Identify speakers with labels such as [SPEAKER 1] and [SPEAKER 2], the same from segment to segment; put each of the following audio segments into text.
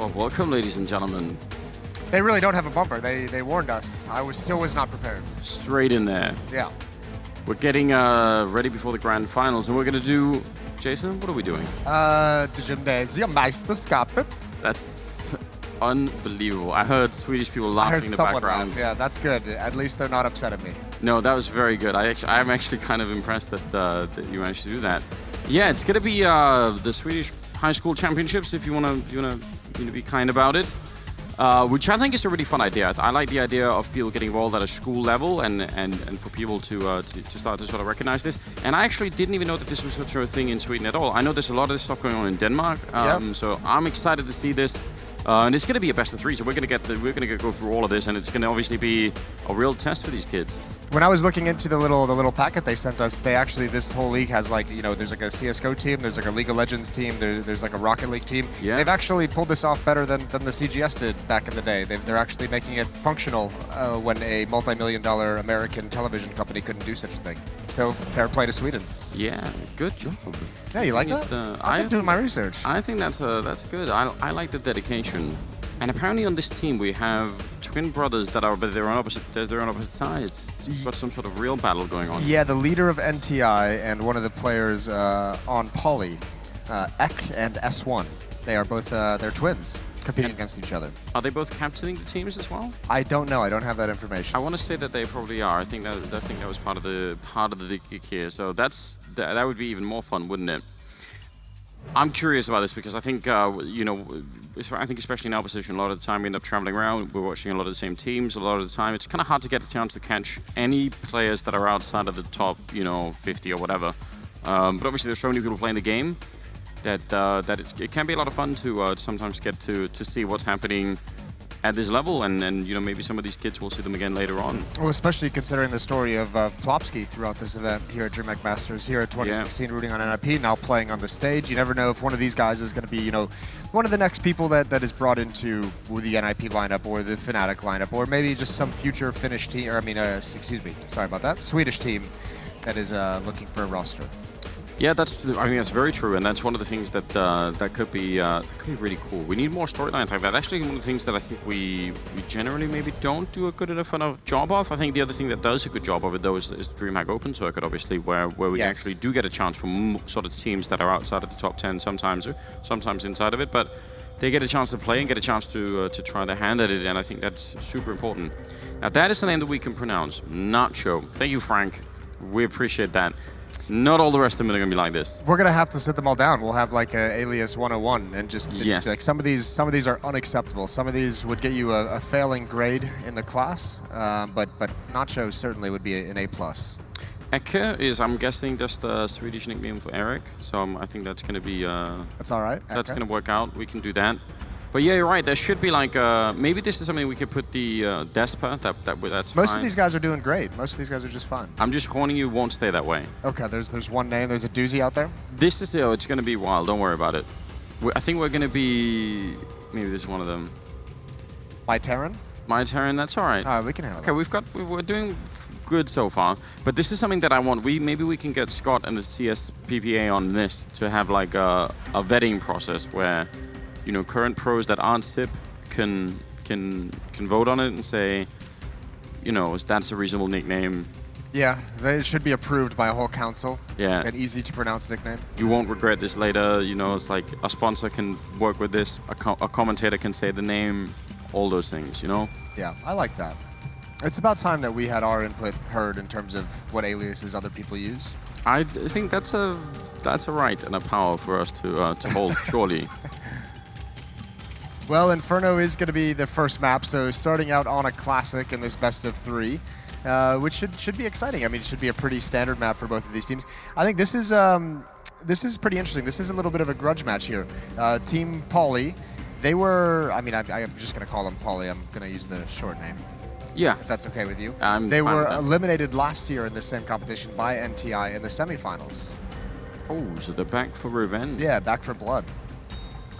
[SPEAKER 1] Well, welcome, ladies and gentlemen.
[SPEAKER 2] They really don't have a bumper. They warned us. I still was not prepared.
[SPEAKER 1] Straight in there.
[SPEAKER 2] Yeah.
[SPEAKER 1] We're getting ready before the grand finals, and we're going to do... Jason, what are we doing?
[SPEAKER 2] The Gymnasiemästerskapet.
[SPEAKER 1] That's unbelievable. I heard Swedish people laughing in the background.
[SPEAKER 2] Yeah, that's good. At least they're not upset at me.
[SPEAKER 1] No, that was very good. I'm actually kind of impressed that you managed to do that. Yeah, it's going to be the Swedish High School Championships, if you want to be kind about it. Which I think is a really fun idea. I like the idea of people getting involved at a school level and for people to start to sort of recognize this. And I actually didn't even know that this was such a thing in Sweden at all. I know there's a lot of this stuff going on in Denmark, so I'm excited to see this. And it's going to be a best of three, so we're going to go through all of this, and it's going to obviously be a real test for these kids.
[SPEAKER 2] When I was looking into the little packet they sent us, this whole league has there's like a CS:GO team, there's like a League of Legends team, there's like a Rocket League team. Yeah. They've actually pulled this off better than the CGS did back in the day. They're actually making it functional when a multi-million-dollar American television company couldn't do such a thing. So fair play to Sweden.
[SPEAKER 1] Yeah, good job.
[SPEAKER 2] Yeah, you like that? I've been doing my research.
[SPEAKER 1] I think that's good. I like the dedication. And apparently on this team we have twin brothers that are, but they're on opposite sides. So we've got some sort of real battle going on.
[SPEAKER 2] Yeah, the leader of NTI and one of the players on Poly, Ek and S1. They are both they're twins competing against each other.
[SPEAKER 1] Are they both captaining the teams as well?
[SPEAKER 2] I don't know. I don't have that information.
[SPEAKER 1] I want to say that they probably are. I think that was part of the gig here. So that would be even more fun, wouldn't it? I'm curious about this because I think, I think especially in our position, a lot of the time we end up traveling around, we're watching a lot of the same teams, a lot of the time it's kind of hard to get a chance to catch any players that are outside of the top, 50 or whatever. But obviously there's so many people playing the game that it can be a lot of fun to sometimes get to see what's happening at this level, and maybe some of these kids will see them again later on.
[SPEAKER 2] Well, especially considering the story of Plopsky throughout this event here at DreamHack Masters, here at 2016, rooting on NIP, now playing on the stage. You never know if one of these guys is going to be, one of the next people that is brought into the NIP lineup or the Fnatic lineup, or maybe just some future Finnish team, or sorry about that, Swedish team that is looking for a roster.
[SPEAKER 1] Yeah, that's very true, and that's one of the things that could be really cool. We need more storylines like that. Actually, one of the things that I think we generally maybe don't do a good enough job of. I think the other thing that does a good job of it though is DreamHack Open Circuit, obviously, where we actually do get a chance from sort of teams that are outside of the top 10 sometimes inside of it, but they get a chance to play and get a chance to try their hand at it, and I think that's super important. Now that is a name that we can pronounce, Nacho. Thank you, Frank. We appreciate that. Not all the rest of them are going to be like this.
[SPEAKER 2] We're going to have to sit them all down. We'll have like a alias 101 and just like some of these are unacceptable. Some of these would get you a failing grade in the class, but Nacho certainly would be an A+.
[SPEAKER 1] Ecke is, I'm guessing, just a Swedish nickname for Eric. So I think that's going to be...
[SPEAKER 2] that's all right.
[SPEAKER 1] That's going to work out. We can do that. But yeah, you're right. There should be like maybe this is something we could put the Despa. That's
[SPEAKER 2] most
[SPEAKER 1] fine.
[SPEAKER 2] of these guys are doing great. Most of these guys are just fine.
[SPEAKER 1] I'm just warning you, won't stay that way.
[SPEAKER 2] Okay, there's one name. There's a doozy out there.
[SPEAKER 1] This is it's going to be wild. Don't worry about it. I think we're going to be maybe this is one of them.
[SPEAKER 2] My Terran,
[SPEAKER 1] that's all right.
[SPEAKER 2] We can handle
[SPEAKER 1] it. Okay, we're doing good so far. But this is something that I want. Maybe we can get Scott and the CSPPA on this to have like a vetting process where current pros that aren't SIP can vote on it and say, that's a reasonable nickname.
[SPEAKER 2] Yeah, they should be approved by a whole council.
[SPEAKER 1] Yeah.
[SPEAKER 2] An easy to pronounce nickname.
[SPEAKER 1] You won't regret this later. It's like a sponsor can work with this, a commentator can say the name, all those things,
[SPEAKER 2] Yeah, I like that. It's about time that we had our input heard in terms of what aliases other people use.
[SPEAKER 1] I think that's a right and a power for us to hold, surely.
[SPEAKER 2] Well, Inferno is going to be the first map, so starting out on a classic in this best of 3, which should be exciting. I mean, it should be a pretty standard map for both of these teams. I think this is pretty interesting. This is a little bit of a grudge match here. Team Poly, they were, I'm just going to call them Poly. I'm going to use the short name.
[SPEAKER 1] Yeah.
[SPEAKER 2] If that's okay with you.
[SPEAKER 1] They
[SPEAKER 2] were eliminated last year in the same competition by NTI in the semifinals.
[SPEAKER 1] Oh, so they're back for revenge.
[SPEAKER 2] Yeah, back for blood.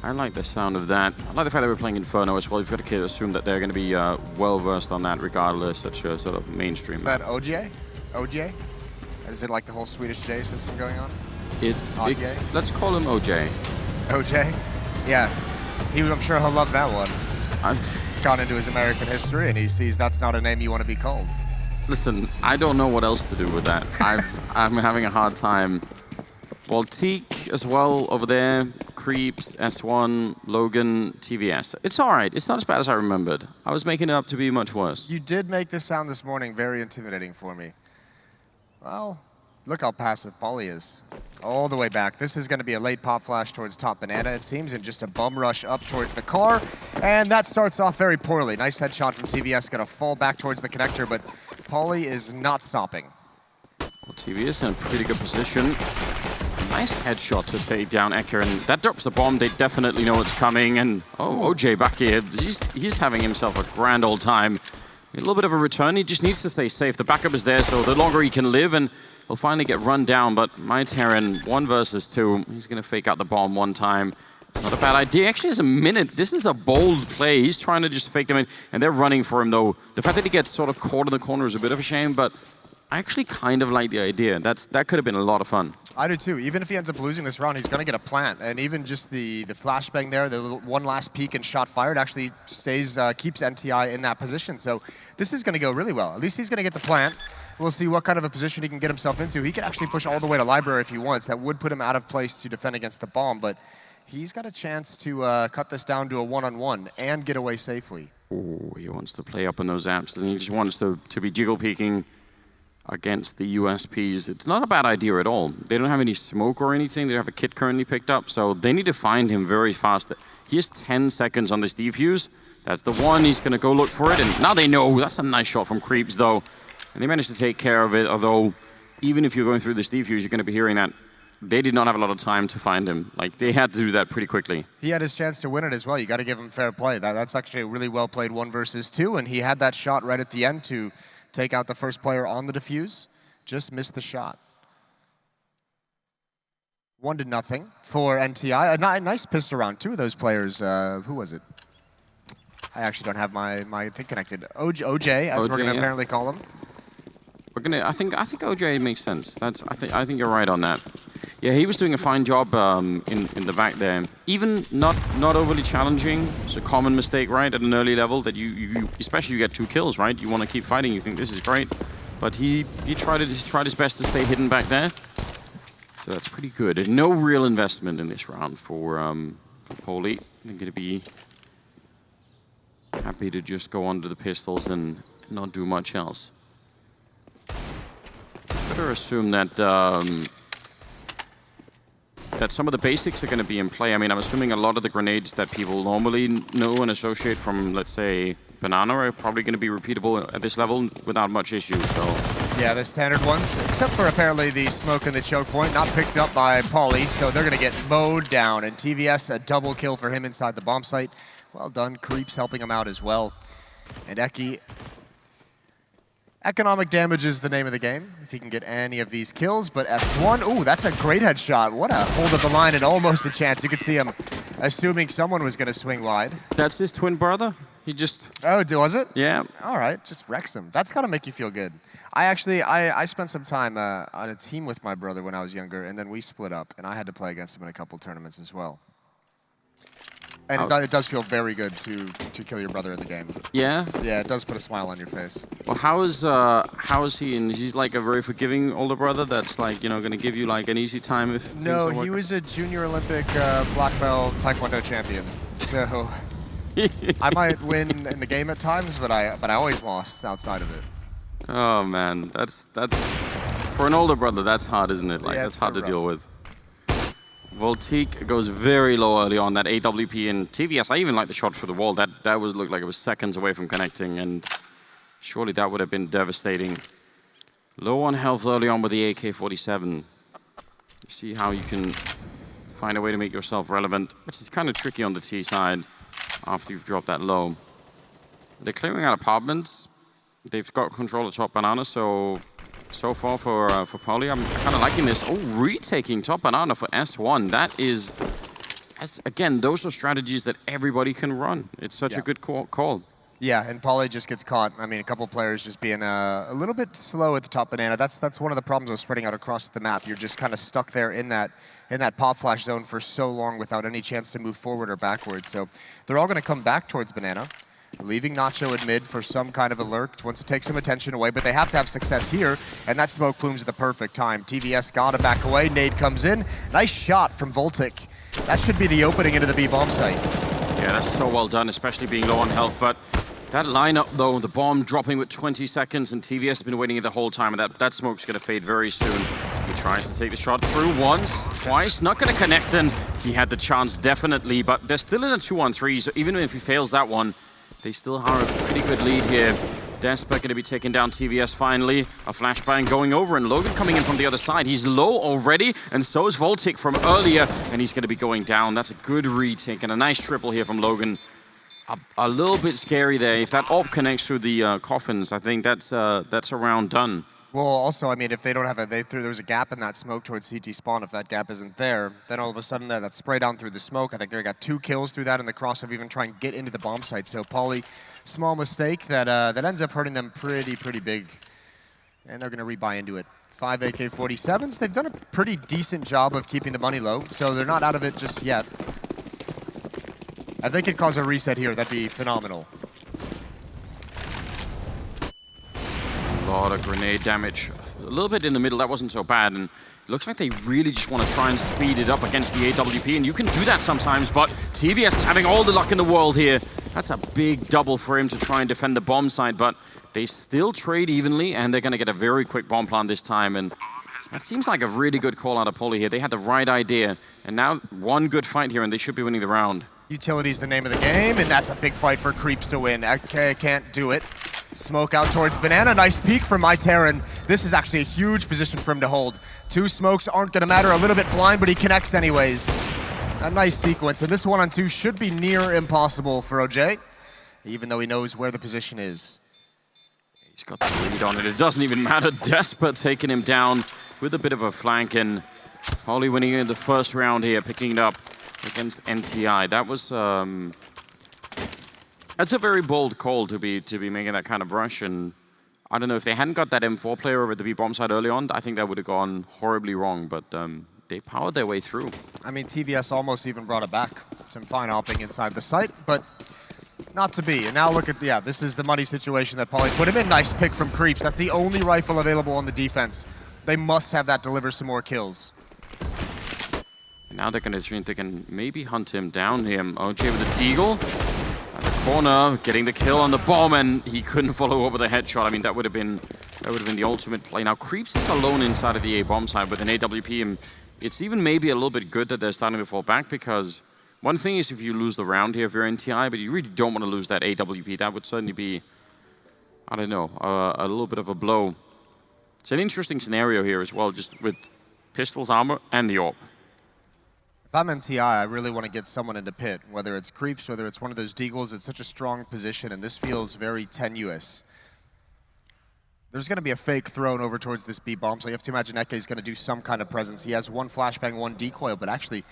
[SPEAKER 1] I like the sound of that. I like the fact that we're playing Inferno as well. You've got to assume that they're going to be well-versed on that regardless, such a sort of mainstream.
[SPEAKER 2] Is that OJ? OJ? Is it like the whole Swedish J system going on?
[SPEAKER 1] Let's call him OJ.
[SPEAKER 2] OJ? Yeah. I'm sure he'll love that one. I've gone into his American history, and he sees that's not a name you want to be called.
[SPEAKER 1] Listen, I don't know what else to do with that. I'm having a hard time. Baltic as well over there. Creeps, S1, Logan, TVS. It's all right. It's not as bad as I remembered. I was making it up to be much worse.
[SPEAKER 2] You did make this sound this morning very intimidating for me. Well, look how passive Pauly is. All the way back. This is going to be a late pop flash towards top banana, it seems, and just a bum rush up towards the car. And that starts off very poorly. Nice headshot from TVS. Going to fall back towards the connector, but Pauly is not stopping.
[SPEAKER 1] Well, TVS in a pretty good position. Nice headshot to take down Ecker, and that drops the bomb. They definitely know it's coming, and OJ back here, he's having himself a grand old time. A little bit of a return, he just needs to stay safe. The backup is there, so the longer he can live, and he'll finally get run down, but MyTerran, 1 versus 2, he's gonna fake out the bomb one time. It's not a bad idea. Actually, it's a minute. This is a bold play. He's trying to just fake them in, and they're running for him, though. The fact that he gets sort of caught in the corner is a bit of a shame, but I actually kind of like the idea. That could have been a lot of fun.
[SPEAKER 2] I do too. Even if he ends up losing this round, he's going to get a plant. And even just the flashbang there, the one last peek and shot fired actually keeps NTI in that position. So this is going to go really well. At least he's going to get the plant. We'll see what kind of a position he can get himself into. He can actually push all the way to library if he wants. That would put him out of place to defend against the bomb. But he's got a chance to cut this down to a one-on-one and get away safely.
[SPEAKER 1] Oh, he wants to play up on those apps, and he just wants to be jiggle peeking against the USPs. It's not a bad idea at all. They don't have any smoke or anything. They don't have a kit currently picked up, so they need to find him very fast. He has 10 seconds on this defuse. That's the one. He's going to go look for it, and now they know. That's a nice shot from Creeps, though. And they managed to take care of it, although even if you're going through this defuse, you're going to be hearing that they did not have a lot of time to find him. Like, they had to do that pretty quickly.
[SPEAKER 2] He had his chance to win it as well. You got to give him fair play. That's actually a really well played 1 versus 2, and he had that shot right at the end to take out the first player on the defuse. Just missed the shot. 1-0 for NTI. A nice pistol round. 2 of those players, who was it? I actually don't have my thing connected. OJ, as we're going to apparently call him.
[SPEAKER 1] I think OJ makes sense. I think you're right on that. Yeah, he was doing a fine job in the back there. Even not overly challenging. It's a common mistake, right, at an early level that you especially you get 2 kills, right? You want to keep fighting. You think this is great, but he tried his best to stay hidden back there. So that's pretty good. There's no real investment in this round for Pauly. They're going to be happy to just go onto the pistols and not do much else. Better assume that that some of the basics are going to be in play. I mean, I'm assuming a lot of the grenades that people normally know and associate from, let's say, Banana are probably going to be repeatable at this level without much issue. So
[SPEAKER 2] yeah, the standard ones, except for apparently the smoke and the choke point, not picked up by Pauly, so they're going to get mowed down. And TVS, a double kill for him inside the bomb site. Well done. Creeps helping him out as well. And Eki, economic damage is the name of the game, if he can get any of these kills, but S1, ooh, that's a great headshot. What a hold of the line and almost a chance. You could see him assuming someone was going to swing wide.
[SPEAKER 1] That's his twin brother? He just...
[SPEAKER 2] Oh, was it?
[SPEAKER 1] Yeah.
[SPEAKER 2] All right, just wrecks him. That's got to make you feel good. I spent some time on a team with my brother when I was younger, and then we split up, and I had to play against him in a couple tournaments as well. And it does feel very good to kill your brother in the game. Yeah? Yeah, it does put a smile on your face.
[SPEAKER 1] Well, how is he? And he's like a very forgiving older brother that's like, going to give you like an easy time if...
[SPEAKER 2] No, he was a junior Olympic black belt Taekwondo champion. So I might win in the game at times, but I always lost outside of it.
[SPEAKER 1] Oh man, that's for an older brother, that's hard, isn't it? Like, yeah, that's hard to deal with. Voltique goes very low early on, that AWP and TVS. I even like the shot for the wall. That looked like it was seconds away from connecting, and surely that would have been devastating. Low on health early on with the AK-47. See how you can find a way to make yourself relevant, which is kind of tricky on the T side after you've dropped that low. They're clearing out apartments. They've got control of top banana, so far for Pauly, I'm kind of liking this. Oh, retaking top banana for S1. That is, again, those are strategies that everybody can run. It's such a good call.
[SPEAKER 2] Yeah, and Pauly just gets caught. I mean, a couple players just being a little bit slow at the top banana. That's one of the problems with spreading out across the map. You're just kind of stuck there in that pop flash zone for so long without any chance to move forward or backwards. So they're all going to come back towards banana, leaving Nacho in mid for some kind of a lurk once it takes some attention away, but they have to have success here, and that smoke plume's at the perfect time. TVS got to back away, nade comes in. Nice shot from Voltic. That should be the opening into the B bomb site.
[SPEAKER 1] Yeah, that's so well done, especially being low on health, but that lineup though, the bomb dropping with 20 seconds, and TVS has been waiting it the whole time, and that smoke's gonna fade very soon. He tries to take the shot through once, twice, not gonna connect, and he had the chance definitely, but they're still in a 2-on-3, so even if he fails that one, they still have a pretty good lead here. Despa gonna be taking down TVS finally. A flashbang going over, and Logan coming in from the other side. He's low already, and so is Voltic from earlier, and he's gonna be going down. That's a good retake, and a nice triple here from Logan. A little bit scary there. If that AWP connects through the coffins, I think that's a round done.
[SPEAKER 2] Well, also, I mean, if they don't have there was a gap in that smoke towards CT spawn. If that gap isn't there, then all of a sudden that spray down through the smoke. I think they got 2 kills through that in the cross of even trying to get into the bomb site. So Pauly, small mistake that ends up hurting them pretty big, and they're going to rebuy into it. 5 AK-47s. They've done a pretty decent job of keeping the money low, so they're not out of it just yet. If they could cause a reset here, that'd be phenomenal.
[SPEAKER 1] A lot of grenade damage. A little bit in the middle, that wasn't so bad, and it looks like they really just want to try and speed it up against the AWP, and you can do that sometimes, but TVS is having all the luck in the world here. That's a big double for him to try and defend the bomb site, but they still trade evenly, and they're going to get a very quick bomb plant this time, and that seems like a really good call out of Pauly here. They had the right idea, and now one good fight here, and they should be winning the round.
[SPEAKER 2] Utility's the name of the game, and that's a big fight for Creeps to win. Okay, can't do it. Smoke out towards banana. Nice peek from myTerran. This is actually a huge position for him to hold. 2 smokes aren't going to matter. A little bit blind, but he connects anyways. A nice sequence, and this 1-on-2 should be near impossible for OJ, even though he knows where the position is.
[SPEAKER 1] He's got the lead on it. It doesn't even matter. Despa taking him down with a bit of a flank, and Pauly winning in the first round here, picking it up against NTI. That was that's a very bold call to be making that kind of rush, and I don't know if they hadn't got that M4 player over the B bomb side early on, I think that would have gone horribly wrong, but they powered their way through.
[SPEAKER 2] I mean, TVS almost even brought it back. Some fine hopping inside the site, but not to be. And now look at, yeah, this is the money situation that Pauly put him in. Nice pick from Creeps. That's the only rifle available on the defense. They must have that deliver some more kills.
[SPEAKER 1] And now they're going to think they can maybe hunt him down here. OJ with the deagle at the corner, getting the kill on the bomb, and he couldn't follow up with a headshot. I mean, that would have been the ultimate play. Now Creeps is alone inside of the A bomb side with an AWP, and it's even maybe a little bit good that they're starting to fall back, because one thing is if you lose the round here if you're NTI, but you really don't want to lose that AWP. That would certainly be, I don't know, a little bit of a blow. It's an interesting scenario here as well, just with pistols, armor, and the AWP.
[SPEAKER 2] If I'm NTI, I really want to get someone into pit, whether it's Creeps, whether it's one of those deagles. It's such a strong position, and this feels very tenuous. There's going to be a fake thrown over towards this B bomb, so you have to imagine Eke's going to do some kind of presence. He has 1 flashbang, 1 decoy, but actually,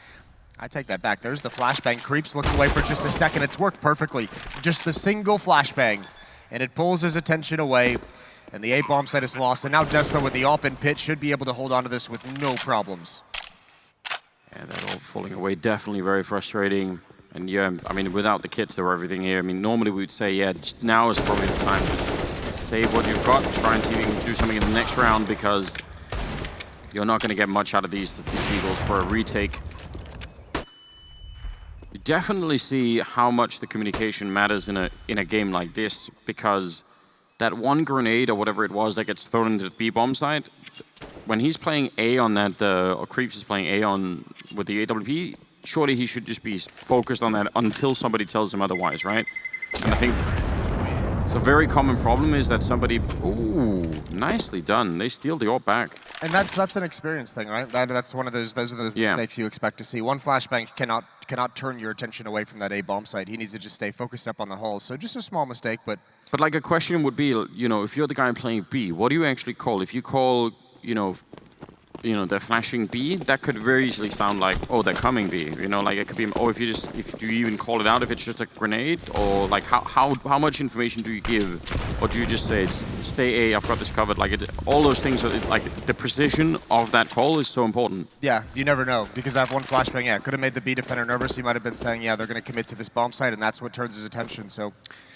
[SPEAKER 2] I take that back. There's the flashbang. Creeps looks away for just a second. It's worked perfectly. Just a single flashbang, and it pulls his attention away, and the A bomb site is lost. And now Despa with the AWP in pit should be able to hold on to this with no problems.
[SPEAKER 1] Yeah, that all falling away, definitely very frustrating. And yeah, I mean, without the kits or everything here, I mean, normally we'd say, yeah, now is probably the time to save what you've got, try and see if you can do something in the next round, because you're not going to get much out of these Eagles for a retake. You definitely see how much the communication matters in a game like this, because that 1 grenade or whatever it was that gets thrown into the B bomb site, when he's playing A on that, or Creeps is playing A on with the AWP, surely he should just be focused on that until somebody tells him otherwise, right? And I think it's a very common problem is that somebody, ooh, nicely done. They steal the AWP back.
[SPEAKER 2] And that's an experience thing, right? That's one of those are the mistakes you expect to see. 1 flashbang cannot turn your attention away from that A bomb site. He needs to just stay focused up on the hull. So just a small mistake, but
[SPEAKER 1] like a question would be, you know, if you're the guy playing B, what do you actually call? If you call, you know, you know, they're flashing B, that could very easily sound like, oh, they're coming B. You know, like it could be, oh, if you even call it out if it's just a grenade, or like how much information do you give, or do you just say, stay A, I've got this covered? Like all those things, like the precision of that call is so important.
[SPEAKER 2] Yeah, you never know, because I have one flashbang. Yeah, could have made the B defender nervous. He might have been saying, yeah, they're going to commit to this bomb site, and that's what turns his attention. So.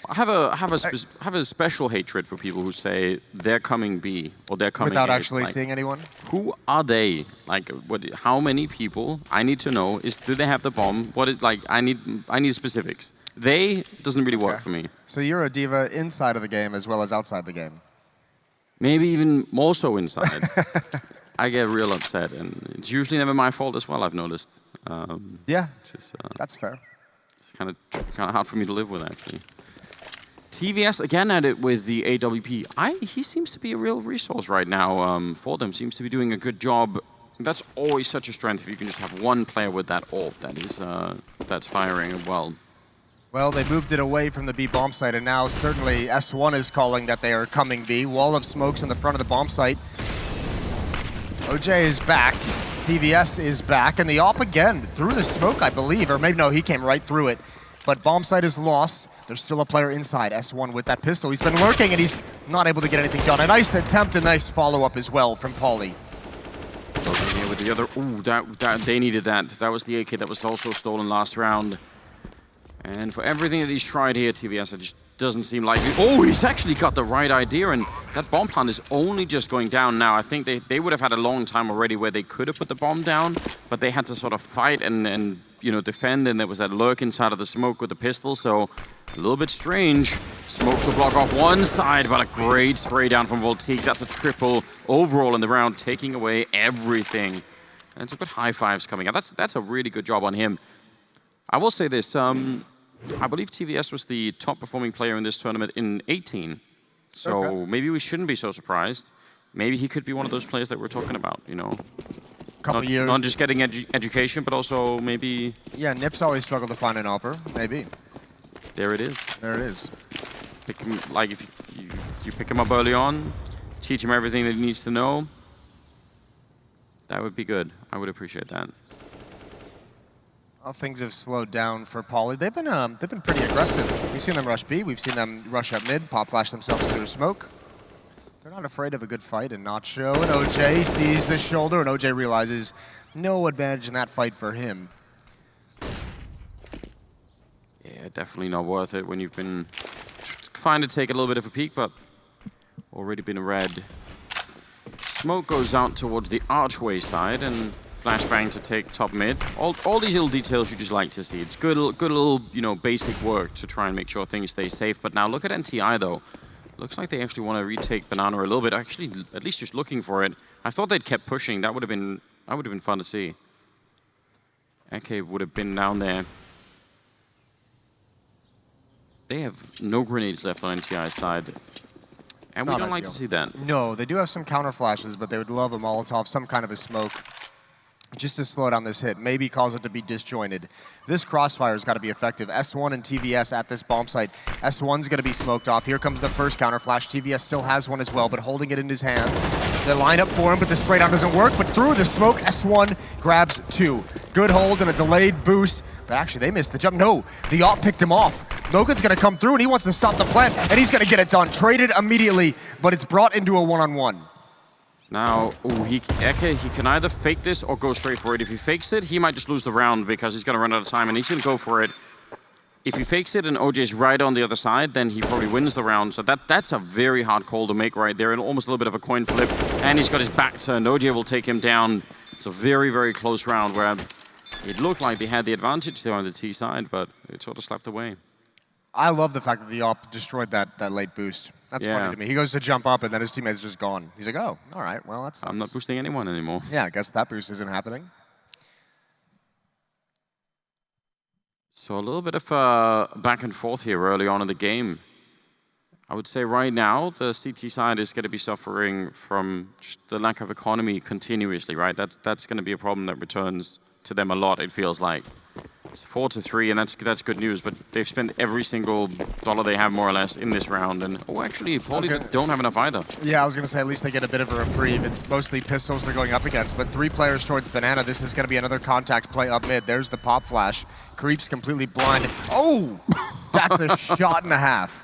[SPEAKER 1] I have a special hatred for people who say they're coming B or they're coming
[SPEAKER 2] without
[SPEAKER 1] A.
[SPEAKER 2] actually
[SPEAKER 1] Like,
[SPEAKER 2] seeing anyone.
[SPEAKER 1] Who are they? Like, how many people? I need to know. Do they have the bomb? What is like? I need specifics. They doesn't really work for me.
[SPEAKER 2] So you're a diva inside of the game as well as outside the game.
[SPEAKER 1] Maybe even more so inside. I get real upset, and it's usually never my fault as well. I've noticed.
[SPEAKER 2] Yeah, that's fair.
[SPEAKER 1] It's kind of hard for me to live with, actually. TVS again at it with the AWP. He seems to be a real resource right now for them. Seems to be doing a good job. That's always such a strength if you can just have one player with that AWP that's firing well.
[SPEAKER 2] Well, they moved it away from the B bomb site, and now certainly S1 is calling that they are coming B. Wall of smokes in the front of the bomb site. OJ is back. TVS is back, and the AWP again through the smoke, I believe, or maybe no, he came right through it. But bomb site is lost. There's still a player inside, S1 with that pistol. He's been lurking and he's not able to get anything done. A nice attempt, a nice follow-up as well from Pauly.
[SPEAKER 1] Here with the other, ooh, they needed that. That was the AK that was also stolen last round. And for everything that he's tried here, TVS, it just doesn't seem like it. Oh, he's actually got the right idea, and that bomb plant is only just going down now. I think they would have had a long time already where they could have put the bomb down, but they had to sort of fight and you know, defend, and there was that lurk inside of the smoke with the pistol, so a little bit strange. Smoke to block off one side, but a great spray down from Voltique. That's a triple overall in the round, taking away everything. And some good high fives coming out. That's a really good job on him. I will say this, I believe TVS was the top performing player in this tournament in 18. So maybe we shouldn't be so surprised. Maybe he could be one of those players that we're talking about, you know.
[SPEAKER 2] Couple years.
[SPEAKER 1] Not just getting education, but also maybe...
[SPEAKER 2] Yeah, Nips always struggled to find an AWPer, maybe.
[SPEAKER 1] There it is.
[SPEAKER 2] There it is.
[SPEAKER 1] Pick him, like if you pick him up early on, teach him everything that he needs to know, that would be good. I would appreciate that.
[SPEAKER 2] Well, things have slowed down for Pauly. They've been pretty aggressive. We've seen them rush B. We've seen them rush up mid, pop flash themselves through smoke. They're not afraid of a good fight, and not show. And OJ sees the shoulder, and OJ realizes no advantage in that fight for him.
[SPEAKER 1] Yeah, definitely not worth it when you've been trying to take a little bit of a peek, but already been red. Smoke goes out towards the archway side, and flashbang to take top mid. All these little details you just like to see. It's good little, you know, basic work to try and make sure things stay safe. But now look at NTI though. Looks like they actually want to retake Banana a little bit. Actually, at least just looking for it. I thought they'd kept pushing. That would have been fun to see. Eke would have been down there. They have no grenades left on NTI's side. And we don't like to see that.
[SPEAKER 2] No, they do have some counter flashes, but they would love a Molotov, some kind of a smoke, just to slow down this hit, maybe cause it to be disjointed. This crossfire's got to be effective. S1 and TVS at this bomb site. S1's going to be smoked off. Here comes the first counter flash. TVS still has one as well, but holding it in his hands. They line up for him, but the spray down doesn't work. But through the smoke, S1 grabs two. Good hold and a delayed boost. But actually, they missed the jump. No, the AWP picked him off. Logan's going to come through, and he wants to stop the plant, and he's going to get it done. Traded immediately, but it's brought into a one-on-one.
[SPEAKER 1] Now, Eke, he can either fake this or go straight for it. If he fakes it, he might just lose the round because he's going to run out of time, and he's going to go for it. If he fakes it and OJ's right on the other side, then he probably wins the round. So that's a very hard call to make right there, and almost a little bit of a coin flip. And he's got his back turned. OJ will take him down. It's a very, very close round where it looked like they had the advantage there on the T side, but it sort of slapped away.
[SPEAKER 2] I love the fact that the AWP destroyed that late boost. That's funny to me. He goes to jump up, and then his teammate's just gone. He's like, oh, all right, well, that's...
[SPEAKER 1] I'm not boosting anyone anymore.
[SPEAKER 2] Yeah, I guess that boost isn't happening.
[SPEAKER 1] So a little bit of back and forth here early on in the game. I would say right now, the CT side is going to be suffering from just the lack of economy continuously, right? That's going to be a problem that returns to them a lot, it feels like. It's 4-3, and that's good news. But they've spent every single dollar they have, more or less, in this round. And actually, Paulie don't have enough either.
[SPEAKER 2] Yeah, I was going to say at least they get a bit of a reprieve. It's mostly pistols they're going up against, but 3 players towards Banana. This is going to be another contact play up mid. There's the pop flash. Creeps completely blind. Oh, that's a shot and a half.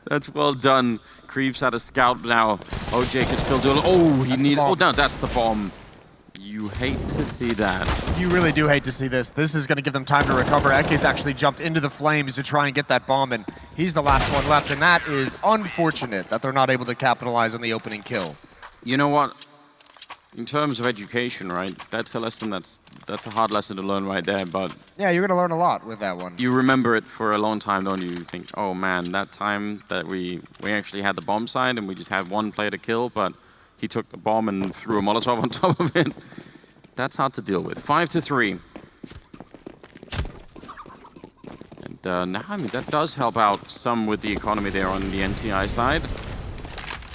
[SPEAKER 1] That's well done. Creeps had a scout now. OJ can still do it. Oh, he needed. Oh, no, that's the bomb. You hate to see that.
[SPEAKER 2] You really do hate to see this. This is going to give them time to recover. Eke's actually jumped into the flames to try and get that bomb, and he's the last one left, and that is unfortunate that they're not able to capitalize on the opening kill.
[SPEAKER 1] You know what? In terms of education, right? That's a lesson that's a hard lesson to learn right there, but...
[SPEAKER 2] Yeah, you're going to learn a lot with that one.
[SPEAKER 1] You remember it for a long time, don't you? You think, oh man, that time that we actually had the bomb side and we just had one player to kill, but he took the bomb and threw a Molotov on top of it. That's hard to deal with. 5-3. And now, I mean, that does help out some with the economy there on the NTI side.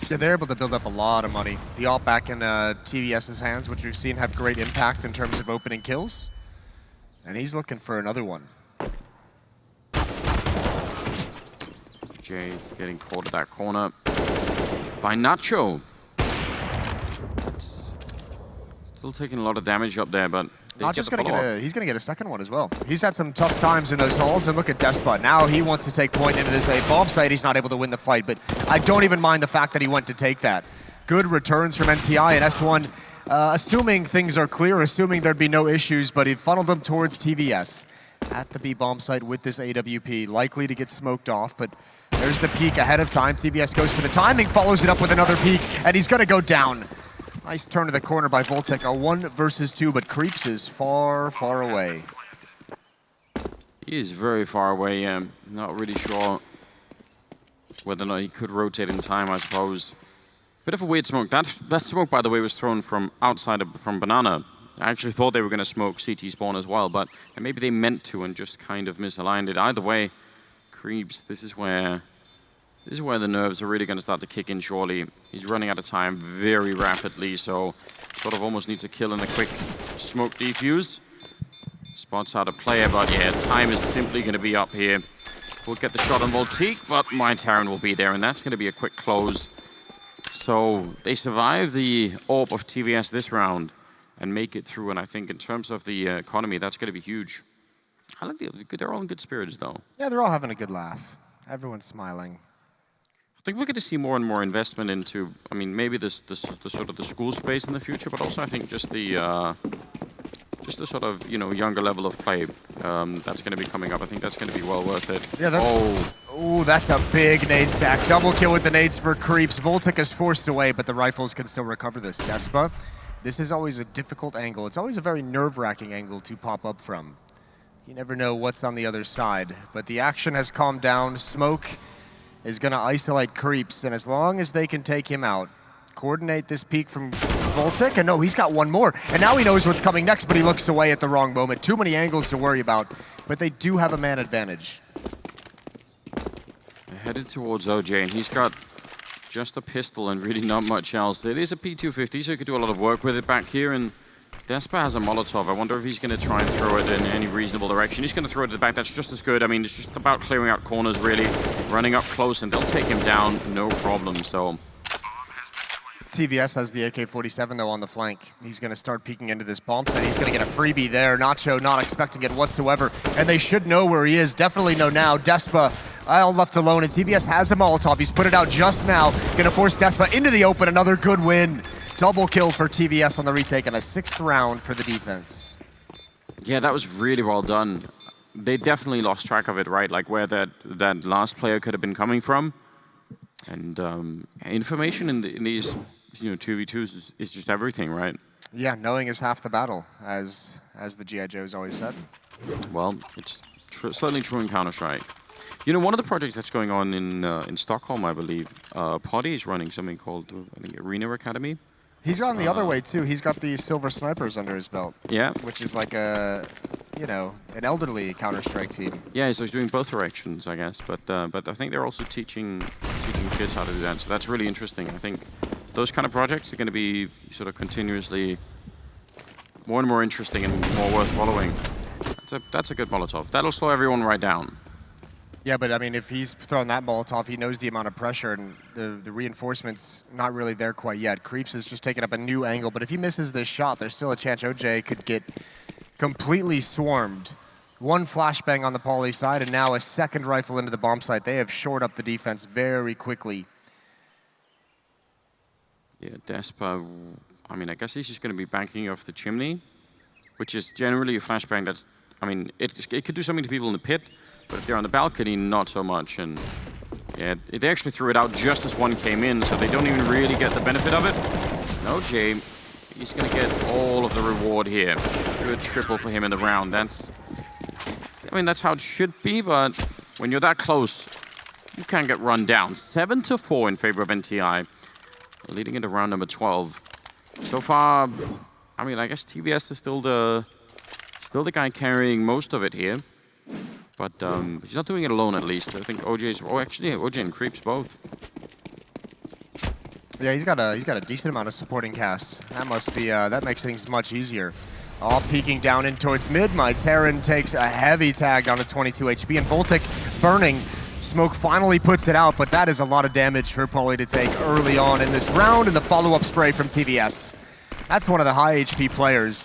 [SPEAKER 2] Yeah, they're able to build up a lot of money. The alt back in TVS's hands, which we've seen have great impact in terms of opening kills. And he's looking for another one.
[SPEAKER 1] Jay getting caught at that corner by Nacho. Still taking a lot of damage up there, but
[SPEAKER 2] Nacho's he's gonna get a second one as well. He's had some tough times in those halls, and look at Despot. Now he wants to take point into this bomb site. He's not able to win the fight, but I don't even mind the fact that he went to take that. Good returns from NTI and S1, assuming things are clear, assuming there'd be no issues, but he funneled them towards TVS at the B bomb site with this AWP, likely to get smoked off, but there's the peek ahead of time. TVS goes for the timing, follows it up with another peek, and he's gonna go down. Nice turn to the corner by Voltic, a 1 versus 2, but Creeps is far, far away.
[SPEAKER 1] He is very far away. Not really sure whether or not he could rotate in time, I suppose. Bit of a weird smoke. That smoke, by the way, was thrown from outside from Banana. I actually thought they were going to smoke CT spawn as well, but maybe they meant to and just kind of misaligned it. Either way, Creeps, this is where the nerves are really going to start to kick in shortly. He's running out of time very rapidly, so sort of almost needs a kill and a quick smoke defuse. Spots how to play it, but yeah, time is simply going to be up here. We'll get the shot on Voltique, but my Terran will be there, and that's going to be a quick close. So they survive the AWP of TVS this round and make it through, and I think in terms of the economy, that's going to be huge. I like they're all in good spirits, though.
[SPEAKER 2] Yeah, they're all having a good laugh. Everyone's smiling.
[SPEAKER 1] I think we're going to see more and more investment into, I mean, maybe the sort of the school space in the future, but also I think just the sort of, you know, younger level of play that's going to be coming up. I think that's going to be well worth it.
[SPEAKER 2] Yeah, that's a big nade stack. Double kill with the nades for Creeps. Voltic is forced away, but the rifles can still recover this. Despa, this is always a difficult angle. It's always a very nerve-wracking angle to pop up from. You never know what's on the other side, but the action has calmed down. Smoke is going to isolate Creeps, and as long as they can take him out, coordinate this peek from Voltic, and no, he's got one more. And now he knows what's coming next, but he looks away at the wrong moment. Too many angles to worry about, but they do have a man advantage.
[SPEAKER 1] They're headed towards OJ, and he's got just a pistol and really not much else. It is a P250, so he could do a lot of work with it back here, and Despa has a Molotov. I wonder if he's going to try and throw it in any reasonable direction. He's going to throw it to the back. That's just as good. I mean, it's just about clearing out corners, really. Running up close, and they'll take him down, no problem. So
[SPEAKER 2] TVS has the AK-47, though, on the flank. He's going to start peeking into this bomb site. He's going to get a freebie there. Nacho not expecting it whatsoever, and they should know where he is. Definitely know now. Despa all left alone, and TVS has a Molotov. He's put it out just now. Going to force Despa into the open. Another good win. Double kill for TVS on the retake, and a 6th round for the defense.
[SPEAKER 1] Yeah, that was really well done. They definitely lost track of it, right? Like where that last player could have been coming from. And information in these 2v2s is just everything, right?
[SPEAKER 2] Yeah, knowing is half the battle, as the G.I. Joe's always said.
[SPEAKER 1] Well, it's certainly true in Counter-Strike. You know, one of the projects that's going on in Stockholm, I believe, Poddy is running something called, I think, Arena Academy.
[SPEAKER 2] He's gone the other way, too. He's got the silver snipers under his belt.
[SPEAKER 1] Yeah.
[SPEAKER 2] Which is like an elderly Counter-Strike team.
[SPEAKER 1] Yeah, so he's doing both directions, I guess. But I think they're also teaching kids how to do that. So that's really interesting. I think those kind of projects are going to be sort of continuously more and more interesting and more worth following. That's a good Molotov. That'll slow everyone right down.
[SPEAKER 2] Yeah, but I mean, if he's throwing that Molotov, he knows the amount of pressure, and the reinforcement's not really there quite yet. Creeps is just taking up a new angle, but if he misses this shot, there's still a chance OJ could get completely swarmed. One flashbang on the poly side, and now a second rifle into the bomb site. They have shored up the defense very quickly.
[SPEAKER 1] Yeah, Despa, I mean, I guess he's just going to be banking off the chimney, which is generally a flashbang that's, I mean, it could do something to people in the pit, but if they're on the balcony, not so much. And yeah, they actually threw it out just as one came in, so they don't even really get the benefit of it. No, Jay, he's going to get all of the reward here. Good triple for him in the round. That's, I mean, that's how it should be, but when you're that close, you can get run down. 7-4 in favor of NTI, leading into round number 12. So far, I mean, I guess TVS is still the guy carrying most of it here. But he's not doing it alone, at least. I think OJ's... Oh, actually, OJ and Creeps both.
[SPEAKER 2] Yeah, he's got a decent amount of supporting cast. That must be that makes things much easier. All peeking down in towards mid. My Terran takes a heavy tag down to 22 HP, and Voltic burning. Smoke finally puts it out, but that is a lot of damage for Pauly to take early on in this round, and the follow-up spray from TVS. That's one of the high HP players.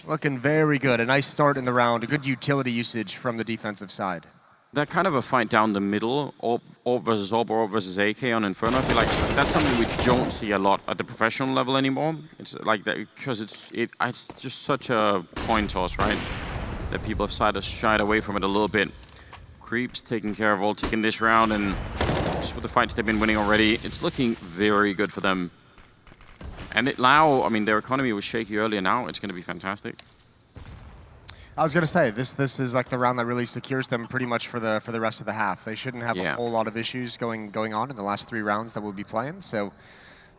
[SPEAKER 2] Looking very good. A nice start in the round. A good utility usage from the defensive side.
[SPEAKER 1] That kind of a fight down the middle, Orb versus Orb, Orb versus AK on Inferno, I feel like that's something we don't see a lot at the professional level anymore. It's like that because it's just such a coin toss, right? That people have shied away from it a little bit. Creeps taking care of Voltic in this round, and just with the fights they've been winning already, it's looking very good for them. And Lao, I mean, their economy was shaky earlier. Now it's going to be fantastic.
[SPEAKER 2] I was going to say, this is like the round that really secures them pretty much for the rest of the half. They shouldn't have a whole lot of issues going on in the last 3 rounds that we'll be playing. So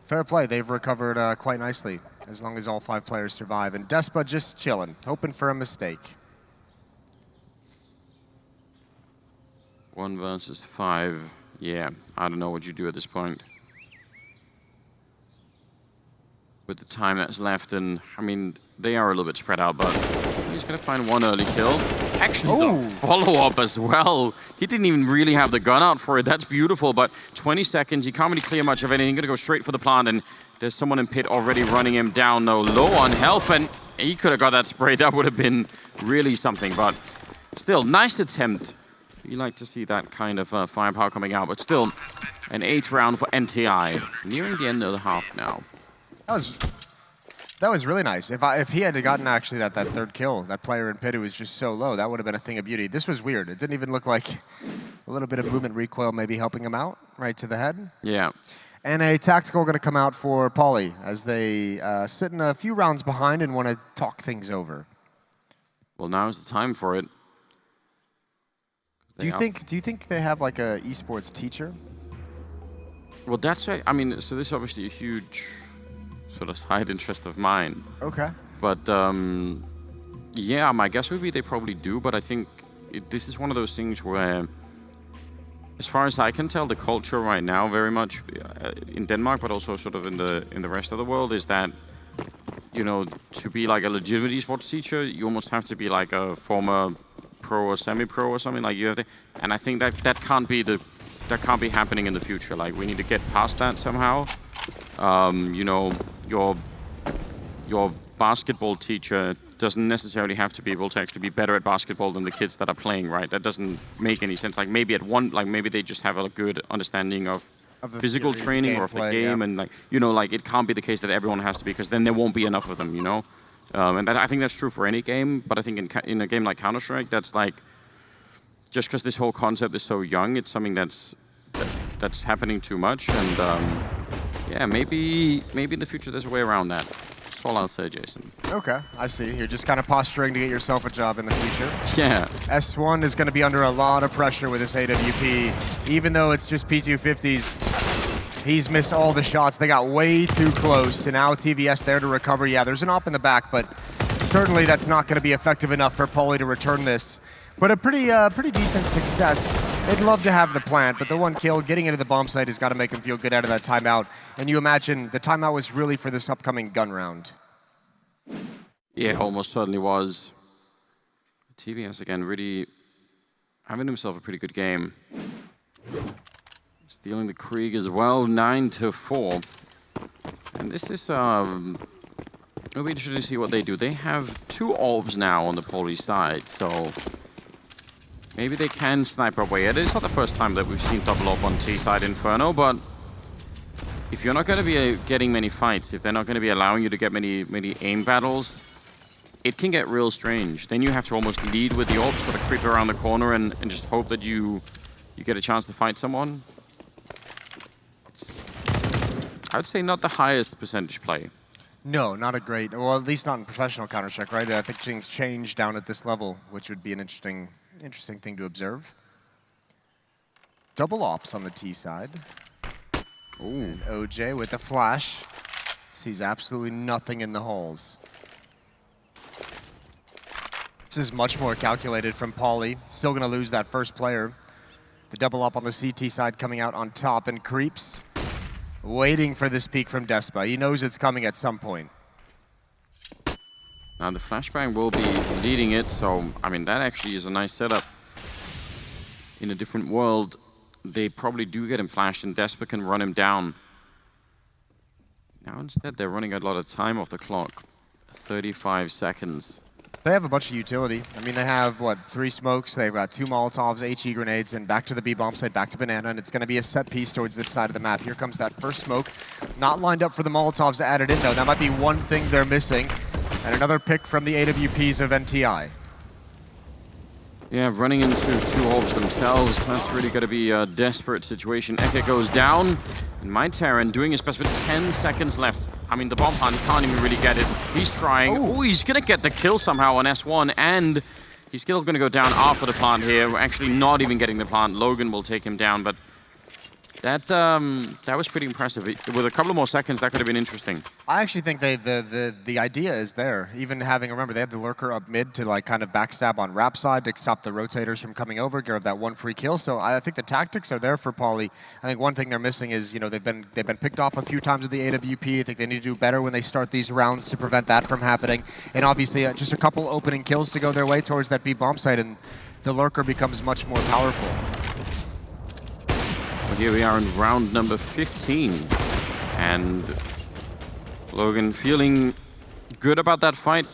[SPEAKER 2] fair play. They've recovered quite nicely as long as all 5 players survive. And Despa just chilling, hoping for a mistake.
[SPEAKER 1] 1 versus 5. Yeah, I don't know what you do at this point. With the time that's left, and I mean, they are a little bit spread out, but he's going to find one early kill. Actually, the follow-up as well. He didn't even really have the gun out for it. That's beautiful, but 20 seconds, he can't really clear much of anything. He's going to go straight for the plant, and there's someone in pit already running him down, though, low on health, and he could have got that spray. That would have been really something, but still, nice attempt. You like to see that kind of firepower coming out, but still, an 8th round for NTI. Nearing the end of the half now.
[SPEAKER 2] That was really nice. If he had gotten actually that 3rd kill, that player in pit who was just so low, that would have been a thing of beauty. This was weird. It didn't even look like a little bit of movement recoil maybe helping him out right to the head.
[SPEAKER 1] Yeah.
[SPEAKER 2] And a tactical going to come out for Pauly as they sit in a few rounds behind and want to talk things over.
[SPEAKER 1] Well, now's the time for it.
[SPEAKER 2] Do you think they have like a esports teacher?
[SPEAKER 1] Well, that's right. I mean, so this is obviously a huge sort of side interest of mine.
[SPEAKER 2] Okay.
[SPEAKER 1] But yeah, my guess would be they probably do. But I think this is one of those things where, as far as I can tell, the culture right now, very much in Denmark, but also sort of in the rest of the world, is that, you know, to be like a legitimate esports teacher, you almost have to be like a former pro or semi-pro or something. Like you have to, and I think that can't be happening in the future. Like we need to get past that somehow. You know, your basketball teacher doesn't necessarily have to be able to actually be better at basketball than the kids that are playing, right? That doesn't make any sense. Like maybe maybe they just have a good understanding of the physical training or of the game, and like, you know, like it can't be the case that everyone has to be, because then there won't be enough of them, you know. And I think that's true for any game, but I think in a game like Counter-Strike, that's like, just because this whole concept is so young, it's something that's happening too much, and yeah, maybe in the future there's a way around that. That's all I'll say, Jason. Okay,
[SPEAKER 2] I see. You're just kind of posturing to get yourself a job in the future.
[SPEAKER 1] Yeah.
[SPEAKER 2] S1 is going to be under a lot of pressure with this AWP, even though it's just P250s. He's missed all the shots. They got way too close, and now TVS there to recover. Yeah, there's an op in the back, but certainly that's not going to be effective enough for Pauly to return this. But a pretty decent success. They'd love to have the plant, but the 1 kill, getting into the bomb site, has got to make them feel good out of that timeout. And you imagine the timeout was really for this upcoming gun round.
[SPEAKER 1] Yeah, almost certainly was. TVS again, really having himself a pretty good game. Stealing the Krieg as well, 9-4. And this is, it'll be interesting to see what they do. They have 2 orbs now on the Poly side, so maybe they can snipe away. It is not the first time that we've seen double orb on T side Inferno, but if you're not going to be getting many fights, if they're not going to be allowing you to get many aim battles, it can get real strange. Then you have to almost lead with the orbs, sort of creep around the corner and just hope that you get a chance to fight someone. I would say not the highest percentage play.
[SPEAKER 2] No, not a great, well, at least not in professional Counter-Strike, right? I think things change down at this level, which would be an interesting thing to observe. Double ops on the T side.
[SPEAKER 1] Ooh.
[SPEAKER 2] And OJ with the flash sees absolutely nothing in the holes. This is much more calculated from Pauly. Still going to lose that first player. The double up on the CT side coming out on top, and Creeps waiting for this peek from Despa. He knows it's coming at some point.
[SPEAKER 1] Now the flashbang will be leading it, so I mean that actually is a nice setup. In a different world, they probably do get him flashed and Despa can run him down. Now instead they're running a lot of time off the clock. 35 seconds.
[SPEAKER 2] They have a bunch of utility. I mean, they have, what, 3 smokes, they've got 2 Molotovs, HE grenades, and back to the B-bomb side, back to Banana, and it's going to be a set piece towards this side of the map. Here comes that first smoke. Not lined up for the Molotovs to add it in, though. That might be one thing they're missing. And another pick from the AWPs of NTI.
[SPEAKER 1] Yeah, running into 2 orbs themselves. That's really going to be a desperate situation. Eke goes down, and my Terran doing his best with 10 seconds left. I mean, the bomb hunt can't even really get it. He's trying. Oh, he's going to get the kill somehow on S1, and he's still going to go down after the plant here. We're actually not even getting the plant. Logan will take him down, but that was pretty impressive. With a couple of more seconds, that could have been interesting.
[SPEAKER 2] I actually think the idea is there. Even having, remember, they had the lurker up mid to like kind of backstab on Rap side to stop the rotators from coming over, grab that 1 free kill. So I think the tactics are there for Pauly. I think one thing they're missing is, you know, they've been picked off a few times with the AWP. I think they need to do better when they start these rounds to prevent that from happening. And obviously, just a couple opening kills to go their way towards that B bomb site, and the lurker becomes much more powerful.
[SPEAKER 1] Here we are in round number 15, and Logan feeling good about that fight.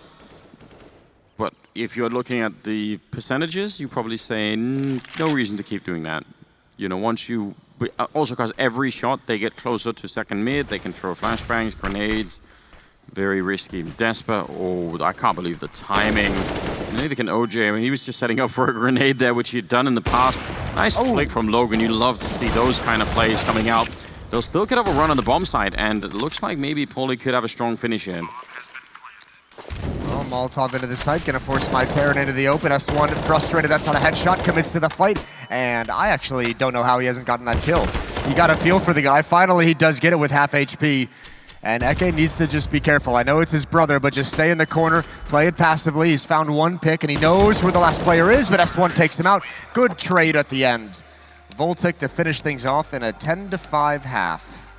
[SPEAKER 1] But if you're looking at the percentages, you probably say no reason to keep doing that. You know, once you also because every shot they get closer to second mid, they can throw flashbangs, grenades. Very risky. Despa, oh, I can't believe the timing. Maybe they can OJ. I mean, he was just setting up for a grenade there, which he'd done in the past. Nice flick from Logan. You love to see those kind of plays coming out. They'll still get up a run on the bomb side, and it looks like maybe Pauly could have a strong finish here.
[SPEAKER 2] Well, Molotov into the site, gonna force my Terran into the open. S1 frustrated, that's not a headshot, commits to the fight. And I actually don't know how he hasn't gotten that kill. You got a feel for the guy. Finally, he does get it with half HP. And Eke needs to just be careful. I know it's his brother, but just stay in the corner, play it passively. He's found 1 pick, and he knows where the last player is, but S1 takes him out. Good trade at the end. Voltic to finish things off in a 10-5 half.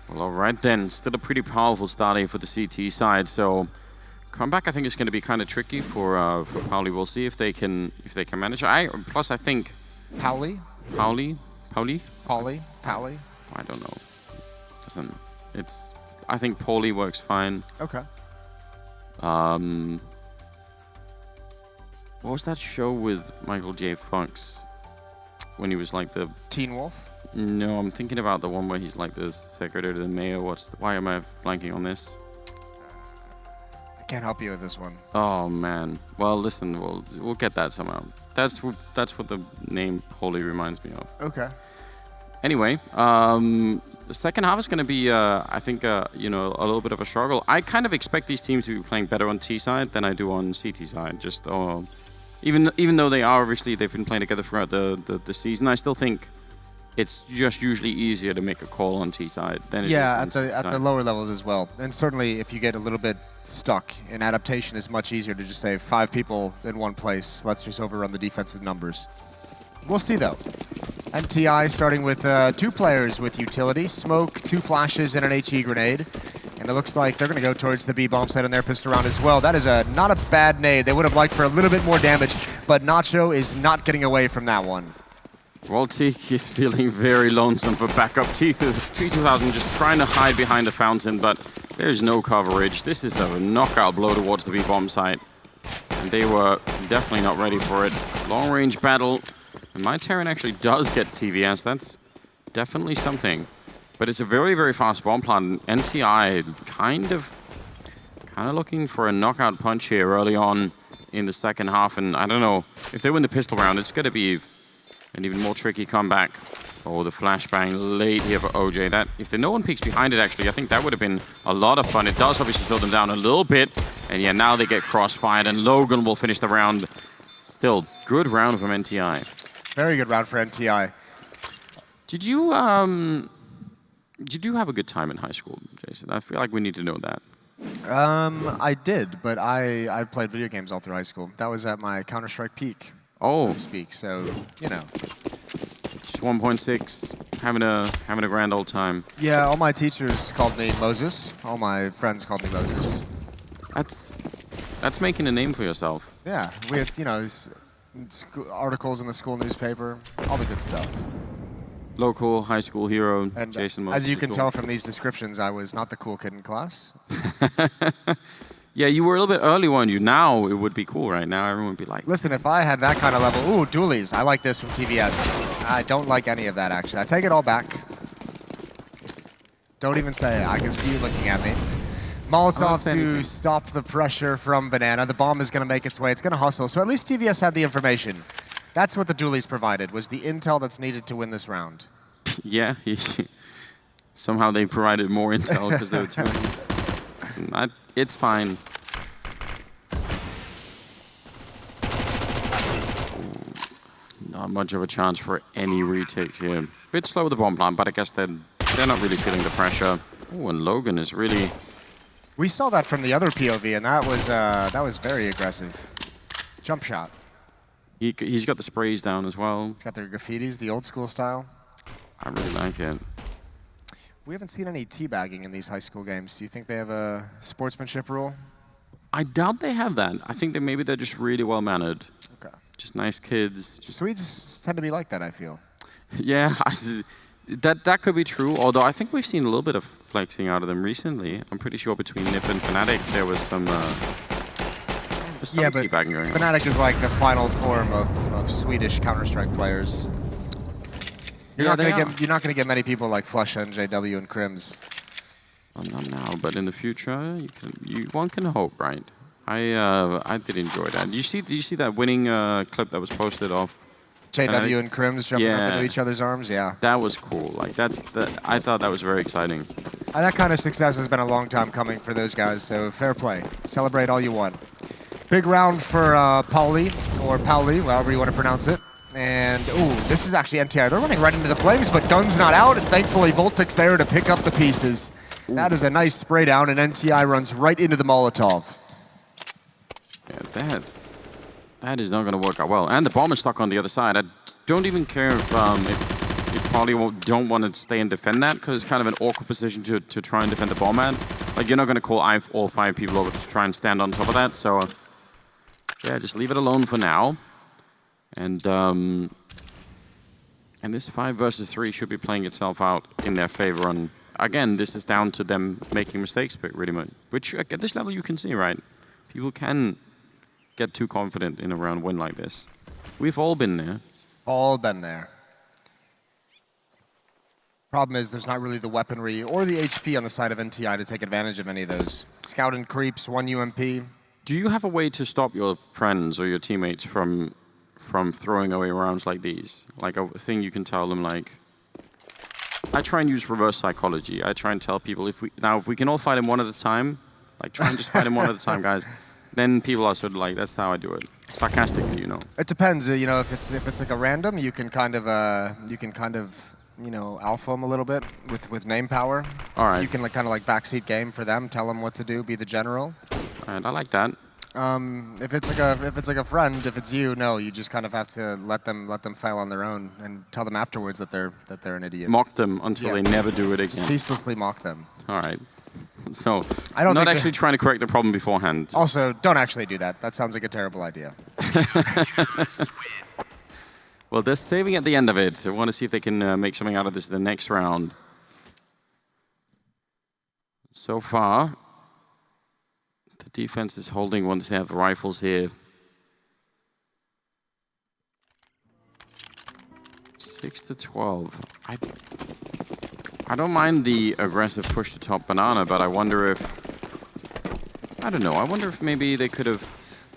[SPEAKER 1] Well, all right then. Still a pretty powerful start here for the CT side. So comeback, I think, is going to be kind of tricky for Pauly. We'll see if they can manage. Plus, I think
[SPEAKER 2] Pauly.
[SPEAKER 1] I don't know. I think Pauly works fine.
[SPEAKER 2] Okay.
[SPEAKER 1] What was that show with Michael J. Fox when he was like the
[SPEAKER 2] Teen Wolf?
[SPEAKER 1] No, I'm thinking about the one where he's like the secretary to the mayor. Why am I blanking on this?
[SPEAKER 2] I can't help you with this one.
[SPEAKER 1] Oh man. Well, listen, we'll get that somehow. That's what the name Pauly reminds me of.
[SPEAKER 2] Okay.
[SPEAKER 1] Anyway, the second half is going to be, I think, you know, a little bit of a struggle. I kind of expect these teams to be playing better on T side than I do on CT side. Just even though they are obviously they've been playing together throughout the season, I still think it's just usually easier to make a call on T side than it is on CT side.
[SPEAKER 2] At the lower levels as well. And certainly, if you get a little bit stuck, an adaptation is much easier to just say 5 people in one place. Let's just overrun the defense with numbers. We'll see though. NTI starting with 2 players with utility. Smoke, 2 flashes, and an HE grenade. And it looks like they're going to go towards the B-bomb site on their pistol round as well. That is not a bad nade. They would have liked for a little bit more damage, but Nacho is not getting away from that one.
[SPEAKER 1] Well, Teak is feeling very lonesome for backup. T2000 just trying to hide behind the fountain, but there's no coverage. This is a knockout blow towards the B-bomb site. And they were definitely not ready for it. Long-range battle. And my Terran actually does get TVS. That's definitely something. But it's a very, very fast bomb plant. NTI kind of looking for a knockout punch here early on in the second half. And I don't know, if they win the pistol round, it's going to be an even more tricky comeback. Oh, the flashbang late here for OJ. That, if no one peeks behind it, actually, I think that would have been a lot of fun. It does obviously slow them down a little bit. And yeah, now they get crossfired, and Logan will finish the round. Still, good round from NTI. Very good round for NTI. Did you have a good time in high school, Jason? I feel like we need to know that.
[SPEAKER 2] I did, but I played video games all through high school. That was at my Counter-Strike peak, so to speak. So, you know.
[SPEAKER 1] Just 1.6, having a grand old time.
[SPEAKER 2] Yeah, all my teachers called me Moses. All my friends called me Moses.
[SPEAKER 1] That's making a name for yourself.
[SPEAKER 2] Yeah, we had, you know, articles in the school newspaper, all the good stuff.
[SPEAKER 1] Local high school hero,
[SPEAKER 2] and,
[SPEAKER 1] Jason.
[SPEAKER 2] As you can tell from these descriptions, I was not the cool kid in class.
[SPEAKER 1] Yeah, you were a little bit early, weren't you? Now it would be cool, right? Now everyone would be like...
[SPEAKER 2] Listen, if I had that kind of level... Ooh, dualies. I like this from TVS. I don't like any of that, actually. I take it all back. Don't even say it. I can see you looking at me. Molotov to stop the pressure from Banana. The bomb is going to make its way. It's going to hustle. So at least TVS had the information. That's what the dualies provided, was the intel that's needed to win this round.
[SPEAKER 1] Yeah, somehow they provided more intel because they were too... It's fine. Not much of a chance for any retakes here. Bit slow with the bomb plant, but I guess they're not really feeling the pressure. Oh, and Logan is really...
[SPEAKER 2] We saw that from the other POV, and that was very aggressive. Jump shot.
[SPEAKER 1] He's got the sprays down as well.
[SPEAKER 2] He's got the graffitis, the old school style.
[SPEAKER 1] I really like it.
[SPEAKER 2] We haven't seen any teabagging in these high school games. Do you think they have a sportsmanship rule?
[SPEAKER 1] I doubt they have that. I think that maybe they're just really well mannered. Okay. Just nice kids.
[SPEAKER 2] Swedes tend to be like that, I feel.
[SPEAKER 1] Yeah, that could be true. Although I think we've seen a little bit of flexing out of them recently. I'm pretty sure between Nip and Fnatic there was some.
[SPEAKER 2] Yeah, but Fnatic is like the final form of Swedish Counter-Strike players. You're not going to get many people like Flush and JW and Crims.
[SPEAKER 1] Well, not now, but in the future, one can hope, right? I did enjoy that. Did you see that winning clip that was posted of
[SPEAKER 2] JW and Crims jumping up into each other's arms? Yeah,
[SPEAKER 1] that was cool. Like I thought that was very exciting.
[SPEAKER 2] That kind of success has been a long time coming for those guys. So fair play. Celebrate all you want. Big round for Pauli, or Pauli, however you want to pronounce it. And, ooh, this is actually NTI. They're running right into the flames, but Gun's not out. And thankfully, Voltic's there to pick up the pieces. Ooh. That is a nice spray down, and NTI runs right into the Molotov.
[SPEAKER 1] Yeah, that is not going to work out well. And the bomb is stuck on the other side. I don't even care if Pauli don't want to stay and defend that, because it's kind of an awkward position to try and defend the bomb at. Like, you're not going to call all 5 people over to try and stand on top of that, so... yeah, just leave it alone for now. And this 5 versus 3 should be playing itself out in their favor. And again, this is down to them making mistakes, but really much. Which at this level you can see, right? People can get too confident in a round win like this. We've all been there.
[SPEAKER 2] All been there. Problem is, there's not really the weaponry or the HP on the side of NTI to take advantage of any of those. Scout and creeps, 1 UMP.
[SPEAKER 1] Do you have a way to stop your friends or your teammates from throwing away rounds like these? Like a thing you can tell them, like... I try and use reverse psychology. I try and tell people, if we can all fight him one at a time, like try and just fight him one at a time, guys, then people are sort of like, that's how I do it. Sarcastically, you know. It
[SPEAKER 2] depends, you know, if it's like a random, you can kind of, you know, alpha them a little bit with name power.
[SPEAKER 1] All right.
[SPEAKER 2] You can kind of like backseat game for them, tell them what to do, be the general.
[SPEAKER 1] All right, I like that.
[SPEAKER 2] If it's like a friend, if it's you, no, you just kind of have to let them fail on their own and tell them afterwards that they're an idiot.
[SPEAKER 1] Mock them until they never do it again.
[SPEAKER 2] Ceaselessly mock them.
[SPEAKER 1] All right. So
[SPEAKER 2] I don't
[SPEAKER 1] not
[SPEAKER 2] think
[SPEAKER 1] actually trying to correct the problem beforehand.
[SPEAKER 2] Also, don't actually do that. That sounds like a terrible idea.
[SPEAKER 1] Well, they're saving at the end of it. I want to see if they can make something out of this in the next round. So far, the defense is holding once they have the rifles here. 6-12. I don't mind the aggressive push to top banana, but I wonder if... I don't know. I wonder if maybe they could have...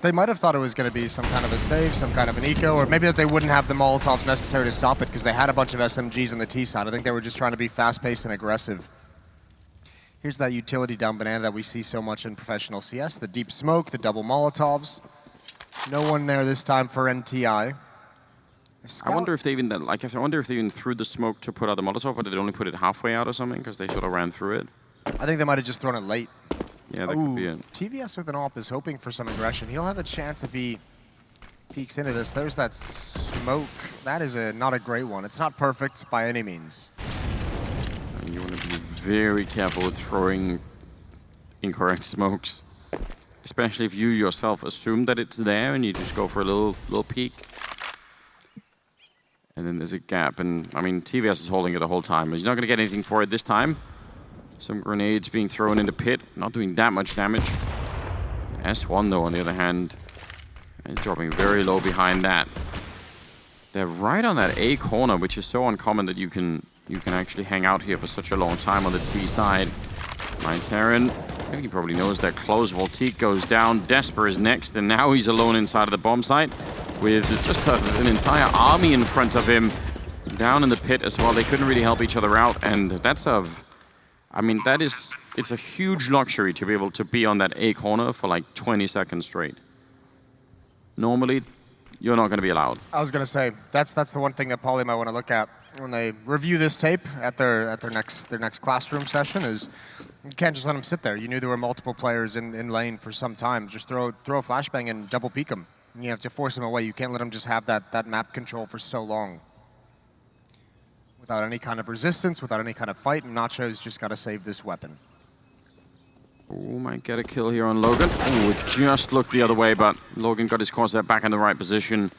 [SPEAKER 2] They might have thought it was going to be some kind of a save, some kind of an eco, or maybe that they wouldn't have the Molotovs necessary to stop it because they had a bunch of SMGs on the T side. I think they were just trying to be fast-paced and aggressive. Here's that utility down banana that we see so much in professional CS. The deep smoke, the double Molotovs. No one there this time for NTI.
[SPEAKER 1] I wonder if they even, like I said, I wonder if they even threw the smoke to put out the Molotov, or did they only put it halfway out or something because they sort of ran through it?
[SPEAKER 2] I think they might have just thrown it late.
[SPEAKER 1] Yeah, that could be it.
[SPEAKER 2] TVS with an AWP is hoping for some aggression. He'll have a chance if he peeks into this. There's that smoke. That is not a great one. It's not perfect by any means.
[SPEAKER 1] And you want to be very careful with throwing incorrect smokes, especially if you yourself assume that it's there and you just go for a little peek. And then there's a gap, and I mean, TVS is holding it the whole time. He's not going to get anything for it this time. Some grenades being thrown in the pit, not doing that much damage. S1, though, on the other hand, is dropping very low behind that. They're right on that A corner, which is so uncommon that you can actually hang out here for such a long time on the T side. Terran, I think he probably knows they're close. Voltique goes down. Desper is next, and now he's alone inside of the bomb site with just an entire army in front of him down in the pit as well. They couldn't really help each other out, and that's I mean, it's a huge luxury to be able to be on that A corner for like 20 seconds straight. Normally, you're not going to be allowed.
[SPEAKER 2] I was going to say, that's the one thing that Paulie might want to look at when they review this tape at their next classroom session is you can't just let them sit there. You knew there were multiple players in lane for some time. Just throw a flashbang and double peek them. You have to force them away. You can't let them just have that map control for so long. Without any kind of resistance, without any kind of fight, and Nacho's just got to save this weapon.
[SPEAKER 1] Oh, might get a kill here on Logan. Oh, it just looked the other way, but Logan got his corset back in the right position.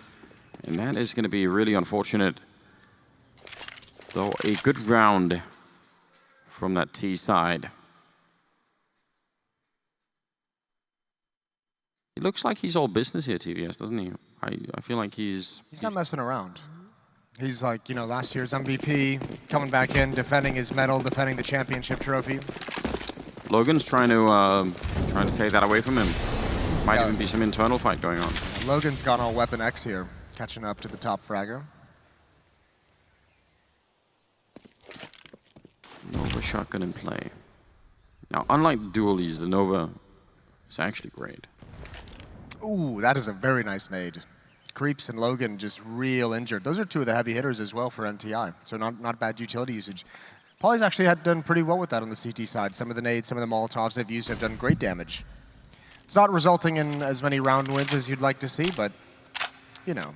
[SPEAKER 1] And that is going to be really unfortunate. Though a good round from that T side. It looks like he's all business here, TVS, doesn't he? I feel like he's
[SPEAKER 2] not messing around. He's like, you know, last year's MVP, coming back in, defending his medal, defending the championship trophy.
[SPEAKER 1] Logan's trying to take that away from him. Might even be some internal fight going on.
[SPEAKER 2] Logan's gone all Weapon X here, catching up to the top fragger.
[SPEAKER 1] Nova shotgun in play. Now, unlike dualies, the Nova is actually great.
[SPEAKER 2] Ooh, that is a very nice nade. Creeps and Logan just real injured. Those are two of the heavy hitters as well for NTI, so not bad utility usage. Paulie's actually done pretty well with that on the CT side. Some of the nades, some of the Molotovs they've used have done great damage. It's not resulting in as many round wins as you'd like to see, but, you know.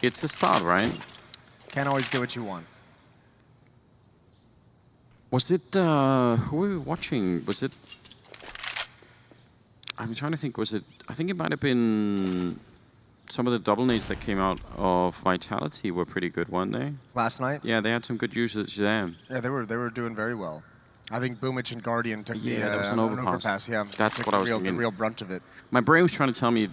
[SPEAKER 1] It's a start, right?
[SPEAKER 2] Can't always get what you want.
[SPEAKER 1] Was it, who were we watching? Was it, I'm trying to think, was it, I think it might have been some of the double nades that came out of Vitality were pretty good, weren't they?
[SPEAKER 2] Last night?
[SPEAKER 1] Yeah, they had some good usage there.
[SPEAKER 2] Yeah, they were doing very well. I think Boomich and Guardian took
[SPEAKER 1] that was an overpass.
[SPEAKER 2] Yeah,
[SPEAKER 1] that's what I was thinking.
[SPEAKER 2] The real brunt of it.
[SPEAKER 1] My brain was trying to tell me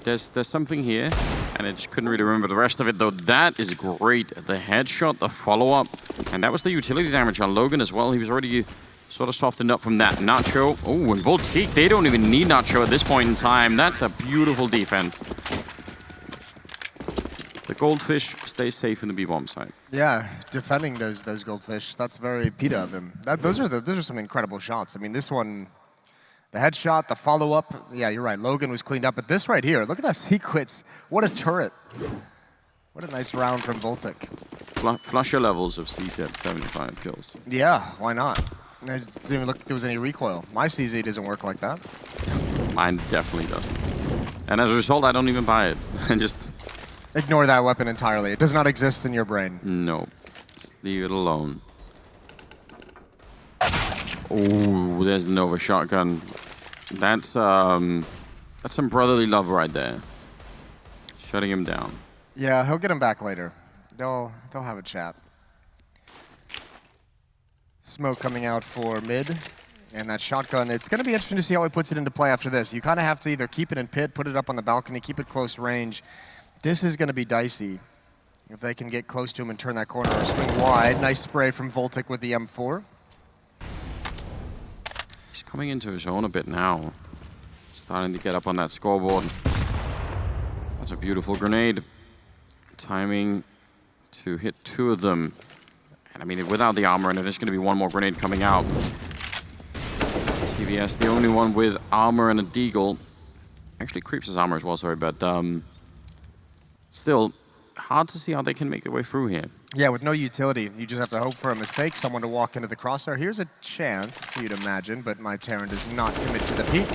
[SPEAKER 1] there's something here, and I just couldn't really remember the rest of it, though. That is great. The headshot, the follow-up, and that was the utility damage on Logan as well. He was already sort of softened up from that. Nacho, oh, and Voltique, they don't even need Nacho at this point in time. That's a beautiful defense. The goldfish stays safe in the B-bomb site.
[SPEAKER 2] Yeah, defending those goldfish. That's very PETA of him. Those are some incredible shots. I mean, this one, the headshot, the follow-up. Yeah, you're right. Logan was cleaned up, but this right here, look at that sequence. What a turret. What a nice round from Voltic.
[SPEAKER 1] Flusher levels of CZ 75 kills.
[SPEAKER 2] Yeah, why not? It didn't even look like there was any recoil. My CZ doesn't work like that.
[SPEAKER 1] Mine definitely doesn't. And as a result, I don't even buy it. And just
[SPEAKER 2] ignore that weapon entirely. It does not exist in your brain.
[SPEAKER 1] No. Just leave it alone. Oh, there's the Nova shotgun. That's some brotherly love right there. Shutting him down.
[SPEAKER 2] Yeah, he'll get him back later. They'll have a chat. Smoke coming out for mid. And that shotgun, it's going to be interesting to see how he puts it into play after this. You kind of have to either keep it in pit, put it up on the balcony, keep it close range. This is going to be dicey if they can get close to him and turn that corner or swing wide. Nice spray from Voltic with the M4.
[SPEAKER 1] He's coming into his own a bit now. Starting to get up on that scoreboard. That's a beautiful grenade. Timing to hit 2 of them. And I mean, without the armor, and if there's going to be one more grenade coming out. TVS, the only one with armor and a deagle. Actually, Creeps has armor as well, sorry, but still, hard to see how they can make their way through here.
[SPEAKER 2] Yeah, with no utility, you just have to hope for a mistake, someone to walk into the crosshair. Here's a chance, you'd imagine, but my Terran does not commit to the peak.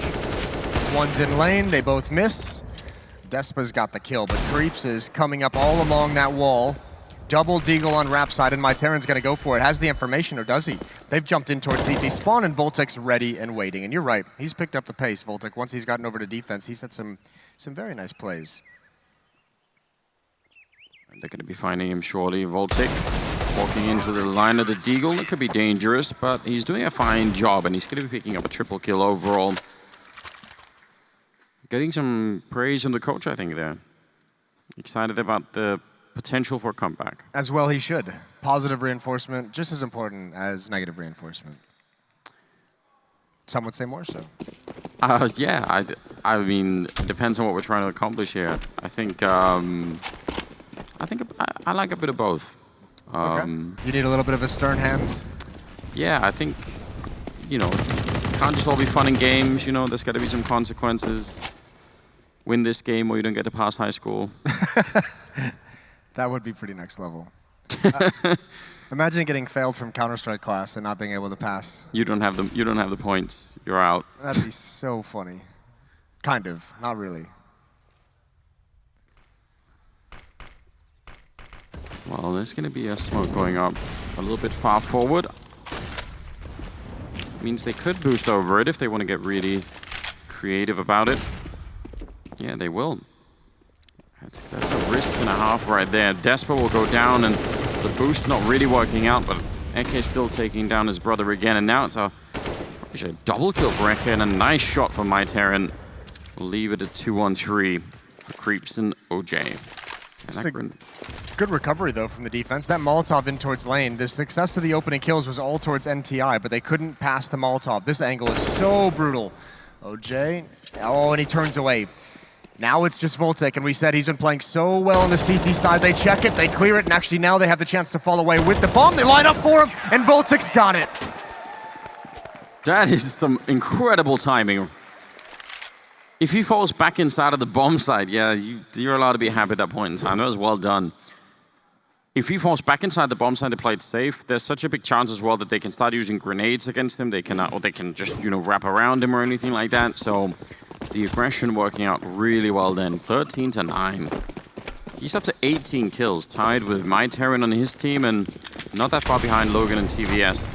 [SPEAKER 2] One's in lane, they both miss. Despa's got the kill, but Creeps is coming up all along that wall. Double deagle on Rap side, and my Terran's gonna go for it. Has the information, or does he? They've jumped in towards CT spawn, and Voltic's ready and waiting. And you're right, he's picked up the pace, Voltic. Once he's gotten over to defense, he's had some very nice plays.
[SPEAKER 1] And they're gonna be finding him shortly. Voltic walking into the line of the deagle. It could be dangerous, but he's doing a fine job, and he's gonna be picking up a triple kill overall. Getting some praise from the coach, I think, there. Excited about the potential for a comeback.
[SPEAKER 2] As well he should. Positive reinforcement, just as important as negative reinforcement. Some would say more so.
[SPEAKER 1] Yeah, I mean, it depends on what we're trying to accomplish here. I think I like a bit of both.
[SPEAKER 2] Okay. You need a little bit of a stern hand?
[SPEAKER 1] Yeah, I think, you know, it can't just all be fun and games, you know, there's got to be some consequences. Win this game or you don't get to pass high school.
[SPEAKER 2] That would be pretty next level. Imagine getting failed from Counter-Strike class and not being able to pass.
[SPEAKER 1] You don't have the points. You're out.
[SPEAKER 2] That'd be so funny. Kind of, not really.
[SPEAKER 1] Well, there's going to be a smoke going up a little bit far forward. Means they could boost over it if they want to get really creative about it. Yeah, they will. That's a risk and a half right there. Despa will go down, and the boost not really working out, but Eke still taking down his brother again, and now it's a double kill for Eke, and a nice shot from my Terran. We'll leave it at 2-on-3 for Creeps and OJ.
[SPEAKER 2] Good recovery, though, from the defense. That Molotov in towards lane, the success of the opening kills was all towards NTI, but they couldn't pass the Molotov. This angle is so brutal. OJ, oh, and he turns away. Now it's just Voltic, and we said he's been playing so well on the CT side. They check it, they clear it, and actually now they have the chance to fall away with the bomb. They line up for him, and Voltic's got it.
[SPEAKER 1] That is some incredible timing. If he falls back inside of the bomb side, yeah, you're allowed to be happy at that point in time. That was well done. If he falls back inside the bomb side, they played safe. There's such a big chance as well that they can start using grenades against him. They can, or they can just, you know, wrap around him or anything like that. So the aggression working out really well then. 13-9. He's up to 18 kills, tied with my Terran on his team, and not that far behind Logan and TVS.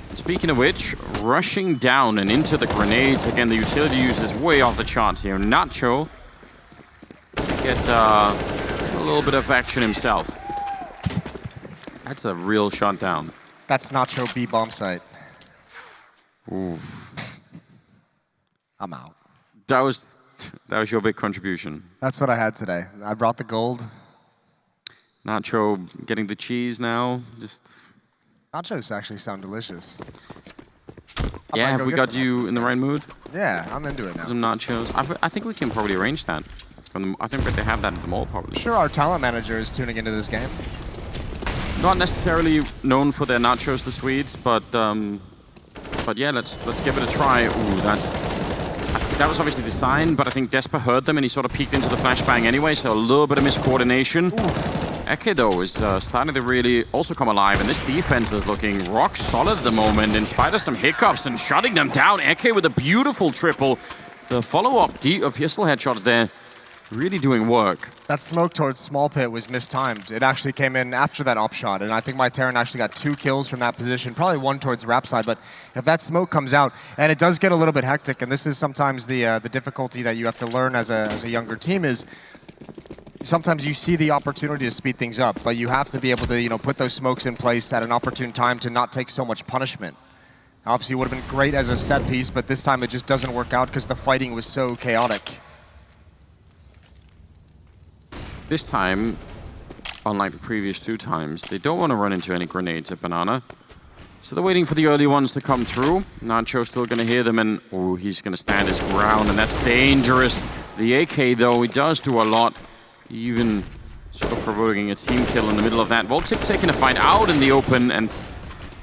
[SPEAKER 1] And speaking of which, rushing down and into the grenades. Again, the utility use is way off the charts here. Nacho get a little bit of action himself. That's a real shutdown.
[SPEAKER 2] That's Nacho B bomb site.
[SPEAKER 1] Ooh.
[SPEAKER 2] I'm out.
[SPEAKER 1] That was your big contribution.
[SPEAKER 2] That's what I had today. I brought the gold.
[SPEAKER 1] Nacho getting the cheese now. Just
[SPEAKER 2] Nachos actually sound delicious.
[SPEAKER 1] Yeah, have we got you in the right mood?
[SPEAKER 2] Yeah, I'm into it now.
[SPEAKER 1] Some nachos. I think we can probably arrange that. I think that they have that at the mall probably.
[SPEAKER 2] Sure, our talent manager is tuning into this game.
[SPEAKER 1] Not necessarily known for their nachos, the Swedes, but yeah, let's give it a try. Ooh, that was obviously the sign, but I think Despa heard them and he sort of peeked into the flashbang anyway, so a little bit of miscoordination. Eke, though, is starting to really also come alive, and this defense is looking rock solid at the moment, in spite of some hiccups and shutting them down. Eke with a beautiful triple. The follow-up pistol headshots there really doing work.
[SPEAKER 2] That smoke towards small pit was mistimed. It actually came in after that op shot, and I think my Terran actually got 2 kills from that position, probably 1 towards the wrap side, but if that smoke comes out, and it does get a little bit hectic, and this is sometimes the difficulty that you have to learn as a younger team is, sometimes you see the opportunity to speed things up, but you have to be able to, put those smokes in place at an opportune time to not take so much punishment. Obviously, it would have been great as a set piece, but this time it just doesn't work out because the fighting was so chaotic.
[SPEAKER 1] This time, unlike the previous 2 times, they don't want to run into any grenades at Banana. So they're waiting for the early ones to come through. Nacho's still going to hear them, and he's going to stand his ground, and that's dangerous. The AK, though, he does do a lot, even sort of provoking a team kill in the middle of that. Voltic taking a fight out in the open, and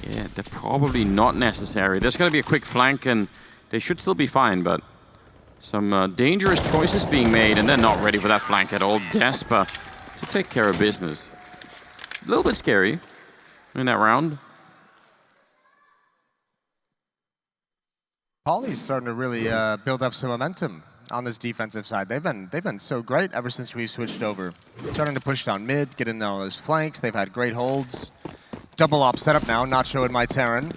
[SPEAKER 1] yeah, they're probably not necessary. There's going to be a quick flank, and they should still be fine, but some dangerous choices being made, and they're not ready for that flank at all. Despa to take care of business. A little bit scary in that round.
[SPEAKER 2] Poly's starting to really build up some momentum on this defensive side. They've been so great ever since we switched over. Starting to push down mid, get in all those flanks. They've had great holds. Double op setup now, Nacho and my Terran.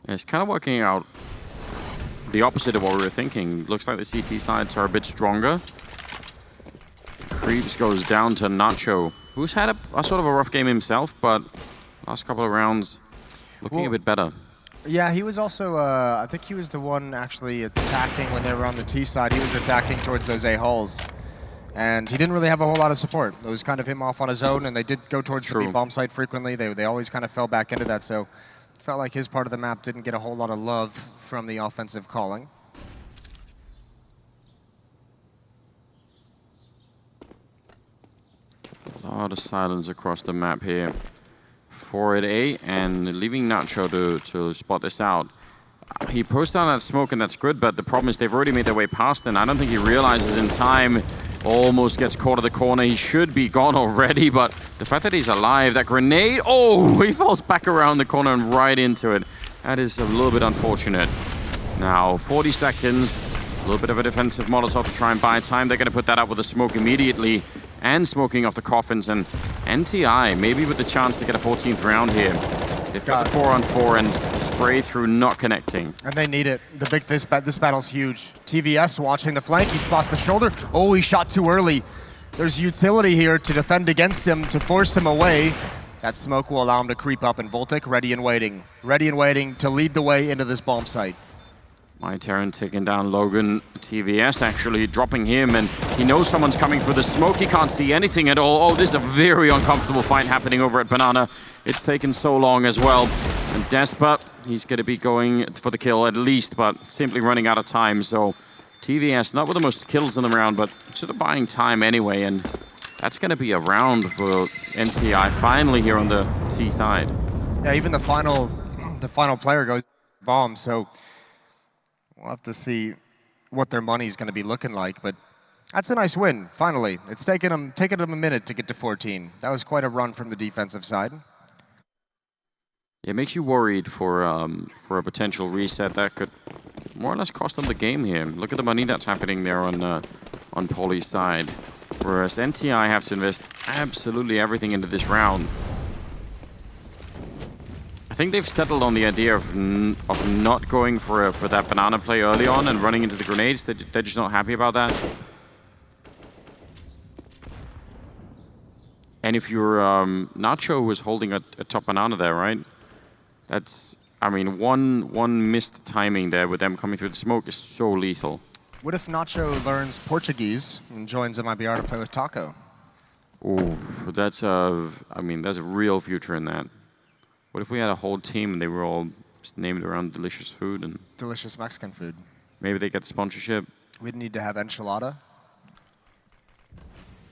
[SPEAKER 1] It's kind of working out the opposite of what we were thinking. Looks like the CT sides are a bit stronger. Creeps goes down to Nacho, who's had a sort of a rough game himself, but last couple of rounds looking a bit better.
[SPEAKER 2] Yeah, he was also, I think he was the one actually attacking when they were on the T side. He was attacking towards those A-hulls. And he didn't really have a whole lot of support. It was kind of him off on his own, and they did go towards the B-bomb site frequently. They always kind of fell back into that, so it felt like his part of the map didn't get a whole lot of love from the offensive calling.
[SPEAKER 1] A lot of silence across the map here. 4 at A, and leaving Nacho to spot this out. He posts down that smoke, and that's good, but the problem is they've already made their way past, and I don't think he realizes in time. Almost gets caught at the corner. He should be gone already, but the fact that he's alive, that grenade, he falls back around the corner and right into it. That is a little bit unfortunate. Now, 40 seconds, a little bit of a defensive Molotov to try and buy time. They're going to put that up with a smoke immediately, and smoking off the coffins, and NTI, maybe with the chance to get a 14th round here. They've got the 4-on-4 and spray through not connecting.
[SPEAKER 2] And they need it. This battle's huge. TVS watching the flank, he spots the shoulder. Oh, he shot too early. There's utility here to defend against him, to force him away. That smoke will allow him to creep up, and Voltic ready and waiting. Ready and waiting to lead the way into this bomb site.
[SPEAKER 1] My Terran taking down Logan. TVS actually dropping him, and he knows someone's coming through the smoke. He can't see anything at all. Oh, this is a very uncomfortable fight happening over at Banana. It's taken so long as well. And Despa, he's going to be going for the kill at least, but simply running out of time. So TVS, not with the most kills in the round, but sort of buying time anyway. And that's going to be a round for NTI finally here on the T side.
[SPEAKER 2] Yeah, even the final player goes bomb, so we'll have to see what their money's going to be looking like, but that's a nice win, finally. It's taken them a minute to get to 14. That was quite a run from the defensive side.
[SPEAKER 1] Yeah, it makes you worried for a potential reset that could more or less cost them the game here. Look at the money that's happening there on Poly's side, whereas NTI have to invest absolutely everything into this round. I think they've settled on the idea of not going for that banana play early on and running into the grenades. They're just not happy about that. And if you're Nacho was holding a top banana there, right? That's, I mean, one missed timing there with them coming through the smoke is so lethal.
[SPEAKER 2] What if Nacho learns Portuguese and joins MIBR to play with Taco?
[SPEAKER 1] Oh, that's there's a real future in that. What if we had a whole team and they were all just named around delicious food and
[SPEAKER 2] delicious Mexican food? Maybe
[SPEAKER 1] they get sponsorship.
[SPEAKER 2] We'd need to have enchilada.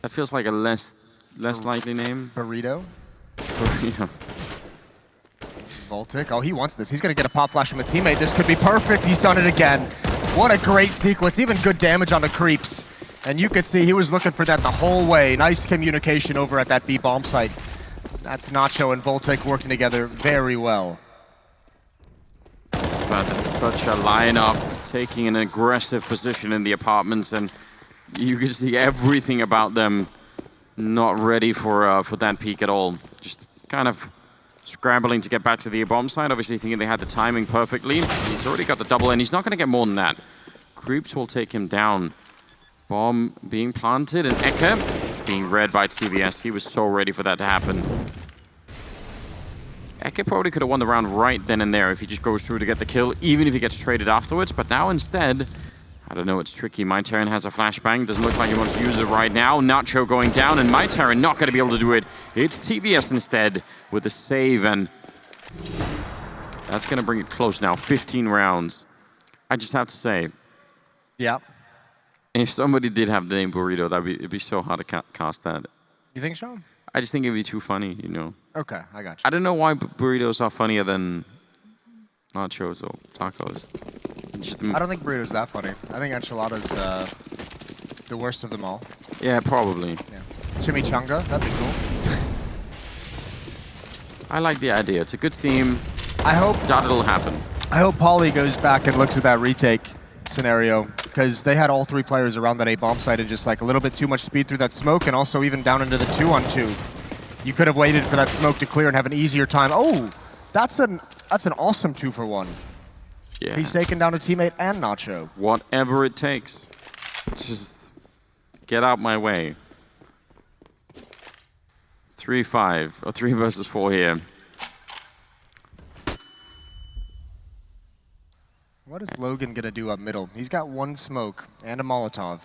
[SPEAKER 1] That feels like a less likely name.
[SPEAKER 2] Burrito.
[SPEAKER 1] Burrito.
[SPEAKER 2] Voltic. Oh, he wants this. He's going to get a pop flash from a teammate. This could be perfect. He's done it again. What a great sequence. Even good damage on the creeps. And you could see he was looking for that the whole way. Nice communication over at that B bomb site. That's Nacho and Voltic working together very well.
[SPEAKER 1] But that's such a lineup. taking an aggressive position in the apartments, and you can see everything about them not ready for that peak at all. Just kind of scrambling to get back to the bomb side, obviously thinking they had the timing perfectly. He's already got the double, and he's not going to get more than that. Creeps will take him down. Bomb being planted, and Eke is being read by TBS. He was so ready for that to happen. Eke probably could have won the round right then and there if he just goes through to get the kill, even if he gets traded afterwards. But now instead, I don't know, it's tricky. myTerran has a flashbang. Doesn't look like he wants to use it right now. Nacho going down, and myTerran not going to be able to do it. It's TBS instead with the save, and that's going to bring it close now. 15 rounds. I just have to say,
[SPEAKER 2] yeah,
[SPEAKER 1] if somebody did have the name Burrito, it'd be so hard to cast that.
[SPEAKER 2] You think so?
[SPEAKER 1] I just think it'd be too funny, you know.
[SPEAKER 2] Okay, I got you.
[SPEAKER 1] I don't know why burritos are funnier than nachos or tacos.
[SPEAKER 2] I don't think burritos that funny. I think enchiladas the worst of them all.
[SPEAKER 1] Yeah, probably.
[SPEAKER 2] Yeah. Chimichanga, that'd be cool.
[SPEAKER 1] I like the idea. It's a good theme.
[SPEAKER 2] I hope
[SPEAKER 1] that'll happen.
[SPEAKER 2] I hope Pauly goes back and looks at that retake scenario, because they had all three players around that A bomb site and just like a little bit too much speed through that smoke, and also even down into the 2-on-2. You could have waited for that smoke to clear and have an easier time. Oh, that's an awesome 2-for-1.
[SPEAKER 1] Yeah.
[SPEAKER 2] He's taken down a teammate and Nacho.
[SPEAKER 1] Whatever it takes. Just get out my way. 3-5, or 3 versus 4 here.
[SPEAKER 2] What is Logan going to do up middle? He's got 1 smoke and a Molotov.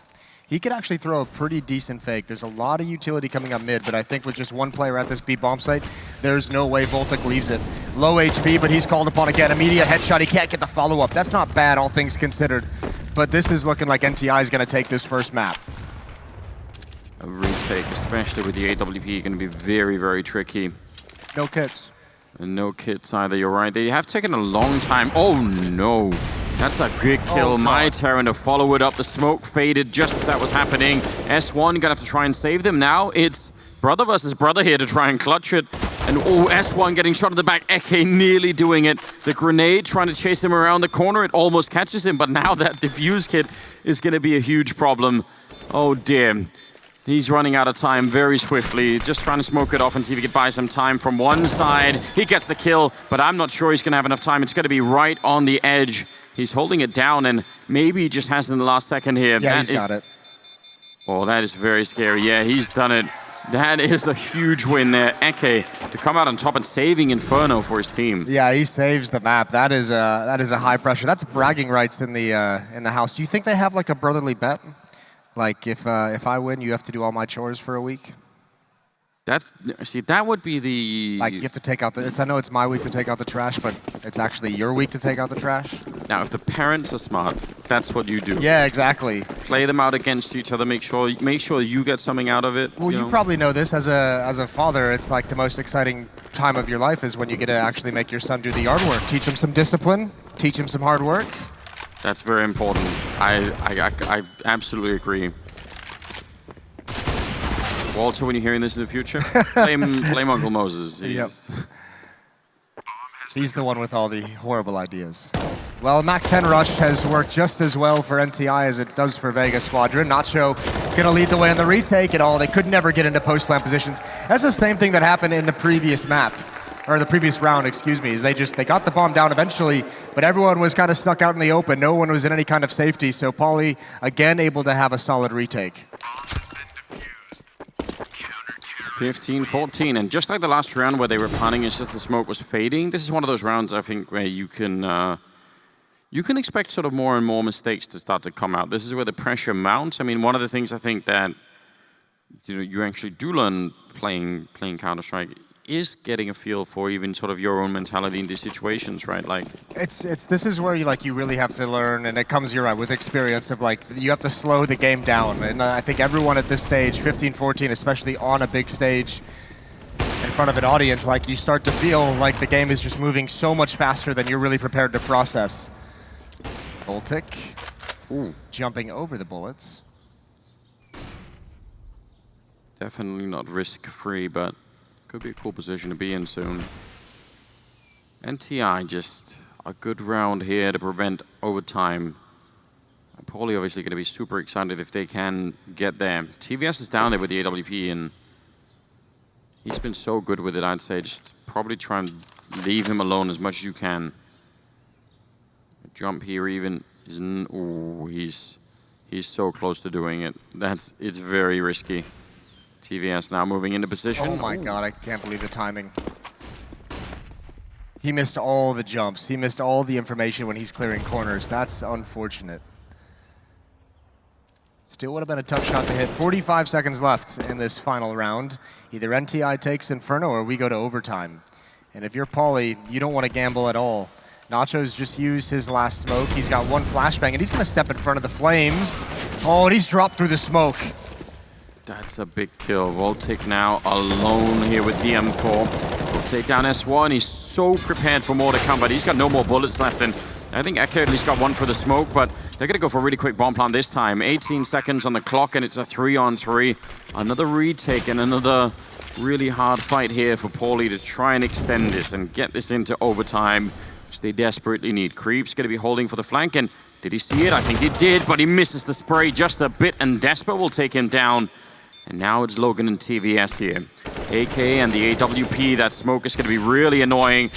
[SPEAKER 2] He could actually throw a pretty decent fake. There's a lot of utility coming up mid, but I think with just 1 player at this B bomb site, there's no way Voltic leaves it. Low HP, but he's called upon again. Immediate headshot. He can't get the follow-up. That's not bad, all things considered. But this is looking like NTI is going to take this first map.
[SPEAKER 1] A retake, especially with the AWP, going to be very, very tricky.
[SPEAKER 2] No kits.
[SPEAKER 1] And no kits either, you're right. They have taken a long time. Oh no, that's a big kill.
[SPEAKER 2] Oh,
[SPEAKER 1] myTerran to follow it up. The smoke faded just as that was happening. S1 gonna have to try and save them now. It's brother versus brother here to try and clutch it. And oh, S1 getting shot in the back. Eke nearly doing it. The grenade trying to chase him around the corner. It almost catches him, but now that defuse kit is gonna be a huge problem. Oh dear. He's running out of time very swiftly, just trying to smoke it off and see if he can buy some time from one side. He gets the kill, but I'm not sure he's going to have enough time. It's going to be right on the edge. He's holding it down, and maybe he just has it in the last second here.
[SPEAKER 2] Yeah, he's got it.
[SPEAKER 1] Oh, that is very scary. Yeah, he's done it. That is a huge win there. Eke to come out on top and saving Inferno for his team.
[SPEAKER 2] Yeah, he saves the map. That is a high pressure. That's bragging rights in the house. Do you think they have like a brotherly bet? Like, if I win, you have to do all my chores for a week?
[SPEAKER 1] That would be the...
[SPEAKER 2] Like, you have to take out the... I know it's my week to take out the trash, but it's actually your week to take out the trash?
[SPEAKER 1] Now, if the parents are smart, that's what you do.
[SPEAKER 2] Yeah, exactly.
[SPEAKER 1] Play them out against each other, make sure you get something out of it.
[SPEAKER 2] Well, you probably know this as a father. It's like the most exciting time of your life is when you get to actually make your son do the yard work. Teach him some discipline, teach him some hard work.
[SPEAKER 1] That's very important. I absolutely agree. Walter, when you're hearing this in the future, blame Uncle Moses.
[SPEAKER 2] He's the one with all the horrible ideas. Well, Mac-10 Rush has worked just as well for NTI as it does for Vega Squadron. Nacho gonna lead the way on the retake and all. They could never get into post-plant positions. That's the same thing that happened in the previous map. Or the previous round, excuse me, is they got the bomb down eventually, but everyone was kind of stuck out in the open. No one was in any kind of safety, so Pauly, again, able to have a solid retake.
[SPEAKER 1] 15-14, and just like the last round where they were planning, it's just the smoke was fading. This is one of those rounds, I think, where you can expect sort of more and more mistakes to start to come out. This is where the pressure mounts. I mean, one of the things I think that you actually do learn playing Counter-Strike is getting a feel for even sort of your own mentality in these situations, right? Like
[SPEAKER 2] this is where you really have to learn, and it comes, you're right, with experience of like you have to slow the game down. And I think everyone at this stage, 15-14, especially on a big stage in front of an audience, like you start to feel like the game is just moving so much faster than you're really prepared to process. Voltic, jumping over the bullets.
[SPEAKER 1] Definitely not risk-free, but could be a cool position to be in soon. NTI just a good round here to prevent overtime. Paulie obviously going to be super excited if they can get there. TVS is down there with the AWP, and he's been so good with it, I'd say. Just probably try and leave him alone as much as you can. Jump here even. Ooh, he's so close to doing it. It's very risky. TVS now moving into position.
[SPEAKER 2] Oh my God, I can't believe the timing. He missed all the jumps. He missed all the information when he's clearing corners. That's unfortunate. Still would have been a tough shot to hit. 45 seconds left in this final round. Either NTI takes Inferno or we go to overtime. And if you're Paulie, you don't want to gamble at all. Nacho's just used his last smoke. He's got one flashbang, and he's going to step in front of the flames. Oh, and he's dropped through the smoke.
[SPEAKER 1] That's a big kill. Voltic now alone here with the M4. Will take down S1. He's so prepared for more to come, but he's got no more bullets left. And I think Eke at least got one for the smoke, but they're going to go for a really quick bomb plant this time. 18 seconds on the clock, and it's a 3-on-3. Another retake and another really hard fight here for Paulie to try and extend this and get this into overtime, which they desperately need. Creep's going to be holding for the flank, and did he see it? I think he did, but he misses the spray just a bit, and Desper will take him down. And now it's Logan and TVS here. AK and the AWP, that smoke is going to be really annoying.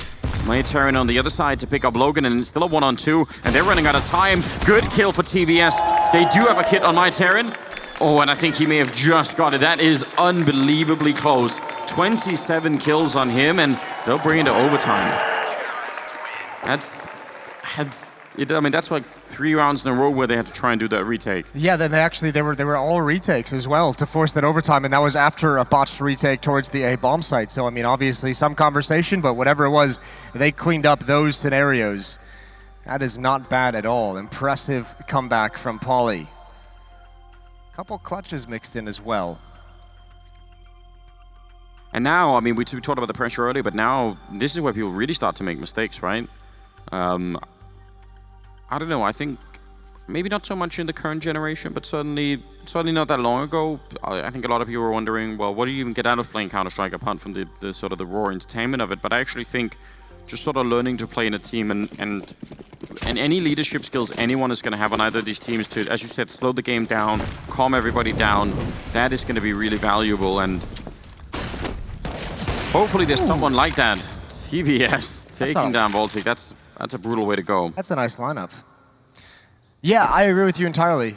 [SPEAKER 1] Mayteren on the other side to pick up Logan, and it's still a 1-on-2, and they're running out of time. Good kill for TVS. They do have a kit on Mayteren. Oh, and I think he may have just got it. That is unbelievably close. 27 kills on him, and they'll bring it to overtime. That's like 3 rounds in a row where they had to try and do that retake.
[SPEAKER 2] Yeah, then they were all retakes as well to force that overtime, and that was after a botched retake towards the A bomb site. So I mean, obviously some conversation, but whatever it was, they cleaned up those scenarios. That is not bad at all. Impressive comeback from Paulie. Couple clutches mixed in as well.
[SPEAKER 1] And now, I mean, we talked about the pressure earlier, but now this is where people really start to make mistakes, right? I don't know, I think maybe not so much in the current generation, but certainly not that long ago. I think a lot of people were wondering, well, what do you even get out of playing Counter-Strike apart from the sort of the raw entertainment of it? But I actually think just sort of learning to play in a team and any leadership skills anyone is going to have on either of these teams to, as you said, slow the game down, calm everybody down, that is going to be really valuable. And hopefully there's someone like that. TVS taking down Voltic. That's a brutal way to go.
[SPEAKER 2] That's a nice lineup. Yeah, I agree with you entirely.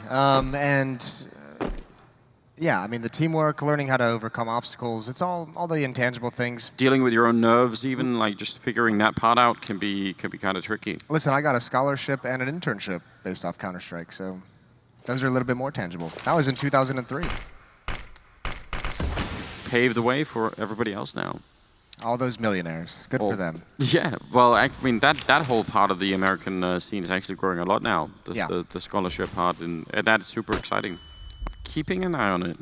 [SPEAKER 2] Yeah, I mean, the teamwork, learning how to overcome obstacles, it's all the intangible things.
[SPEAKER 1] Dealing with your own nerves, even like just figuring that part out can be kind of tricky.
[SPEAKER 2] Listen, I got a scholarship and an internship based off Counter-Strike, so those are a little bit more tangible. That was in 2003.
[SPEAKER 1] Paved the way for everybody else now.
[SPEAKER 2] All those millionaires. Good for them.
[SPEAKER 1] Yeah, well, I mean, that whole part of the American scene is actually growing a lot now. The scholarship part, and that is super exciting. I'm keeping an eye on it,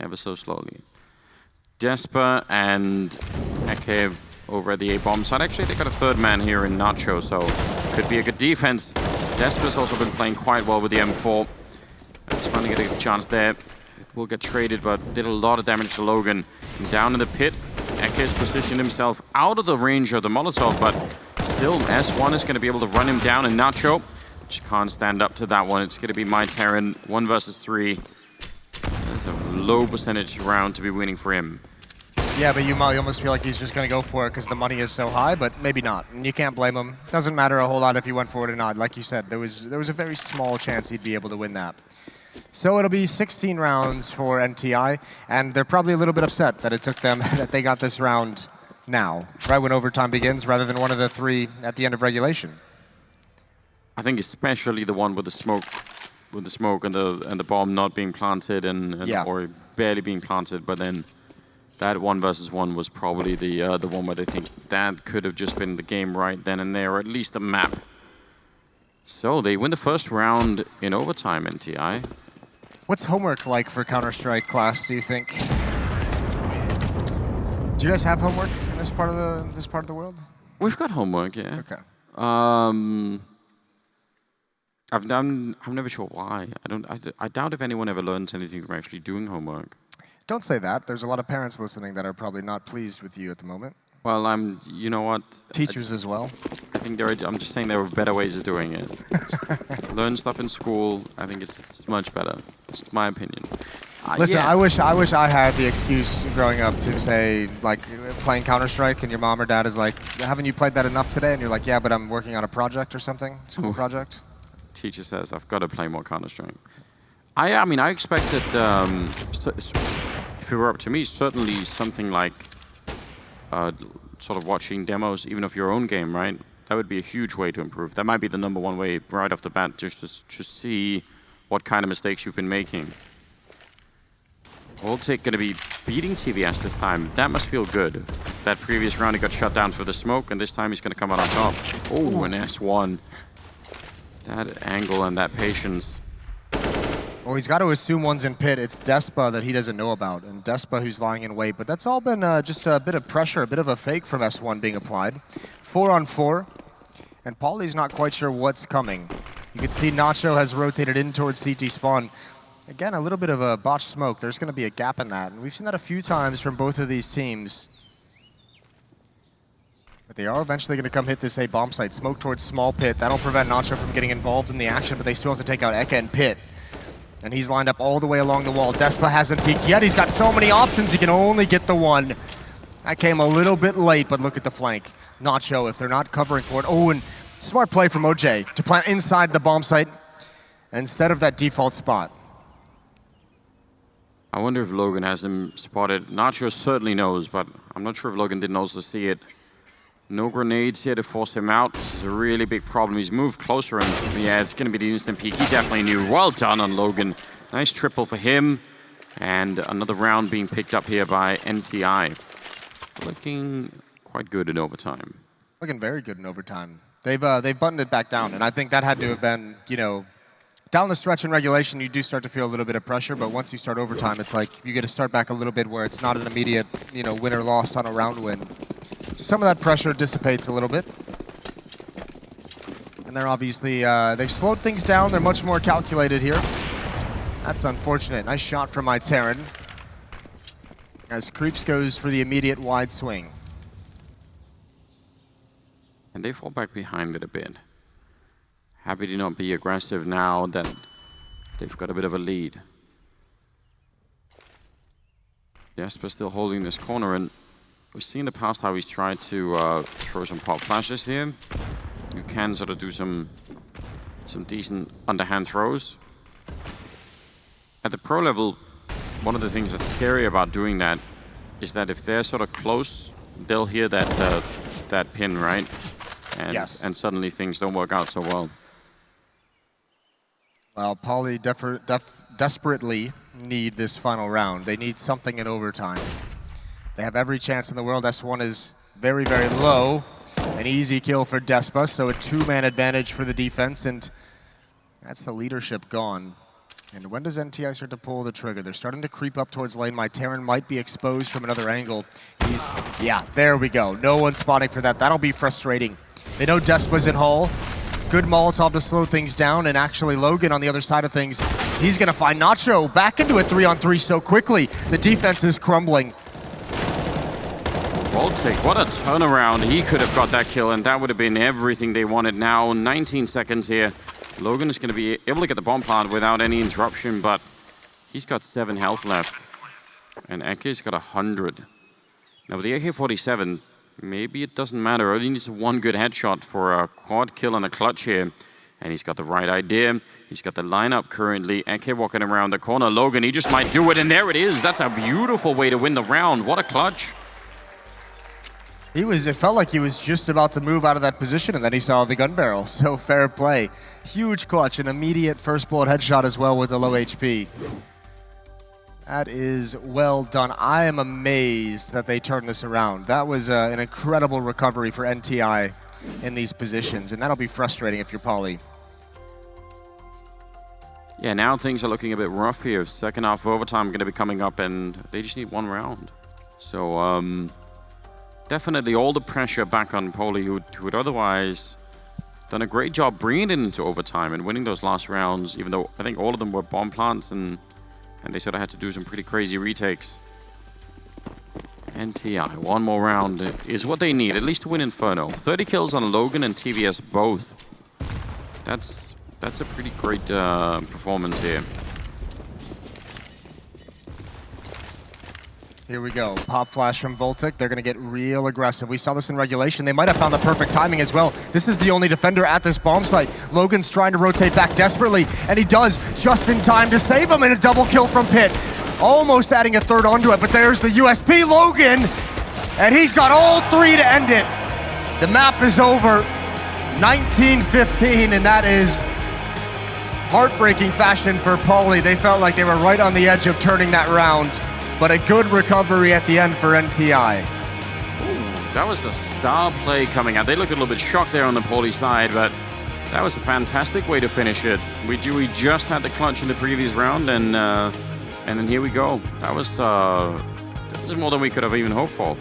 [SPEAKER 1] ever so slowly. Desper and Eke over at the A-bomb side. Actually, they got a third man here in Nacho, so could be a good defense. Desper's also been playing quite well with the M4. It's finally getting a chance there. It will get traded, but did a lot of damage to Logan. And down in the pit, Eke's positioned himself out of the range of the Molotov, but still S1 is going to be able to run him down, and Nacho just can't stand up to that one. It's going to be Mayteren, 1 versus 3. That's a low percentage round to be winning for him.
[SPEAKER 2] Yeah, but you almost feel like he's just going to go for it because the money is so high, but maybe not. And you can't blame him. Doesn't matter a whole lot if he went for it or not. Like you said, there was a very small chance he'd be able to win that. So it'll be 16 rounds for NTI, and they're probably a little bit upset that it took them, that they got this round now, right when overtime begins, rather than one of the 3 at the end of regulation.
[SPEAKER 1] I think especially the one with the smoke and the bomb not being planted or barely being planted, but then that 1 versus 1 was probably the one where they think that could have just been the game right then and there, or at least the map. So they win the first round in overtime, NTI.
[SPEAKER 2] What's homework like for Counter-Strike class, do you think? Do you guys have homework in this part of the world?
[SPEAKER 1] We've got homework, yeah.
[SPEAKER 2] Okay.
[SPEAKER 1] I'm never sure why. I doubt if anyone ever learns anything from actually doing homework.
[SPEAKER 2] Don't say that. There's a lot of parents listening that are probably not pleased with you at the moment.
[SPEAKER 1] Well, you know what?
[SPEAKER 2] Teachers as well.
[SPEAKER 1] I think I'm just saying there are better ways of doing it. Learn stuff in school. I think it's much better. It's my opinion.
[SPEAKER 2] Listen,
[SPEAKER 1] yeah.
[SPEAKER 2] I wish I had the excuse growing up to say, like, playing Counter-Strike and your mom or dad is like, haven't you played that enough today? And you're like, yeah, but I'm working on a project or something, school project.
[SPEAKER 1] Teacher says I've got to play more Counter-Strike. I mean, I expect that if it were up to me, certainly something like sort of watching demos, even of your own game, right? That would be a huge way to improve. That might be the #1 way right off the bat, just to see what kind of mistakes you've been making. Take going to be beating TVS this time. That must feel good. That previous round he got shut down for the smoke, and this time he's going to come out on top. Oh, an S1. That angle and that patience.
[SPEAKER 2] Well, he's got to assume one's in pit. It's Despa that he doesn't know about, and Despa who's lying in wait. But that's all been just a bit of pressure, a bit of a fake from S1 being applied. 4 on 4, and Pauly's not quite sure what's coming. You can see Nacho has rotated in towards CT spawn. Again, a little bit of a botched smoke. There's going to be a gap in that, and we've seen that a few times from both of these teams. But they are eventually going to come hit this A bomb site. Smoke towards small pit. That'll prevent Nacho from getting involved in the action, but they still have to take out Eka and pit. And he's lined up all the way along the wall. Despa hasn't peeked yet. He's got so many options. He can only get the one. That came a little bit late, but look at the flank. Nacho, if they're not covering for it. Oh, and smart play from OJ to plant inside the bomb site instead of that default spot.
[SPEAKER 1] I wonder if Logan has him spotted. Nacho certainly knows, but I'm not sure if Logan didn't also see it. No grenades here to force him out. This is a really big problem. He's moved closer, and yeah, it's going to be the instant peek. He definitely knew. Well done on Logan. Nice triple for him. And another round being picked up here by NTI. Looking quite good in overtime.
[SPEAKER 2] Looking very good in overtime. They've buttoned it back down, and I think that had to have been, you know, down the stretch in regulation, you do start to feel a little bit of pressure, but once you start overtime, it's like you get to start back a little bit where it's not an immediate, you know, win or loss on a round win. So some of that pressure dissipates a little bit. And they're obviously, they've slowed things down. They're much more calculated here. That's unfortunate. Nice shot from my Terran. As Creeps goes for the immediate wide swing.
[SPEAKER 1] And they fall back behind it a bit. Happy to not be aggressive now that they've got a bit of a lead. Jesper still holding this corner, and we've seen in the past how he's tried to throw some pop flashes here. You can sort of do some decent underhand throws. At the pro level, one of the things that's scary about doing that is that if they're sort of close, they'll hear that pin, right? And,
[SPEAKER 2] yes.
[SPEAKER 1] And suddenly things don't work out so well.
[SPEAKER 2] Well, Pauly desperately need this final round. They need something in overtime. They have every chance in the world. S1 is very, very low. An easy kill for Despa, so a 2-man advantage for the defense, and that's the leadership gone. And when does NTI start to pull the trigger? They're starting to creep up towards lane. My Terran might be exposed from another angle. Yeah, there we go. No one spotting for that. That'll be frustrating. They know Despa's in Hull. Good Molotov to slow things down, and actually Logan on the other side of things, he's going to find Nacho back into a 3-on-3 so quickly. The defense is crumbling.
[SPEAKER 1] Voltic, what a turnaround. He could have got that kill, and that would have been everything they wanted. Now 19 seconds here. Logan is going to be able to get the bomb plant without any interruption, but he's got 7 health left. And Eke's got 100. Now with the AK-47, maybe it doesn't matter. Only needs one good headshot for a quad kill and a clutch here. And he's got the right idea. He's got the lineup currently. Eke walking around the corner. Logan, he just might do it, and there it is. That's a beautiful way to win the round. What a clutch.
[SPEAKER 2] It felt like he was just about to move out of that position, and then he saw the gun barrel. So fair play. Huge clutch, an immediate first bullet headshot as well with the low HP. That is well done. I am amazed that they turned this around. That was an incredible recovery for NTI in these positions, and that'll be frustrating if you're Pauly.
[SPEAKER 1] Yeah, now things are looking a bit rough here. Second half of overtime going to be coming up, and they just need one round. So definitely all the pressure back on Pauly, who would otherwise done a great job bringing it into overtime and winning those last rounds, even though I think all of them were bomb plants, and they sort of had to do some pretty crazy retakes. NTI, one more round is what they need, at least to win Inferno. 30 kills on Logan and TVS both. That's a pretty great performance here.
[SPEAKER 2] Here we go. Pop flash from Voltic. They're going to get real aggressive. We saw this in regulation. They might have found the perfect timing as well. This is the only defender at this bomb site. Logan's trying to rotate back desperately, and he does just in time to save him, and a double kill from Pitt. Almost adding a third onto it, but there's the USP Logan, and he's got all three to end it. The map is over. 19-15, and that is heartbreaking fashion for Pauly. They felt like they were right on the edge of turning that round. But a good recovery at the end for NTI.
[SPEAKER 1] Ooh, that was the star play coming out. They looked a little bit shocked there on the Pauly side, but that was a fantastic way to finish it. We just had the clutch in the previous round, and then here we go. That was more than we could have even hoped for.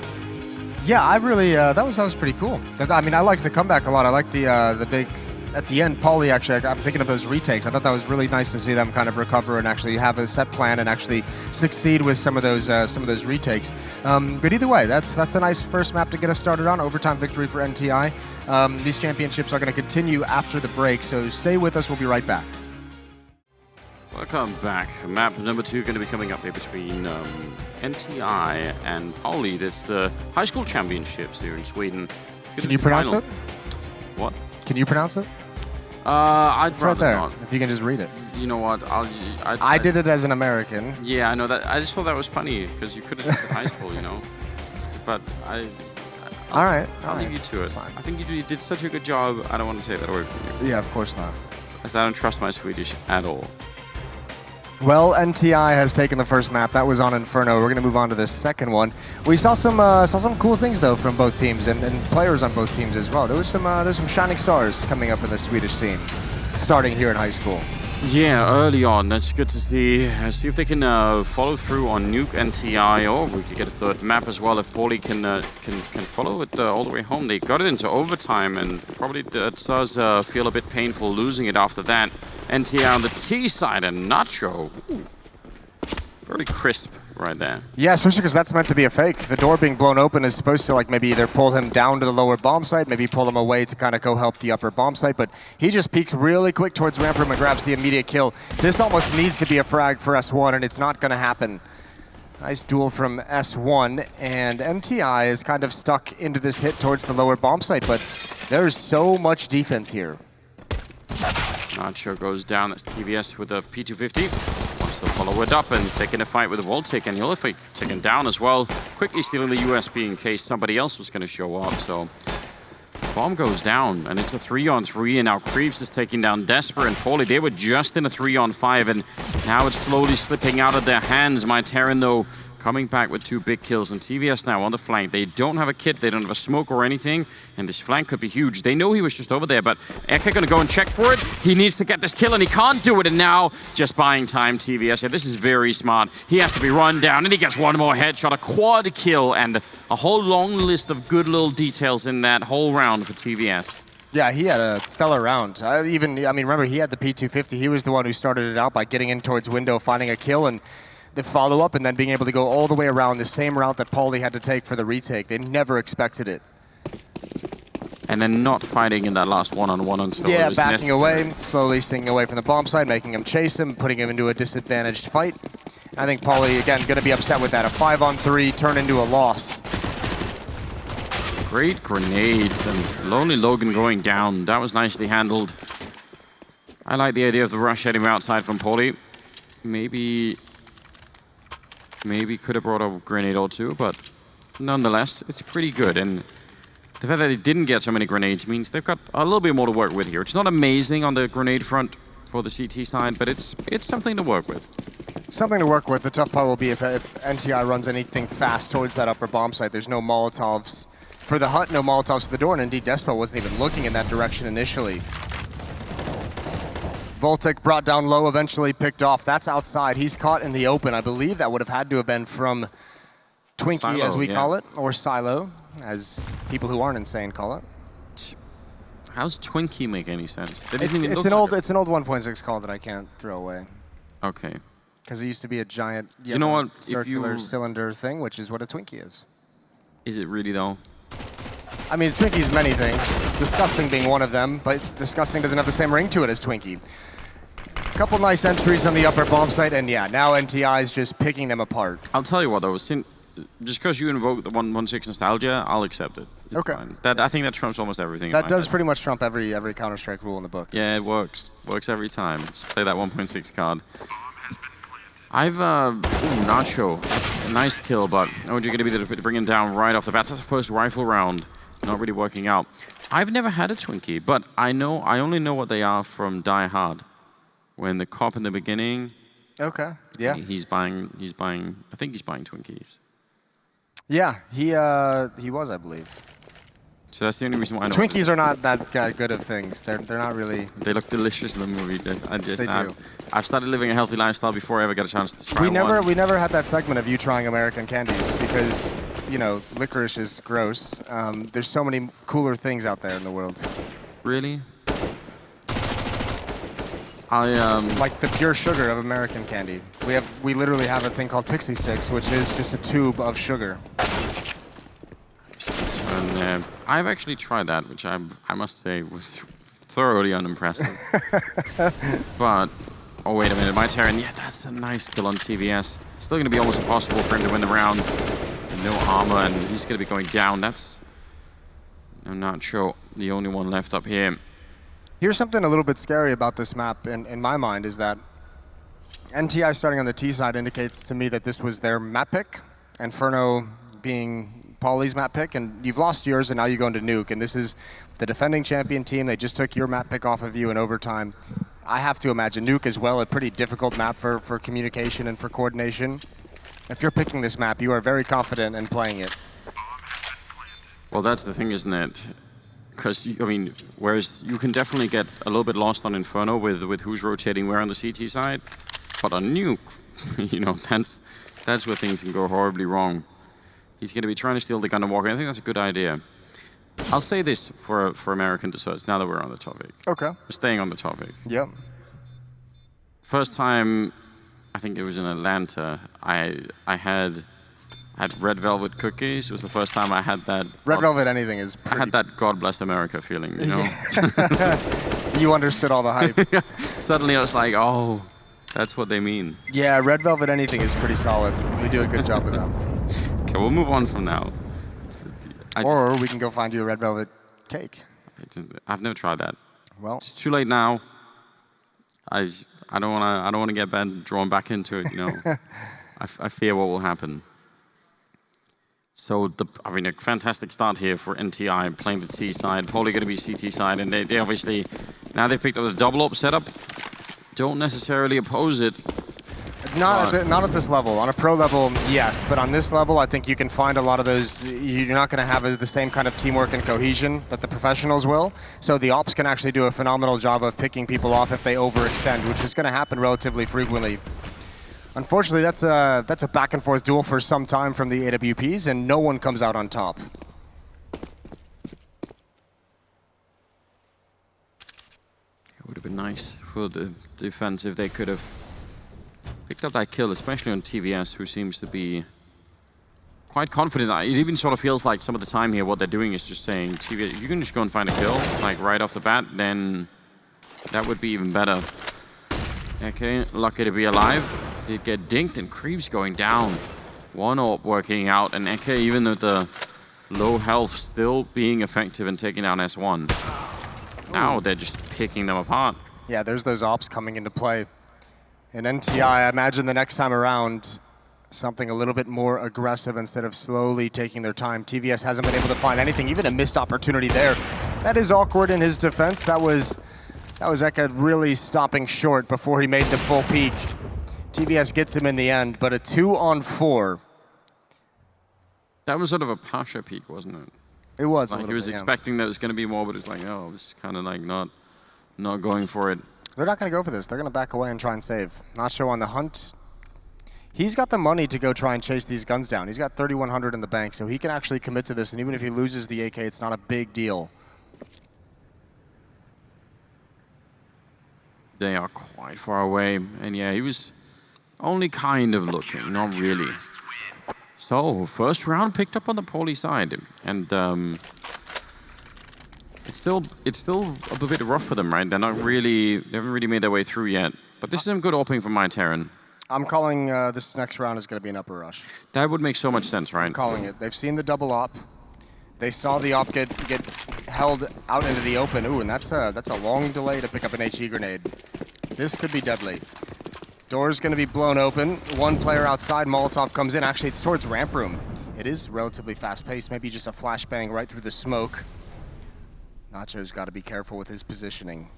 [SPEAKER 2] Yeah, I really that was pretty cool. I mean, I liked the comeback a lot. I liked the big. At the end, Pauly, actually, I'm thinking of those retakes. I thought that was really nice to see them kind of recover and actually have a set plan and actually succeed with some of those retakes. But either way, that's a nice first map to get us started on. Overtime victory for NTI. These championships are going to continue after the break, so stay with us. We'll be right back.
[SPEAKER 1] Welcome back. Map number 2 going to be coming up here between NTI and Pauly. That's the high school championships here in Sweden.
[SPEAKER 2] Can you pronounce it?
[SPEAKER 1] What?
[SPEAKER 2] Can you pronounce it?
[SPEAKER 1] I'd rather
[SPEAKER 2] right there.
[SPEAKER 1] not.
[SPEAKER 2] If you can just read it.
[SPEAKER 1] You know what?
[SPEAKER 2] I did it as an American.
[SPEAKER 1] Yeah, I know that. I just thought that was funny because you could have done it in high school, you know. But I'll leave you to it. I think you did such a good job. I don't want to take that away from you.
[SPEAKER 2] Yeah, of course not.
[SPEAKER 1] As I don't trust my Swedish at all.
[SPEAKER 2] Well, NTI has taken the first map. That was on Inferno. We're going to move on to the second one. We saw some cool things though from both teams and players on both teams as well. There's some shining stars coming up in the Swedish scene, starting here in high school.
[SPEAKER 1] Yeah, early on. That's good to see. See if they can follow through on Nuke NTI, or we could get a third map as well if Pauly can follow it all the way home. They got it into overtime, and probably that does feel a bit painful losing it after that. NTI on the T side and Nacho. Ooh, very crisp right there.
[SPEAKER 2] Yeah, especially because that's meant to be a fake. The door being blown open is supposed to like maybe either pull him down to the lower bomb site, maybe pull him away to kind of go help the upper bomb site, but he just peeks really quick towards ramp room and grabs the immediate kill. This almost needs to be a frag for S1, and it's not going to happen. Nice duel from S1, and MTI is kind of stuck into this hit towards the lower bomb site, but there's so much defense here.
[SPEAKER 1] Nacho goes down. That's TVS with a P250. Wants to follow it up and taking a fight with Voltic, and he'll be taken down as well. Quickly stealing the USP in case somebody else was going to show up. So bomb goes down, and it's a 3-on-3, and now Creeps is taking down Desper and Pauly. They were just in a 3-on-5, and now it's slowly slipping out of their hands. My Terran, though, coming back with 2 big kills, and TVS now on the flank. They don't have a kit, they don't have a smoke or anything, and this flank could be huge. They know he was just over there, but Eke gonna go and check for it. He needs to get this kill, and he can't do it, and now just buying time, TVS. Yeah, this is very smart. He has to be run down, and he gets one more headshot, a quad kill, and a whole long list of good little details in that whole round for TVS.
[SPEAKER 2] Yeah, he had a stellar round. I mean, remember, he had the P250. He was the one who started it out by getting in towards window, finding a kill, and the follow-up, and then being able to go all the way around the same route that Pauly had to take for the retake. They never expected it.
[SPEAKER 1] And then not fighting in that last one-on-one until
[SPEAKER 2] yeah,
[SPEAKER 1] it was
[SPEAKER 2] backing
[SPEAKER 1] necessary.
[SPEAKER 2] away, slowly sticking away from the bomb side, making him chase him, putting him into a disadvantaged fight. I think Pauly, again, going to be upset with that. A 5-on-3 turn into a loss.
[SPEAKER 1] Great grenades, and Lonely Logan going down. That was nicely handled. I like the idea of the rush heading outside from Pauly. Maybe could have brought a grenade or two, but nonetheless, it's pretty good. And the fact that they didn't get so many grenades means they've got a little bit more to work with here. It's not amazing on the grenade front for the CT side, but it's something to work with.
[SPEAKER 2] Something to work with. The tough part will be if NTI runs anything fast towards that upper bomb site. There's no Molotovs for the hut, no Molotovs for the door, and indeed Despo wasn't even looking in that direction initially. Voltic brought down low, eventually picked off. That's outside. He's caught in the open. I believe that would have had to have been from Twinkie,
[SPEAKER 1] Silo,
[SPEAKER 2] as we
[SPEAKER 1] yeah.
[SPEAKER 2] call it, or Silo, as people who aren't insane call it.
[SPEAKER 1] How's Twinkie make any sense?
[SPEAKER 2] It's an old 1.6 call that I can't throw away.
[SPEAKER 1] Okay.
[SPEAKER 2] Because it used to be a giant
[SPEAKER 1] you know what?
[SPEAKER 2] circular cylinder thing, which is what a Twinkie is.
[SPEAKER 1] Is it really though?
[SPEAKER 2] I mean, Twinkie's many things, disgusting being one of them, but disgusting doesn't have the same ring to it as Twinkie. A couple nice entries on the upper bomb site, and yeah, now NTI is just picking them apart.
[SPEAKER 1] I'll tell you what though, just because you invoke the 1.6 nostalgia, I'll accept it. It's
[SPEAKER 2] okay.
[SPEAKER 1] Fine. I think that trumps almost everything.
[SPEAKER 2] That does pretty much trump every Counter-Strike rule in the book.
[SPEAKER 1] Yeah, it works. Works every time. Just play that 1.6 card. I've, Nacho. Nice kill, but OG going to be able to bring him down right off the bat. That's the first rifle round. Not really working out. I've never had a Twinkie, but I only know what they are from Die Hard. When the cop in the beginning...
[SPEAKER 2] Okay, yeah.
[SPEAKER 1] He's buying, I think he's buying Twinkies.
[SPEAKER 2] Yeah, he was, I believe.
[SPEAKER 1] So that's the only reason why I know.
[SPEAKER 2] Twinkies are not that good of things. They're not really...
[SPEAKER 1] They look delicious in the movie.
[SPEAKER 2] They do.
[SPEAKER 1] I've started living a healthy lifestyle before I ever got a chance to try one.
[SPEAKER 2] We never had that segment of you trying American candies because, you know, licorice is gross. There's so many cooler things out there in the world.
[SPEAKER 1] Really?
[SPEAKER 2] Like the pure sugar of American candy. We literally have a thing called Pixie Sticks, which is just a tube of sugar.
[SPEAKER 1] And I've actually tried that, which I must say was thoroughly unimpressive. But oh wait a minute, my Terran. Yeah, that's a nice kill on TVS. Still going to be almost impossible for him to win the round. No armor, and he's going to be going down. I'm not sure. The only one left up here.
[SPEAKER 2] Here's something a little bit scary about this map in my mind is that NTI starting on the T side indicates to me that this was their map pick, Inferno being Pauly's map pick, and you've lost yours and now you go into Nuke, and this is the defending champion team. They just took your map pick off of you in overtime. I have to imagine Nuke as well, a pretty difficult map for communication and for coordination. If you're picking this map, you are very confident in playing it.
[SPEAKER 1] Well, that's the thing, isn't it? Because, I mean, whereas you can definitely get a little bit lost on Inferno with who's rotating where on the CT side, but on Nuke, you know, that's where things can go horribly wrong. He's going to be trying to steal the gun and walk in. I think that's a good idea. I'll say this for American desserts, now that we're on the topic.
[SPEAKER 2] Okay.
[SPEAKER 1] We're staying on the topic.
[SPEAKER 2] Yep.
[SPEAKER 1] First time, I think it was in Atlanta, I had red velvet cookies. It was the first time I had that.
[SPEAKER 2] Red velvet anything is pretty...
[SPEAKER 1] I had that God bless America feeling, you know?
[SPEAKER 2] You understood all the hype.
[SPEAKER 1] Suddenly I was like, oh, that's what they mean.
[SPEAKER 2] Yeah, red velvet anything is pretty solid. We do a good job with that.
[SPEAKER 1] Okay, we'll move on from now.
[SPEAKER 2] Or we can go find you a red velvet cake.
[SPEAKER 1] I've never tried that.
[SPEAKER 2] Well,
[SPEAKER 1] it's too late now. I don't want to get drawn back into it, you know? I fear what will happen. So, I mean, a fantastic start here for NTI, playing the T side, probably going to be CT side, and they obviously, now they've picked up the double up setup, don't necessarily oppose it.
[SPEAKER 2] Not at this level. On a pro level, yes, but on this level, I think you can find a lot of those. You're not going to have the same kind of teamwork and cohesion that the professionals will. So the ops can actually do a phenomenal job of picking people off if they overextend, which is going to happen relatively frequently. Unfortunately, that's a back and forth duel for some time from the AWPs, and no one comes out on top.
[SPEAKER 1] It would have been nice for the defense if they could have picked up that kill, especially on TVS, who seems to be quite confident. It even sort of feels like some of the time here, what they're doing is just saying, TVS, if you can just go and find a kill, like right off the bat, then that would be even better. Okay, lucky to be alive. Did get dinked, and Creep's going down. One AWP working out, and Eke, even with the low health, still being effective and taking down S1. Now they're just picking them apart.
[SPEAKER 2] Yeah, there's those ops coming into play. In NTI, I imagine the next time around, something a little bit more aggressive instead of slowly taking their time. TVS hasn't been able to find anything, even a missed opportunity there. That is awkward in his defense. That was Eke really stopping short before he made the full peak. TVS gets him in the end, but a 2-on-4.
[SPEAKER 1] That was sort of a Pasha peak, wasn't it?
[SPEAKER 2] It was.
[SPEAKER 1] Like he was expecting that it was going to be more, but it's like, oh, it's kind of like not going for it.
[SPEAKER 2] They're not going to go for this. They're going to back away and try and save. Nacho on the hunt. He's got the money to go try and chase these guns down. He's got 3,100 in the bank, so he can actually commit to this. And even if he loses the AK, it's not a big deal.
[SPEAKER 1] They are quite far away, and yeah, he was only kind of looking, not really. So, first round picked up on the Paulie side, and it's still a bit rough for them, right? They haven't really made their way through yet. But this is some good opening from MyTerran.
[SPEAKER 2] I'm calling this next round is going to be an upper rush.
[SPEAKER 1] That would make so much sense, right?
[SPEAKER 2] I'm calling it. They've seen the double op. They saw the op get held out into the open. Ooh, and that's a long delay to pick up an HE grenade. This could be deadly. Door's going to be blown open. One player outside. Molotov comes in. Actually, it's towards ramp room. It is relatively fast-paced. Maybe just a flashbang right through the smoke. Nacho's got to be careful with his positioning.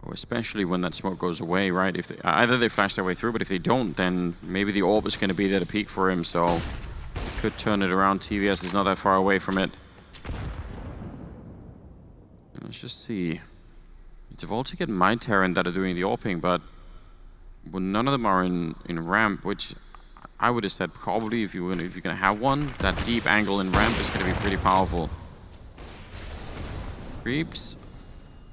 [SPEAKER 1] Oh, especially when that smoke goes away, right? If either they flash their way through, but if they don't, then maybe the orb is going to be there to peek for him. So could turn it around. TVS is not that far away from it. Let's just see. It's Voltic and MyTerran that are doing the AWPing, but well, none of them are in ramp, which I would have said probably if you're gonna have one, that deep angle in ramp is gonna be pretty powerful. Creeps.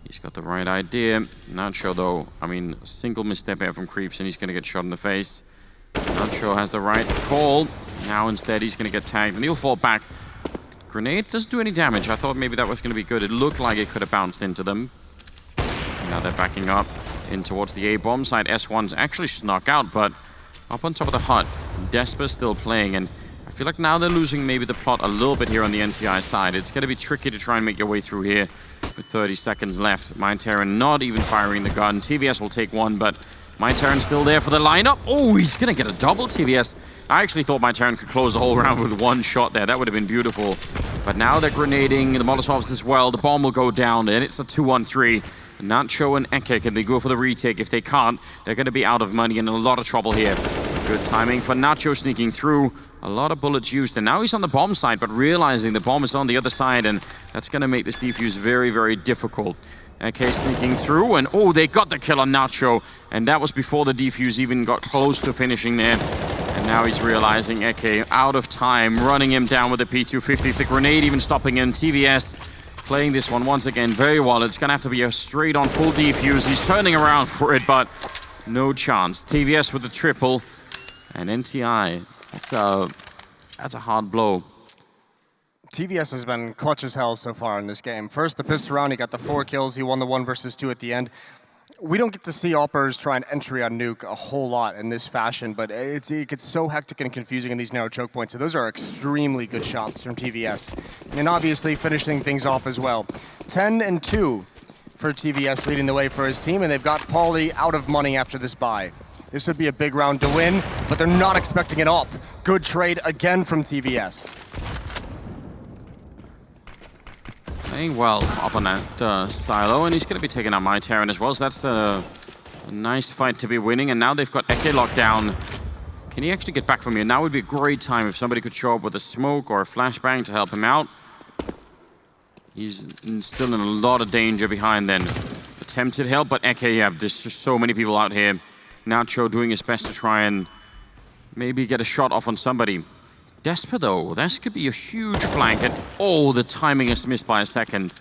[SPEAKER 1] He's got the right idea. Not sure though. I mean, a single misstep here from Creeps and he's gonna get shot in the face. Not sure has the right call. Now instead he's gonna get tagged and he'll fall back. Grenade doesn't do any damage. I thought maybe that was gonna be good. It looked like it could have bounced into them. Now they're backing up in towards the A-bomb side. S1's actually snuck out, but up on top of the hut. Despa's still playing, and I feel like now they're losing maybe the plot a little bit here on the NTI side. It's going to be tricky to try and make your way through here with 30 seconds left. MyTerran not even firing the gun. TVS will take one, but MyTerran's still there for the lineup. Oh, he's going to get a double TVS. I actually thought MyTerran could close the whole round with one shot there. That would have been beautiful. But now they're grenading the Molotovs as well. The bomb will go down, and it's a 2-1-3. Nacho and Eke, can they go for the retake? If they can't, they're going to be out of money and in a lot of trouble here. Good timing for Nacho sneaking through. A lot of bullets used, and now he's on the bomb side, but realizing the bomb is on the other side, and that's going to make this defuse very, very difficult. Eke sneaking through, and oh, they got the kill on Nacho, and that was before the defuse even got close to finishing there. And now he's realizing Eke out of time, running him down with the P250. The grenade even stopping him. TVS playing this one once again very well. It's going to have to be a straight-on full defuse. He's turning around for it, but no chance. TVS with the triple, and NTI. That's a hard blow.
[SPEAKER 2] TVS has been clutch as hell so far in this game. First, the pistol round, he got the 4 kills. He won the 1 versus 2 at the end. We don't get to see AWPers try an entry on Nuke a whole lot in this fashion, but it gets so hectic and confusing in these narrow choke points. So those are extremely good shots from TVS. And obviously finishing things off as well. 10-2 for TVS, leading the way for his team, and they've got Paulie out of money after this bye. This would be a big round to win, but they're not expecting it up. Good trade again from TVS.
[SPEAKER 1] Playing well up on that silo, and he's going to be taking out MyTerran as well, so that's a nice fight to be winning. And now they've got Eke locked down. Can he actually get back from here? Now would be a great time if somebody could show up with a smoke or a flashbang to help him out. He's still in a lot of danger behind then. Attempted help, but Eke, yeah, there's just so many people out here. Nacho doing his best to try and maybe get a shot off on somebody. Despa though, this could be a huge flank, and oh, the timing is missed by a second.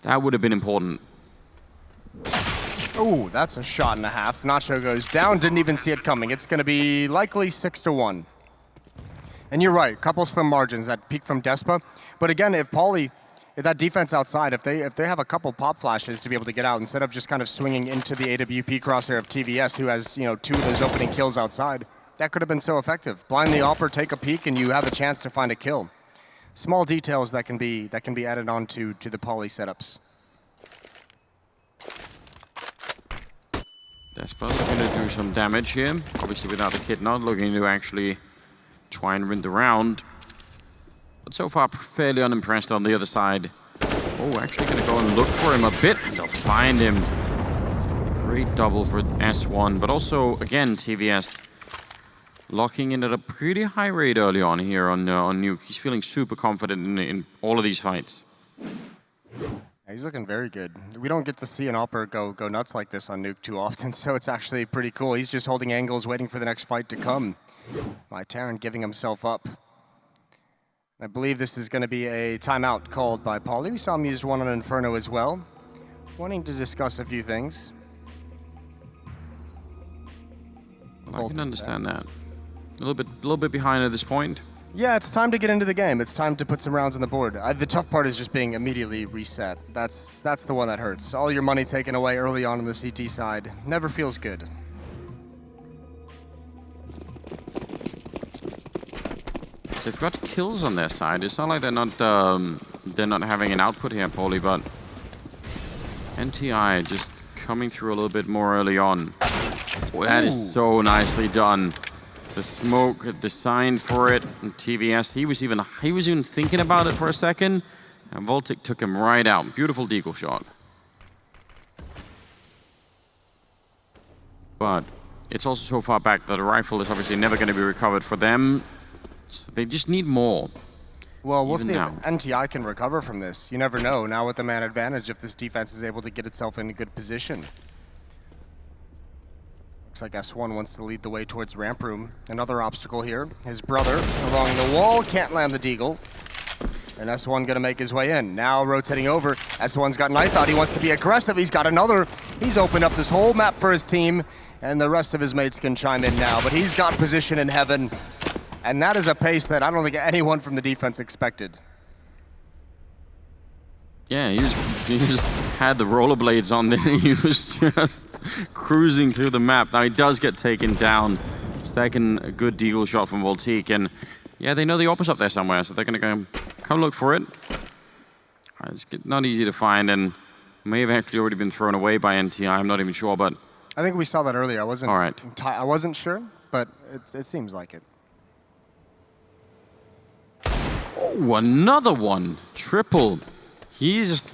[SPEAKER 1] That would have been important.
[SPEAKER 2] Oh, that's a shot and a half. Nacho goes down, didn't even see it coming. It's going to be likely 6-1. And you're right, couple slim margins, that peak from Despa. But again, if that defense outside, if they have a couple pop flashes to be able to get out, instead of just kind of swinging into the AWP crosshair of TVS, who has 2 of those opening kills outside, that could have been so effective. Blind the AWPer, take a peek, and you have a chance to find a kill. Small details that can be added on to the Paulie setups.
[SPEAKER 1] Despa looking to do some damage here. Obviously without the kit, not looking to actually try and win the round. But so far, fairly unimpressed on the other side. Oh, actually going to go and look for him a bit, and they'll find him. Great double for S1, but also, again, TVS locking in at a pretty high rate early on here on Nuke. He's feeling super confident in all of these fights.
[SPEAKER 2] Yeah, he's looking very good. We don't get to see an AWPer go nuts like this on Nuke too often, so it's actually pretty cool. He's just holding angles, waiting for the next fight to come. MyTerran giving himself up. I believe this is going to be a timeout called by Paulie. We saw him use one on Inferno as well. Wanting to discuss a few things.
[SPEAKER 1] Well, I can understand that. A little bit behind at this point.
[SPEAKER 2] Yeah, it's time to get into the game. It's time to put some rounds on the board. The tough part is just being immediately reset. That's the one that hurts. All your money taken away early on the CT side never feels good.
[SPEAKER 1] They've got kills on their side. It's not like they're not having an output here, Paulie, but NTI just coming through a little bit more early on. Oh, that is so nicely done. The smoke designed for it, and TVS, he was even thinking about it for a second, and Voltic took him right out. Beautiful deagle shot. But it's also so far back that the rifle is obviously never going to be recovered for them. So they just need more.
[SPEAKER 2] Well, we'll see if NTI can recover from this. You never know. Now with the man advantage, if this defense is able to get itself in a good position. Looks like S1 wants to lead the way towards ramp room. Another obstacle here. His brother along the wall can't land the deagle. And S1 gonna make his way in. Now rotating over. S1's got knife out. He wants to be aggressive. He's got another. He's opened up this whole map for his team. And the rest of his mates can chime in now. But he's got position in heaven. And that is a pace that I don't think anyone from the defense expected.
[SPEAKER 1] Yeah, he just had the rollerblades on there. He was just cruising through the map. Now he does get taken down. Second good deagle shot from Voltic. And yeah, they know the op's up there somewhere, so they're going to come look for it. It's not easy to find, and may have actually already been thrown away by NTI. I'm not even sure, but
[SPEAKER 2] I think we saw that earlier. I wasn't sure, but it seems like it.
[SPEAKER 1] Oh, another one. Triple. He's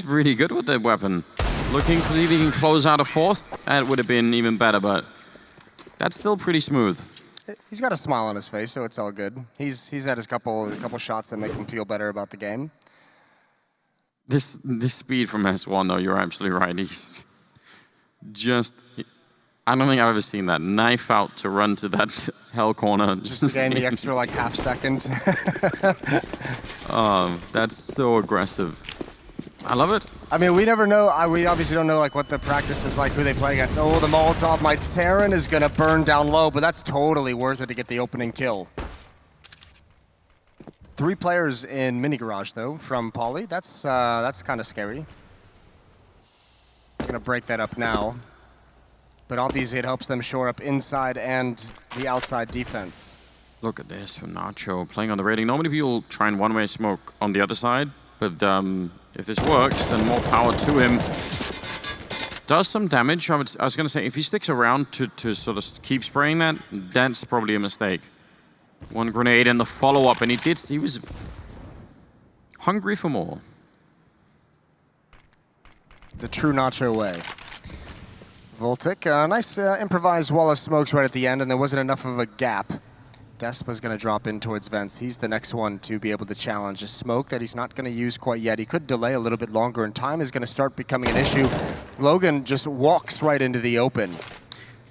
[SPEAKER 1] really good with that weapon. Looking to see if he can close out a fourth. That would have been even better, but that's still pretty smooth.
[SPEAKER 2] He's got a smile on his face, so it's all good. He's had a couple shots that make him feel better about the game.
[SPEAKER 1] This speed from S1, though, you're absolutely right. He's just... I don't think I've ever seen that. Knife out to run to that hell corner.
[SPEAKER 2] Just to gain the extra, like, half second.
[SPEAKER 1] That's so aggressive. I love it.
[SPEAKER 2] I mean, we never know. We obviously don't know, like, what the practice is like, who they play against. Oh, the Molotov, my Terran is going to burn down low, but that's totally worth it to get the opening kill. 3 players in Mini Garage, though, from Paulie. That's kind of scary. Going to break that up now. But obviously it helps them shore up inside and the outside defense.
[SPEAKER 1] Look at this from Nacho playing on the rating. Normally people try and one-way smoke on the other side, but if this works, then more power to him. Does some damage. I was going to say, if he sticks around to sort of keep spraying that, that's probably a mistake. One grenade and the follow-up, and he was hungry for more.
[SPEAKER 2] The true Nacho way. Voltic, nice improvised wall of smokes right at the end, and there wasn't enough of a gap. Despa's going to drop in towards vents. He's the next one to be able to challenge a smoke that he's not going to use quite yet. He could delay a little bit longer, and time is going to start becoming an issue. Logan just walks right into the open.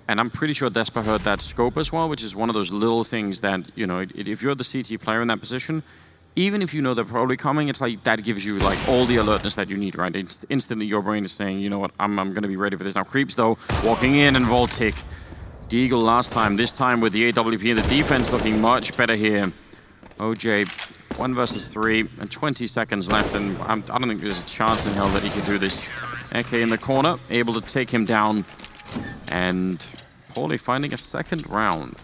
[SPEAKER 1] And I'm pretty sure Despa heard that scope as well, which is one of those little things that, you know, if you're the CT player in that position, even if you know they're probably coming, it's like that gives you like all the alertness that you need, right? It's instantly your brain is saying, you know what, I'm going to be ready for this. Now Creeps, though, walking in, and Voltic. Deagle last time, this time with the AWP and the defense looking much better here. OJ, 1 versus 3, and 20 seconds left, and I don't think there's a chance in hell that he can do this. Eke in the corner, able to take him down, and Paulie finding a second round.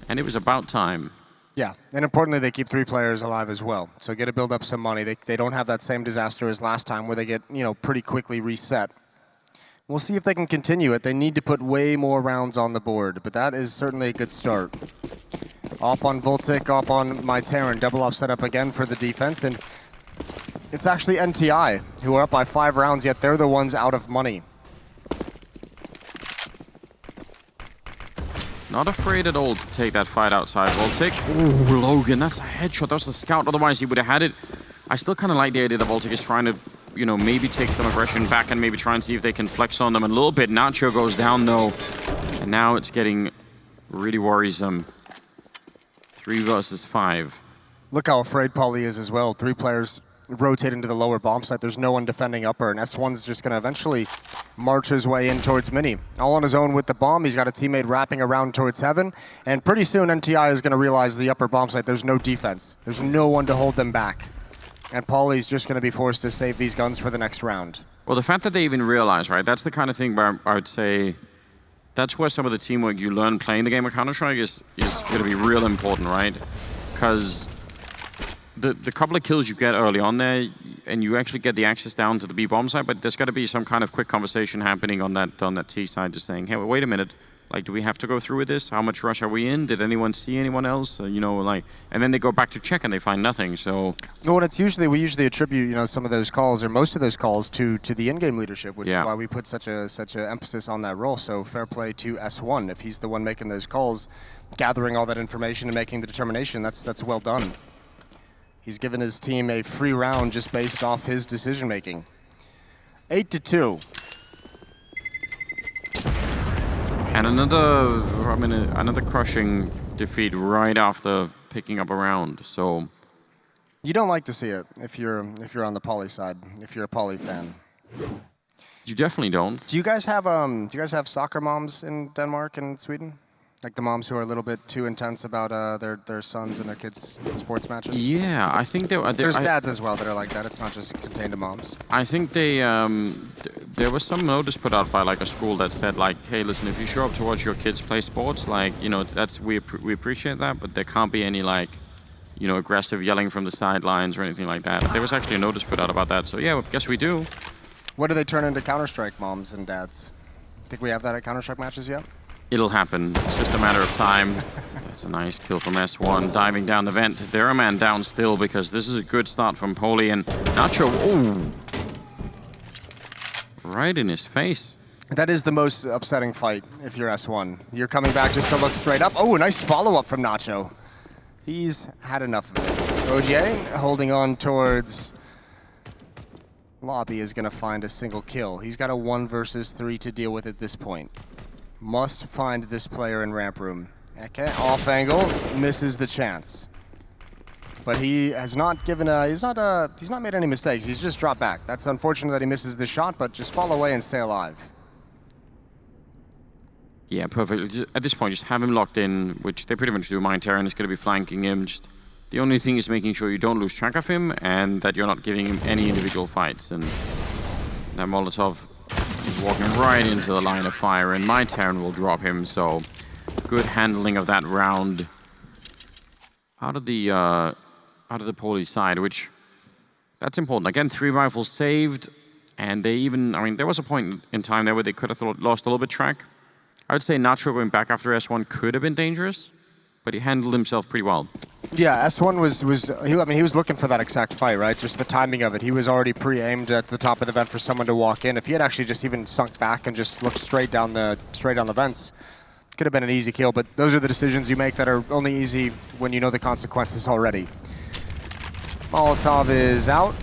[SPEAKER 1] And it was about time.
[SPEAKER 2] Yeah, and importantly, they keep 3 players alive as well. So get to build up some money. They don't have that same disaster as last time where they get, you know, pretty quickly reset. We'll see if they can continue it. They need to put way more rounds on the board, but that is certainly a good start. Op on Voltic, op on my Terran. Double op set up again for the defense, and it's actually NTI who are up by 5 rounds, yet they're the ones out of money.
[SPEAKER 1] Not afraid at all to take that fight outside. Voltic. Ooh, Logan, that's a headshot. That was a scout. Otherwise, he would have had it. I still kind of like the idea that Voltic is trying to, you know, maybe take some aggression back and maybe try and see if they can flex on them a little bit. Nacho goes down, though. And now it's getting really worrisome. 3 versus 5.
[SPEAKER 2] Look how afraid Paulie is as well. 3 players rotate into the lower bomb site. There's no one defending upper, and S1's just going to eventually march his way in towards Mini. All on his own with the bomb. He's got a teammate wrapping around towards Heaven. And pretty soon NTI is going to realize the upper bomb site, there's no defense. There's no one to hold them back. And Pauly's just going to be forced to save these guns for the next round.
[SPEAKER 1] Well, the fact that they even realize, right, that's the kind of thing where I would say that's where some of the teamwork you learn playing the game of Counter-Strike is going to be real important, right? Because the couple of kills you get early on there, and you actually get the access down to the B bomb side, but there's got to be some kind of quick conversation happening on that T side, just saying, hey, wait a minute, like, do we have to go through with this? How much rush are we in? Did anyone see anyone else? You know, like, and then they go back to check and they find nothing. So,
[SPEAKER 2] well, it's we usually attribute, you know, some of those calls or most of those calls to the in-game leadership, which is why we put such a emphasis on that role. So fair play to S1 if he's the one making those calls, gathering all that information and making the determination. That's well done. He's given his team a free round just based off his decision making. 8-2.
[SPEAKER 1] And another crushing defeat right after picking up a round. So
[SPEAKER 2] you don't like to see it if you're on the Pauly side, if you're a Pauly fan.
[SPEAKER 1] You definitely don't.
[SPEAKER 2] Do you guys have soccer moms in Denmark and Sweden? Like the moms who are a little bit too intense about their sons and their kids' sports matches?
[SPEAKER 1] Yeah, I think
[SPEAKER 2] there's dads as well that are like that. It's not just contained to moms.
[SPEAKER 1] I think there was some notice put out by like a school that said like, hey, listen, if you show up to watch your kids play sports, like, you know, we appreciate that, but there can't be any like, you know, aggressive yelling from the sidelines or anything like that. There was actually a notice put out about that. So yeah, I guess we do.
[SPEAKER 2] What do they turn into Counter-Strike moms and dads? Think we have that at Counter-Strike matches yet?
[SPEAKER 1] It'll happen. It's just a matter of time. That's a nice kill from S1, diving down the vent. They're a man down still because this is a good start from Pauly and Nacho. Oh, right in his face.
[SPEAKER 2] That is the most upsetting fight if you're S1. You're coming back just to look straight up. Oh, nice follow-up from Nacho. He's had enough of it. OJ holding on towards Lobby is going to find a single kill. He's got a 1 versus 3 to deal with at this point. Must find this player in ramp room. Okay, off angle, misses the chance. But he has not given he's not made any mistakes. He's just dropped back. That's unfortunate that he misses the shot, but just fall away and stay alive.
[SPEAKER 1] Yeah, perfect. At this point, just have him locked in, which they pretty much do. Terran is going to be flanking him. Just the only thing is making sure you don't lose track of him and that you're not giving him any individual fights. And that Molotov is walking right into the line of fire, and Terran will drop him. So good handling of that round out of the Pauly side, which that's important. Again, 3 rifles saved, and they even, I mean, there was a point in time there where they could have lost a little bit track. I would say Nacho going back after S1 could have been dangerous, but he handled himself pretty well.
[SPEAKER 2] Yeah, S1 he was looking for that exact fight, right? Just the timing of it. He was already pre-aimed at the top of the vent for someone to walk in. If he had actually just even sunk back and just looked straight down the vents, could have been an easy kill. But those are the decisions you make that are only easy when you know the consequences already. Molotov is out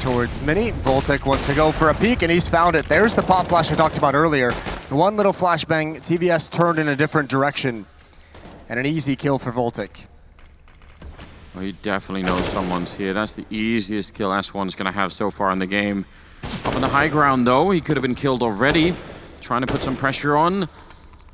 [SPEAKER 2] towards Mini. Voltic wants to go for a peek, and he's found it. There's the pop flash I talked about earlier. One little flashbang, TVS turned in a different direction. And an easy kill for Voltic.
[SPEAKER 1] Well, he definitely knows someone's here. That's the easiest kill S1's going to have so far in the game. Up on the high ground, though, he could have been killed already. Trying to put some pressure on.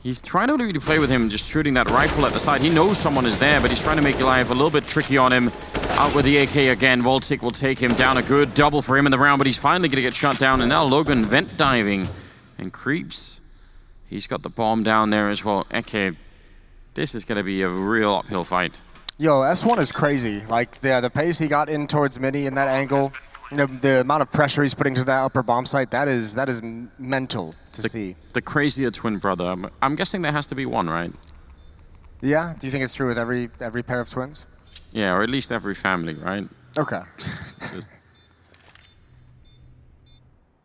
[SPEAKER 1] He's trying to really play with him, just shooting that rifle at the side. He knows someone is there, but he's trying to make life a little bit tricky on him. Out with the AK again. Voltic will take him down. A good double for him in the round, but he's finally going to get shot down. And now Logan vent diving and creeps. He's got the bomb down there as well. Okay, this is going to be a real uphill fight.
[SPEAKER 2] Yo, S1 is crazy. Like, the pace he got in towards Mini in that angle, the amount of pressure he's putting to that upper bomb site, that is mental to see.
[SPEAKER 1] The crazier twin brother. I'm guessing there has to be one, right?
[SPEAKER 2] Yeah? Do you think it's true with every pair of twins?
[SPEAKER 1] Yeah, or at least every family, right?
[SPEAKER 2] Okay.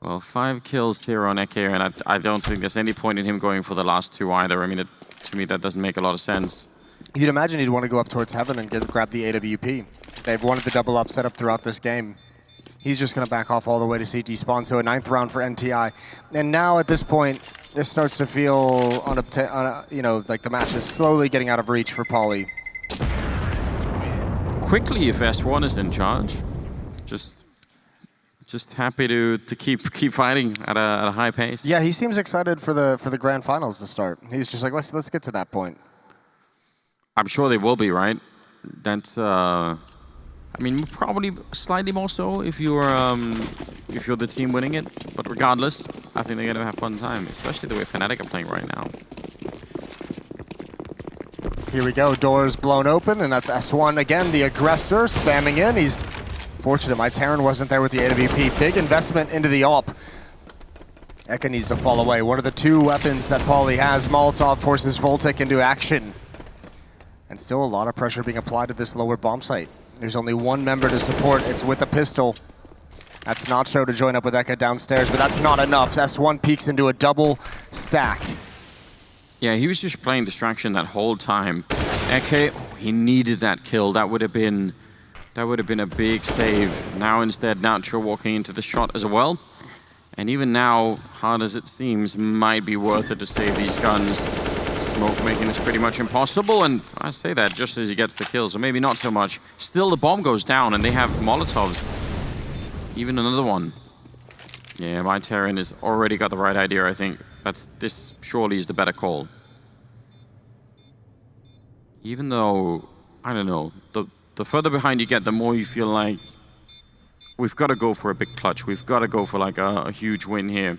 [SPEAKER 1] Well, 5 kills here on Eke, and I don't think there's any point in him going for the last 2 either. I mean, to me, that doesn't make a lot of sense.
[SPEAKER 2] You'd imagine he'd want to go up towards Heaven and grab the AWP. They've wanted the double up setup throughout this game. He's just going to back off all the way to CT spawn, so a 9th round for NTI. And now at this point, this starts to feel, like the match is slowly getting out of reach for Pauly.
[SPEAKER 1] Quickly, if S1 is in charge, just just happy to keep fighting at a high pace.
[SPEAKER 2] Yeah, he seems excited for the grand finals to start. He's just like, let's get to that point.
[SPEAKER 1] I'm sure they will be, right? That's I mean, probably slightly more so if you're the team winning it. But regardless, I think they're gonna have fun time, especially the way Fnatic are playing right now.
[SPEAKER 2] Here we go, doors blown open, and that's S1 again, the aggressor, spamming in. He's fortunate my Terran wasn't there with the AWP. Big investment into the AWP. Eka needs to fall away. One of the two weapons that Paulie has. Molotov forces Voltic into action. And still a lot of pressure being applied to this lower bomb site. There's only one member to support. It's with a pistol. That's Nacho to join up with Eka downstairs, but that's not enough. S1 peeks into a double stack.
[SPEAKER 1] Yeah, he was just playing distraction that whole time. Eke, he needed that kill. That would have been a big save. Now instead, Nacho walking into the shot as well. And even now, hard as it seems, might be worth it to save these guns. Smoke making this pretty much impossible, and I say that just as he gets the kill, so maybe not so much. Still, the bomb goes down, and they have Molotovs. Even another one. Yeah, my Terran has already got the right idea, I think. This surely is the better call. Even though, I don't know, the further behind you get, the more you feel like we've got to go for a big clutch. We've got to go for like a huge win here.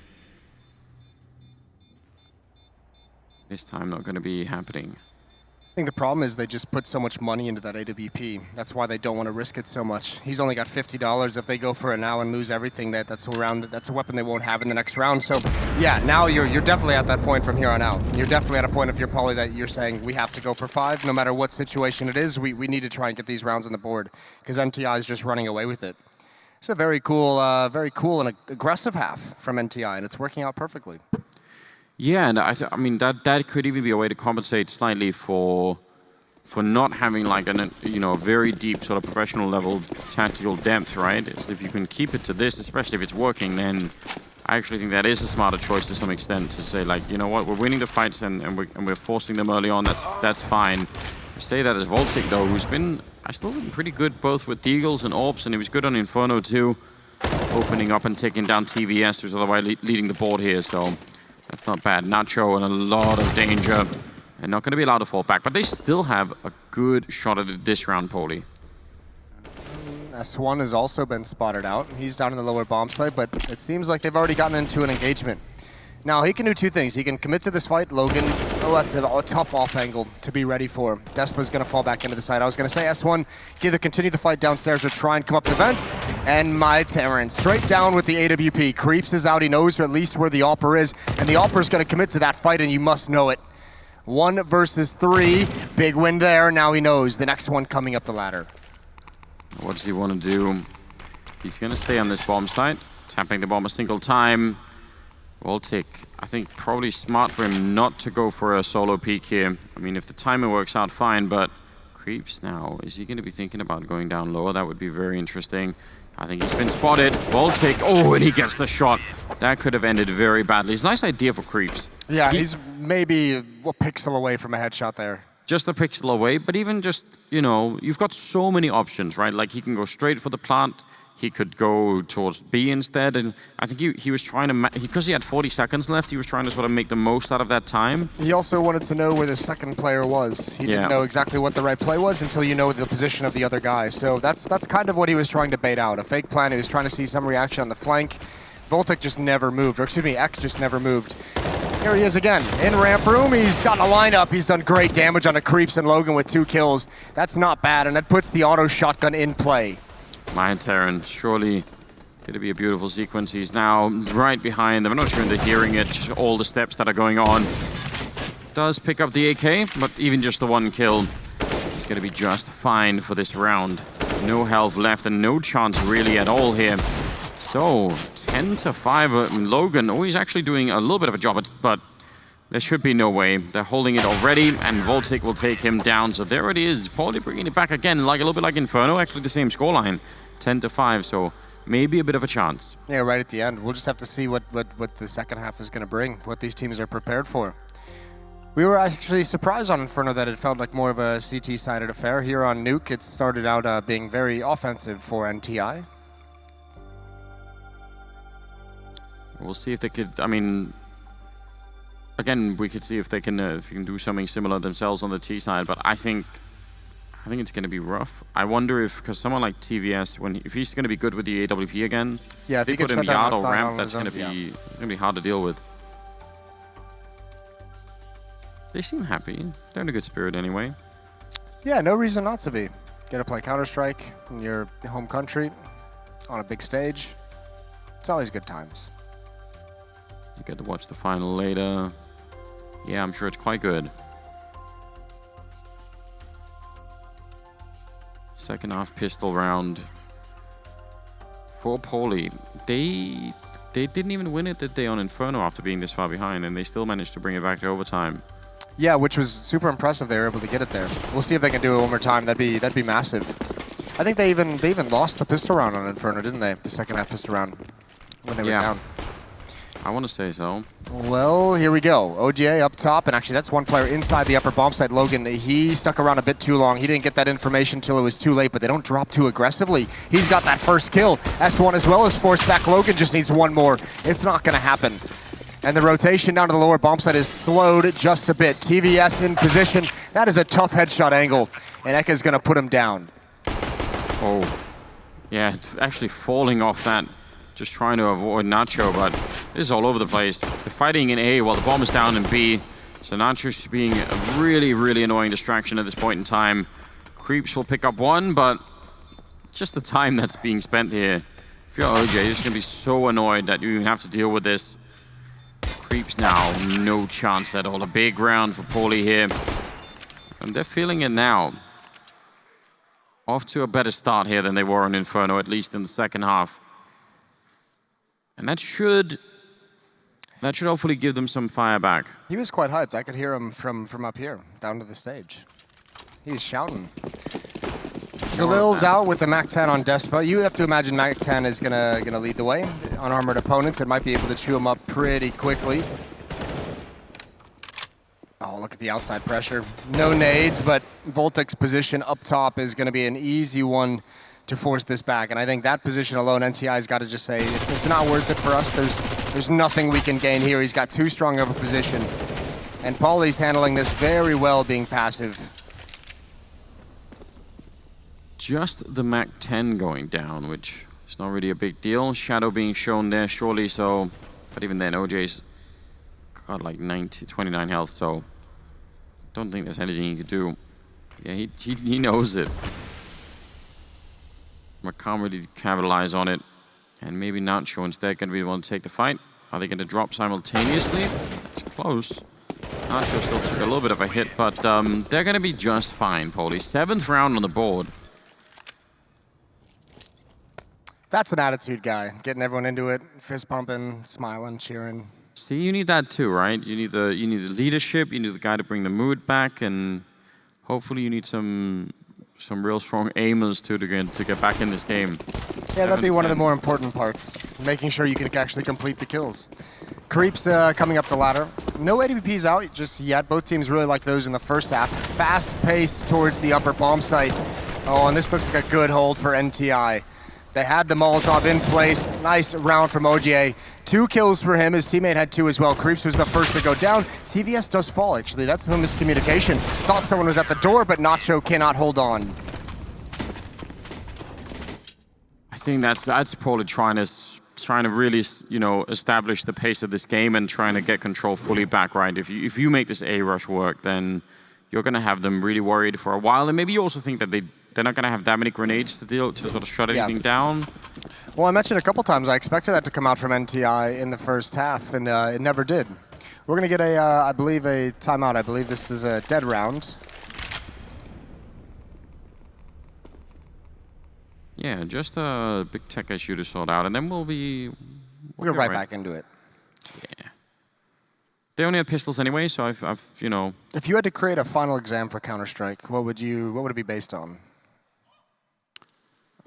[SPEAKER 1] This time not going to be happening.
[SPEAKER 2] I think the problem is they just put so much money into that AWP. That's why they don't want to risk it so much. He's only got $50. If they go for it now and lose everything, that's a weapon they won't have in the next round. So yeah, now you're definitely at that point from here on out. You're definitely at a point if you're Paulie that you're saying we have to go for 5, no matter what situation it is. We need to try and get these rounds on the board because NTI is just running away with it. It's a very cool and aggressive half from NTI, and it's working out perfectly.
[SPEAKER 1] Yeah, and I mean that could even be a way to compensate slightly for not having like a very deep sort of professional level tactical depth, right? Is if you can keep it to this, especially if it's working, then I actually think that is a smarter choice to some extent to say like, you know what, we're winning the fights and we're forcing them early on. That's fine. I say that as Voltic though, who's been still been pretty good both with Deagles and Orbs, and he was good on Inferno too, opening up and taking down TVS, who's otherwise leading the board here. So. That's not bad. Nacho in a lot of danger and not going to be allowed to fall back. But they still have a good shot at it this round, Paulie.
[SPEAKER 2] S1 has also been spotted out. He's down in the lower bomb site, but it seems like they've already gotten into an engagement. Now, he can do two things. He can commit to this fight. Logan, that's a tough off angle to be ready for. Despa's going to fall back into the side. I was going to say S1, either continue the fight downstairs or try and come up the vents. And my Terran, straight down with the AWP. Creeps is out. He knows at least where the AWPer is. And the AWPer is going to commit to that fight, and you must know it. 1 versus 3. Big win there. Now he knows. The next one coming up the ladder.
[SPEAKER 1] What does he want to do? He's going to stay on this bomb site. Tapping the bomb a single time. Voltic, I think probably smart for him not to go for a solo peek here. I mean, if the timing works out, fine, but Creeps now, is he going to be thinking about going down lower? That would be very interesting. I think he's been spotted. Voltic, oh, and he gets the shot. That could have ended very badly. It's a nice idea for Creeps.
[SPEAKER 2] Yeah, he's maybe a pixel away from a headshot there.
[SPEAKER 1] Just a pixel away, but even just, you've got so many options, right? Like he can go straight for the plant. He could go towards B instead, and I think he was trying to, because he had 40 seconds left, he was trying to sort of make the most out of that time.
[SPEAKER 2] He also wanted to know where the second player was. He didn't know exactly what the right play was until you know the position of the other guy. So that's kind of what he was trying to bait out. A fake plan, he was trying to see some reaction on the flank. Voltic just never moved, or excuse me, Ek just never moved. Here he is again, in ramp room, he's got a lineup. He's done great damage on the Creeps and Logan with 2 kills. That's not bad, and that puts the auto shotgun in play.
[SPEAKER 1] My Terran, surely going to be a beautiful sequence. He's now right behind them. I'm not sure if they're hearing it, just all the steps that are going on. Does pick up the AK, but even just the 1 kill, it's going to be just fine for this round. No health left and no chance really at all here. So, 10-5, Logan, he's actually doing a little bit of a job, but there should be no way. They're holding it already, and Voltic will take him down. So there it is, Paulie bringing it back again, like a little bit like Inferno, actually the same scoreline. 10-5, so maybe a bit of a chance.
[SPEAKER 2] Yeah, right at the end. We'll just have to see what the second half is going to bring, what these teams are prepared for. We were actually surprised on Inferno that it felt like more of a CT-sided affair. Here on Nuke, it started out being very offensive for NTI.
[SPEAKER 1] We'll see if they could. I mean, again, we could see if they can do something similar themselves on the T side. But I think it's going to be rough. I wonder if, because someone like TVS, if he's going to be good with the AWP again,
[SPEAKER 2] yeah, if
[SPEAKER 1] they
[SPEAKER 2] he
[SPEAKER 1] put
[SPEAKER 2] can
[SPEAKER 1] him
[SPEAKER 2] shut down
[SPEAKER 1] yard or
[SPEAKER 2] outside
[SPEAKER 1] ramp,
[SPEAKER 2] on
[SPEAKER 1] that's
[SPEAKER 2] his
[SPEAKER 1] going to
[SPEAKER 2] own,
[SPEAKER 1] be hard to deal with. They seem happy. They're in a good spirit anyway.
[SPEAKER 2] Yeah, no reason not to be. Get to play Counter-Strike in your home country on a big stage. It's always good times.
[SPEAKER 1] You get to watch the final later. Yeah, I'm sure it's quite good. Second half pistol round for Paulie. They didn't even win it, did they, on Inferno after being this far behind, and they still managed to bring it back to overtime.
[SPEAKER 2] Yeah, which was super impressive. They were able to get it there. We'll see if they can do it one more time. That'd be massive. I think they even lost the pistol round on Inferno, didn't they? The second half pistol round when they were down.
[SPEAKER 1] I want to say so.
[SPEAKER 2] Well, here we go. OGA up top, and actually that's one player inside the upper bomb site. Logan, he stuck around a bit too long. He didn't get that information until it was too late, but they don't drop too aggressively. He's got that first kill. S1 as well as forced back. Logan just needs one more. It's not going to happen. And the rotation down to the lower bomb site is slowed just a bit. TVS in position. That is a tough headshot angle, and Eka's going to put him down.
[SPEAKER 1] Oh, yeah, it's actually falling off that. Just trying to avoid Nacho, but this is all over the place. They're fighting in A while the bomb is down in B. So Nacho's being a really, really annoying distraction at this point in time. Creeps will pick up one, but just the time that's being spent here. If you're OJ, you're just going to be so annoyed that you even have to deal with this. Creeps now, no chance at all. A big round for Paulie here. And they're feeling it now. Off to a better start here than they were on Inferno, at least in the second half. And that should hopefully give them some fire back.
[SPEAKER 2] He was quite hyped. I could hear him from up here, down to the stage. He's shouting. Galil's out with the MAC-10 on Despa. You have to imagine MAC-10 is gonna lead the way. Unarmored opponents, it might be able to chew him up pretty quickly. Oh, look at the outside pressure. No nades, but Voltic's position up top is gonna be an easy one to force this back. And I think that position alone, NTI's got to just say, it's not worth it for us. There's nothing we can gain here. He's got too strong of a position. And Paulie's handling this very well, being passive.
[SPEAKER 1] Just the MAC-10 going down, which is not really a big deal. Shadow being shown there, surely, so... But even then, OJ's got like 29 health, so... Don't think there's anything he could do. Yeah, he knows it. But can't really capitalize on it. And maybe Nacho instead going to be the one to take the fight. Are they going to drop simultaneously? That's close. Nacho still took a little bit of a hit, but they're going to be just fine, Paulie. 7th round on the board.
[SPEAKER 2] That's an attitude guy. Getting everyone into it, fist pumping, smiling, cheering.
[SPEAKER 1] See, you need that too, right? You need the leadership, you need the guy to bring the mood back, and hopefully you need some real strong aimers too to get back in this game.
[SPEAKER 2] Yeah, that'd be one of the more important parts. Making sure you can actually complete the kills. Creeps coming up the ladder. No AWPs out just yet. Both teams really like those in the first half. Fast pace towards the upper bomb site. Oh, and this looks like a good hold for NTI. They had the Molotov in place. Nice round from OGA. 2 kills for him. His teammate had 2 as well. Creeps was the first to go down. TVS does fall, actually. That's no miscommunication. Thought someone was at the door, but Nacho cannot hold on.
[SPEAKER 1] I think that's Paulie trying to really, you know, establish the pace of this game and trying to get control fully back, right? If you make this A rush work, then you're going to have them really worried for a while. And maybe you also think that they're not going to have that many grenades to sort of shut anything down.
[SPEAKER 2] Well, I mentioned a couple times I expected that to come out from NTI in the first half, and it never did. We're going to get I believe, a timeout. I believe this is a dead round.
[SPEAKER 1] Yeah, just a big tech issue to sort out, and then we'll
[SPEAKER 2] go right back into it.
[SPEAKER 1] Yeah. They only have pistols anyway, so I've you know.
[SPEAKER 2] If you had to create a final exam for Counter-Strike, what would it be based on?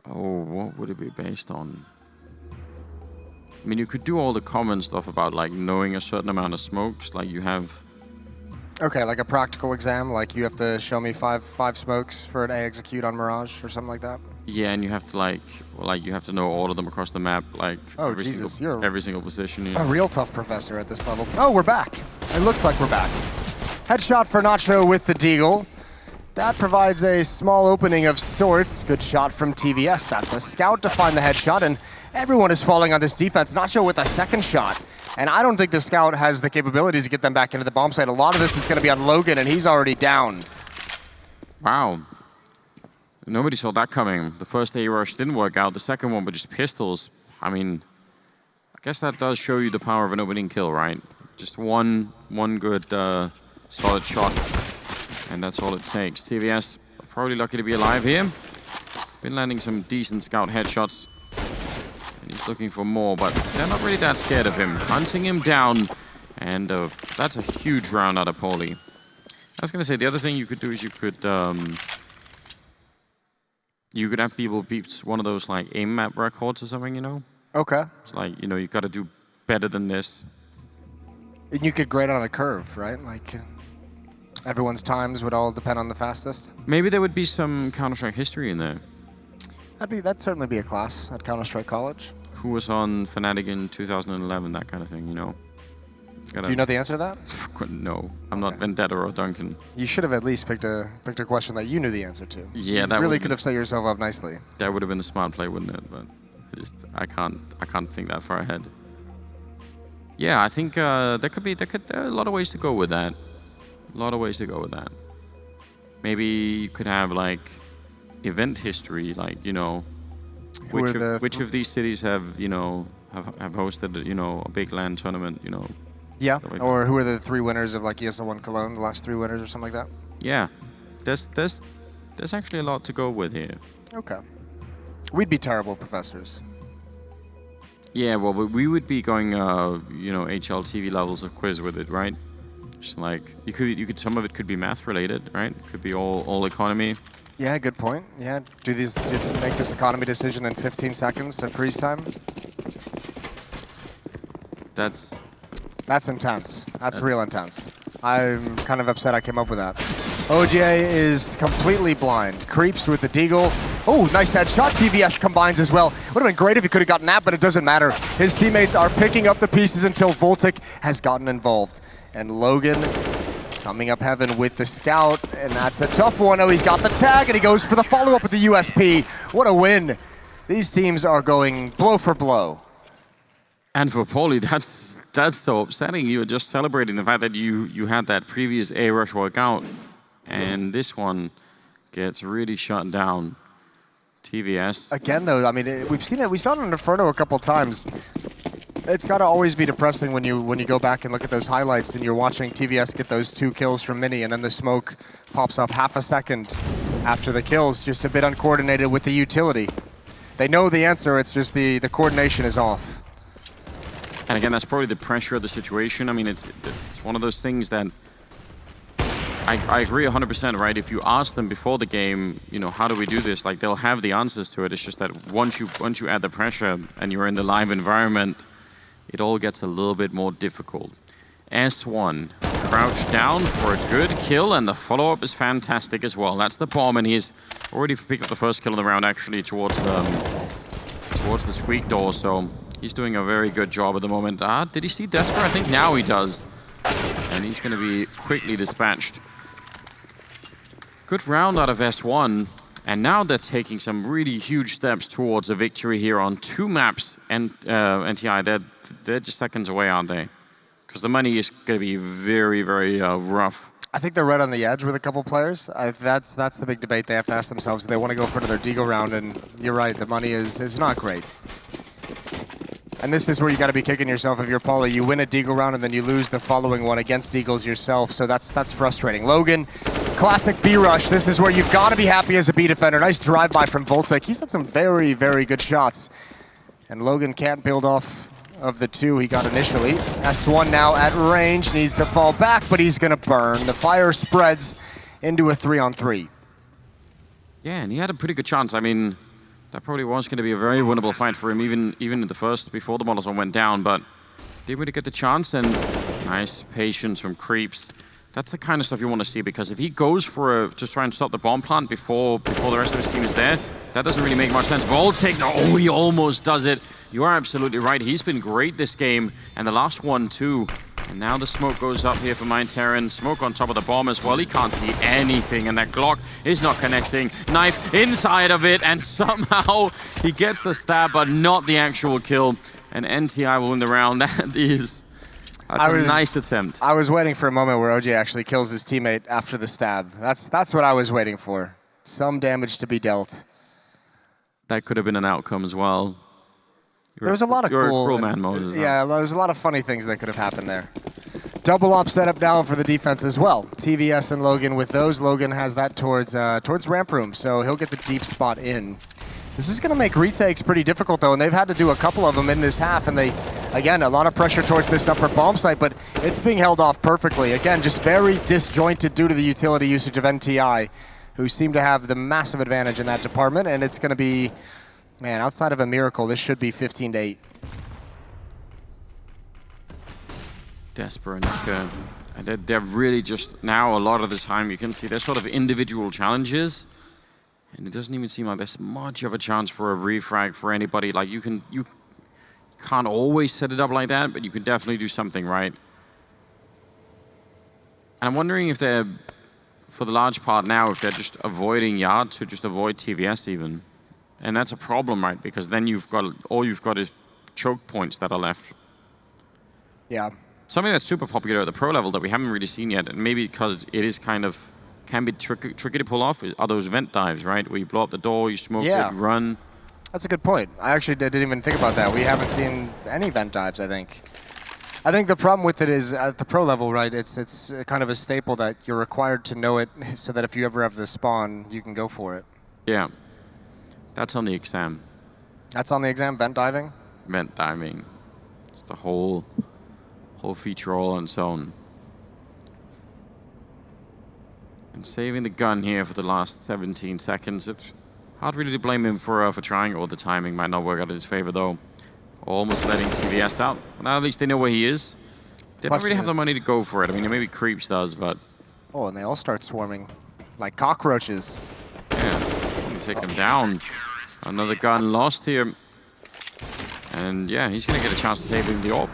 [SPEAKER 1] Oh, what would it be based on? I mean, you could do all the common stuff about like knowing a certain amount of smokes, like you have.
[SPEAKER 2] Okay, like a practical exam, like you have to show me five smokes for an A execute on Mirage or something like that.
[SPEAKER 1] Yeah, and you have to you have to know all of them across the map, like
[SPEAKER 2] Oh, Jesus, you're
[SPEAKER 1] every single position.
[SPEAKER 2] a
[SPEAKER 1] Yeah.
[SPEAKER 2] real tough professor at this level. Oh, we're back. It looks like we're back. Headshot for Nacho with the deagle. That provides a small opening of sorts. Good shot from TVS. That's a scout to find the headshot, and everyone is falling on this defense. Nacho with a second shot. And I don't think the scout has the capabilities to get them back into the bomb site. A lot of this is going to be on Logan, and he's already down.
[SPEAKER 1] Wow. Nobody saw that coming. The first A rush didn't work out. The second one with just pistols. I mean, I guess that does show you the power of an opening kill, right? Just one good solid shot, and that's all it takes. TVS probably lucky to be alive here. Been landing some decent scout headshots, and he's looking for more, but they're not really that scared of him. Hunting him down, and that's a huge round out of Paulie. I was gonna say the other thing you could do is you could have people beat one of those like aim map records or something, you know?
[SPEAKER 2] Okay.
[SPEAKER 1] It's like, you know, you gotta do better than this.
[SPEAKER 2] And you could grade on a curve, right? Like, everyone's times would all depend on the fastest.
[SPEAKER 1] Maybe there would be some Counter-Strike history in there.
[SPEAKER 2] That'd certainly be a class at Counter-Strike College.
[SPEAKER 1] Who was on Fnatic in 2011, that kind of thing, you know?
[SPEAKER 2] Do you know the answer to that?
[SPEAKER 1] No, I'm not Vendetta or Duncan.
[SPEAKER 2] You should have at least picked a question that you knew the answer to.
[SPEAKER 1] Yeah,
[SPEAKER 2] you
[SPEAKER 1] that
[SPEAKER 2] really could have set yourself up nicely.
[SPEAKER 1] That would have been the smart play, wouldn't it? But I can't think that far ahead. Yeah, I think there are a lot of ways to go with that. A lot of ways to go with that. Maybe you could have like event history, like, you know, which of these cities have, you know, have hosted, you know, a big LAN tournament, you know.
[SPEAKER 2] Yeah,
[SPEAKER 1] like
[SPEAKER 2] or who are the 3 winners of like ESL1 Cologne, the last 3 winners or something like that?
[SPEAKER 1] Yeah, there's actually a lot to go with here.
[SPEAKER 2] Okay. We'd be terrible professors.
[SPEAKER 1] Yeah, well, we would be going, you know, HLTV levels of quiz with it, right? Just like you could some of it could be math related, right? It could be all economy.
[SPEAKER 2] Yeah, good point. Yeah, do make this economy decision in 15 seconds to freeze time? That's intense. That's real intense. I'm kind of upset I came up with that. OJ is completely blind. Creeps with the deagle. Oh, nice headshot. TVS combines as well. Would have been great if he could have gotten that, but it doesn't matter. His teammates are picking up the pieces until Voltic has gotten involved. And Logan coming up heaven with the scout, and that's a tough one. Oh, he's got the tag, and he goes for the follow-up with the USP. What a win. These teams are going blow for blow.
[SPEAKER 1] And for Paulie, that's so upsetting. You were just celebrating the fact that you had that previous A rush workout, and this one gets really shut down. TVS.
[SPEAKER 2] Again, though, I mean, we've seen it. We saw it in Inferno a couple times. It's got to always be depressing when you go back and look at those highlights and you're watching TVS get those 2 kills from Mini, and then the smoke pops up half a second after the kills, just a bit uncoordinated with the utility. They know the answer, it's just the coordination is off.
[SPEAKER 1] And again, that's probably the pressure of the situation. I mean, it's one of those things that I agree 100%, right? If you ask them before the game, you know, how do we do this? Like, they'll have the answers to it. It's just that once you add the pressure and you're in the live environment, it all gets a little bit more difficult. S1 crouched down for a good kill, and the follow-up is fantastic as well. That's the bomb, and he's already picked up the first kill of the round, actually, towards the squeak door. So he's doing a very good job at the moment. Did he see Desper? I think now he does. And he's going to be quickly dispatched. Good round out of S1. And now they're taking some really huge steps towards a victory here on 2 maps. And NTI, they're just seconds away, aren't they? Because the money is going to be very, very rough.
[SPEAKER 2] I think they're right on the edge with a couple players. That's the big debate they have to ask themselves. If they want to go for another deagle round, and you're right, the money is not great. And this is where you got to be kicking yourself if you're Paulie. You win a deagle round and then you lose the following one against deagles yourself. So that's frustrating. Logan, classic B rush. This is where you've got to be happy as a B defender. Nice drive-by from Voltic. He's had some very, very good shots. And Logan can't build off of the 2 he got initially. S1 now at range, needs to fall back, but he's going to burn. The fire spreads into a 3-on-3.
[SPEAKER 1] Yeah, and he had a pretty good chance. I mean, that probably was going to be a very winnable fight for him, even in the first, before the Molotov went down, but didn't really get the chance, and nice patience from Creeps. That's the kind of stuff you want to see, because if he goes for to try and stop the bomb plant before the rest of his team is there, That doesn't really make much sense. Voltic, oh, he almost does it. You are absolutely right. He's been great this game, and the last one too. And now the smoke goes up here for Terran. Smoke on top of the bomb as well. He can't see anything, and that Glock is not connecting. Knife inside of it, and somehow he gets the stab, but not the actual kill. And NTI will win the round. That is a nice attempt.
[SPEAKER 2] I was waiting for a moment where OJ actually kills his teammate after the stab. That's what I was waiting for. Some damage to be dealt.
[SPEAKER 1] That could have been an outcome as well.
[SPEAKER 2] There was a lot of
[SPEAKER 1] cruel man modes.
[SPEAKER 2] Yeah, there was a lot of funny things that could have happened there. Double op setup now for the defense as well. TVS and Logan with those. Logan has that towards ramp room, so he'll get the deep spot in. This is going to make retakes pretty difficult, though, and they've had to do a couple of them in this half, and they, again, a lot of pressure towards this upper bomb site, but it's being held off perfectly. Again, just very disjointed due to the utility usage of NTI, who seem to have the massive advantage in that department, and it's going to be, man, outside of a miracle, this should be 15-8.
[SPEAKER 1] Desperate. And they're really just, now a lot of the time, you can see there's sort of individual challenges, and it doesn't even seem like there's much of a chance for a refrag for anybody. Like, you can't always set it up like that, but you can definitely do something right. And I'm wondering if they're, for the large part now, if they're just avoiding Yard to just avoid TVS even. And that's a problem, right? Because then all you've got is choke points that are left.
[SPEAKER 2] Yeah.
[SPEAKER 1] Something that's super popular at the pro level that we haven't really seen yet, and maybe because it is kind of, can be tricky to pull off, are those vent dives, right? Where you blow up the door, you smoke it, run.
[SPEAKER 2] That's a good point. I actually didn't even think about that. We haven't seen any vent dives, I think. I think the problem with it is at the pro level, right? It's kind of a staple that you're required to know it so that if you ever have the spawn, you can go for it.
[SPEAKER 1] Yeah. That's on the exam.
[SPEAKER 2] That's on the exam, vent diving?
[SPEAKER 1] Vent diving. It's the whole feature all on its own. And saving the gun here for the last 17 seconds. It's hard really to blame him for trying, or the timing might not work out in his favor though. Almost letting TVS out. But now at least they know where he is. They don't really have the money to go for it. I mean, maybe Creeps does, but...
[SPEAKER 2] Oh, and they all start swarming like cockroaches.
[SPEAKER 1] Yeah, take them down. Another gun lost here. And yeah, he's going to get a chance to save him the orb.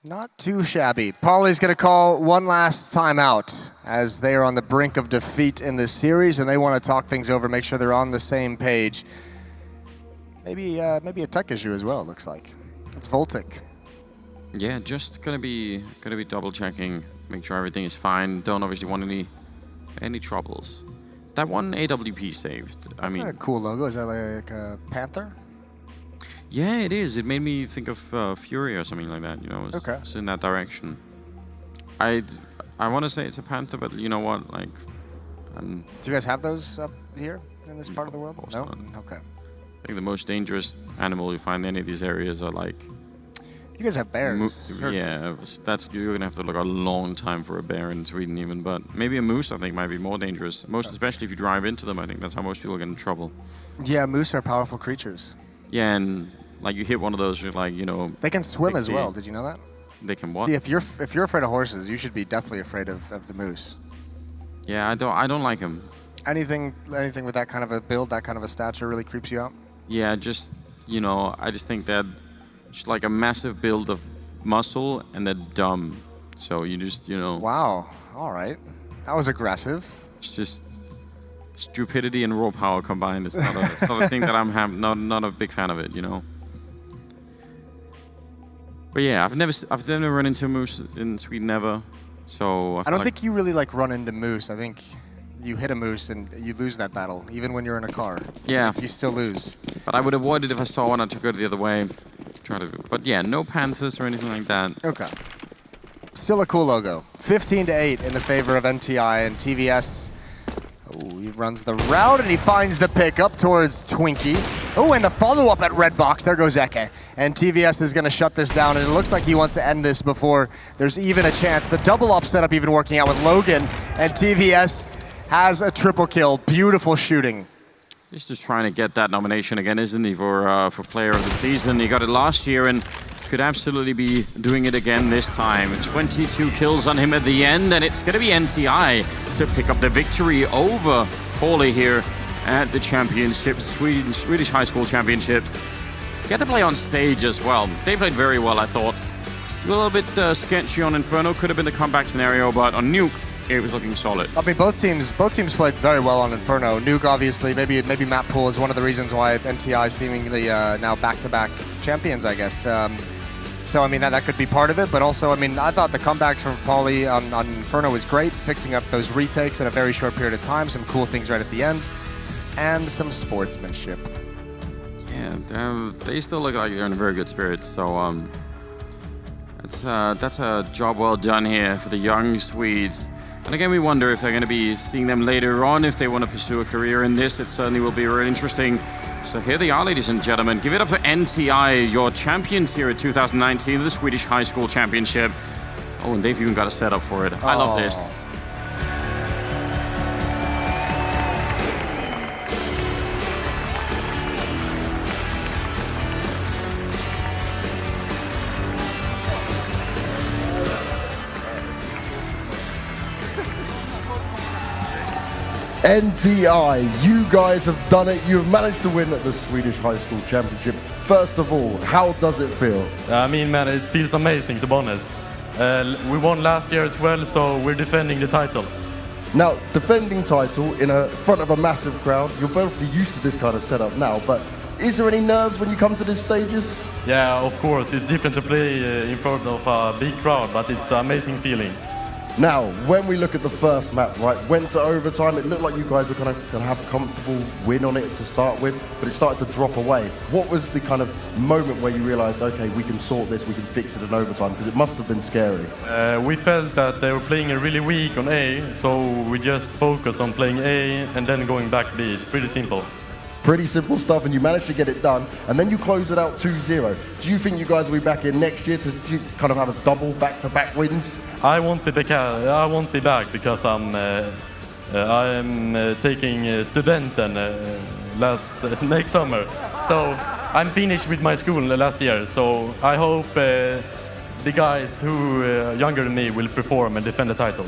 [SPEAKER 2] Not too shabby. Pauly's going to call one last timeout as they are on the brink of defeat in this series, and they want to talk things over, make sure they're on the same page. Maybe a tech issue as well, it looks like. It's Voltic.
[SPEAKER 1] Yeah, just gonna be double checking, make sure everything is fine. Don't obviously want any troubles. That one AWP saved.
[SPEAKER 2] That's a cool logo. Is that like a panther?
[SPEAKER 1] Yeah, it is. It made me think of Fury or something like that. You know, it's in that direction. I want to say it's a panther, but you know what? Like,
[SPEAKER 2] do you guys have those up here in this part of the world? No. Okay.
[SPEAKER 1] I think the most dangerous animal you find in any of these areas are like.
[SPEAKER 2] You guys have bears.
[SPEAKER 1] Yeah, you're gonna have to look a long time for a bear in Sweden even, but maybe a moose I think might be more dangerous. Especially if you drive into them. I think that's how most people get in trouble.
[SPEAKER 2] Yeah, moose are powerful creatures.
[SPEAKER 1] Yeah, and like you hit one of those, like, you know.
[SPEAKER 2] They can swim as well. Did you know that?
[SPEAKER 1] They can what?
[SPEAKER 2] See, if you're afraid of horses, you should be deathly afraid of the moose.
[SPEAKER 1] Yeah, I don't like them.
[SPEAKER 2] Anything with that kind of a build, that kind of a stature, really creeps you out.
[SPEAKER 1] Yeah, I just think that. Just like a massive build of muscle, and they're dumb. So you just,
[SPEAKER 2] Wow. All right. That was aggressive.
[SPEAKER 1] It's just stupidity and raw power combined. It's not a thing that I'm not a big fan of it, But yeah, I've never run into a moose in Sweden ever. So
[SPEAKER 2] I don't think you really run into moose. I think you hit a moose and you lose that battle, even when you're in a car.
[SPEAKER 1] Yeah.
[SPEAKER 2] You still lose.
[SPEAKER 1] But I would avoid it if I saw one. I took it the other way. But yeah, no panthers or anything like that.
[SPEAKER 2] Okay. Still a cool logo. 15-8 in the favor of NTI, and TVS. Oh, he runs the route and he finds the pick up towards Twinkie. Oh, and the follow-up at red box. There goes Eke. And TVS is going to shut this down, and it looks like he wants to end this before there's even a chance. The double up setup even working out with Logan, and TVS has a triple kill. Beautiful shooting.
[SPEAKER 1] He's just trying to get that nomination again, isn't he, for Player of the Season? He got it last year, and could absolutely be doing it again this time. 22 kills on him at the end, and it's going to be NTI to pick up the victory over Paulie here at the championships, Swedish High School Championships. Get to play on stage as well. They played very well, I thought. A little bit sketchy on Inferno, could have been the comeback scenario, but on Nuke, it was looking solid.
[SPEAKER 2] I mean, both teams played very well on Inferno. Nuke, obviously, maybe map pool is one of the reasons why NTI is seemingly now back-to-back champions, I guess. So, I mean, that could be part of it, but also, I mean, I thought the comebacks from Paulie on Inferno was great, fixing up those retakes in a very short period of time, some cool things right at the end, and some sportsmanship.
[SPEAKER 1] Yeah, they still look like they're in very good spirits, so that's a job well done here for the young Swedes. And again, we wonder if they're going to be seeing them later on, if they want to pursue a career in this. It certainly will be really interesting. So here they are, ladies and gentlemen. Give it up for NTI, your champions here at 2019, the Swedish High School Championship. Oh, and they've even got a setup for it. I love this.
[SPEAKER 3] NTI, you guys have done it. You have managed to win at the Swedish High School Championship. First of all, how does it feel?
[SPEAKER 4] I mean, man, it feels amazing, to be honest. We won last year as well, so we're defending the title.
[SPEAKER 3] Now, defending title in front of a massive crowd, you're obviously used to this kind of setup now, but is there any nerves when you come to these stages?
[SPEAKER 4] Yeah, of course. It's different to play in front of a big crowd, but it's an amazing feeling.
[SPEAKER 3] Now, when we look at the first map, right, went to overtime, it looked like you guys were kind of going to have a comfortable win on it to start with, but it started to drop away. What was the kind of moment where you realized, okay, we can sort this, we can fix it in overtime? Because it must have been scary.
[SPEAKER 4] We felt that they were playing really weak on A, so we just focused on playing A and then going back B. It's pretty simple.
[SPEAKER 3] Pretty simple stuff, and you managed to get it done, and then you close it out 2-0. Do you think you guys will be back in next year to kind of have a double back-to-back wins?
[SPEAKER 4] I won't be back because I'm taking studenten next summer. So I'm finished with my school last year. So I hope the guys who are younger than me will perform and defend the title.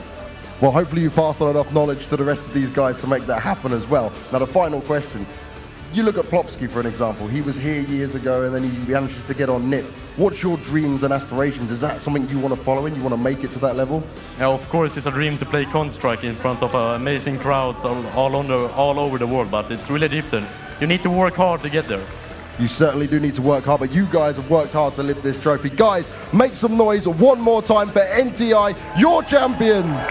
[SPEAKER 3] Well, hopefully you passed on enough knowledge to the rest of these guys to make that happen as well. Now, the final question. You look at Plopsky, for an example. He was here years ago, and then he manages to get on NIP. What's your dreams and aspirations? Is that something you want to follow in? You want to make it to that level?
[SPEAKER 4] Yeah, of course, it's a dream to play Counter-Strike in front of amazing crowds all over the world, but it's really different. You need to work hard to get there.
[SPEAKER 3] You certainly do need to work hard, but you guys have worked hard to lift this trophy. Guys, make some noise one more time for NTI, your champions!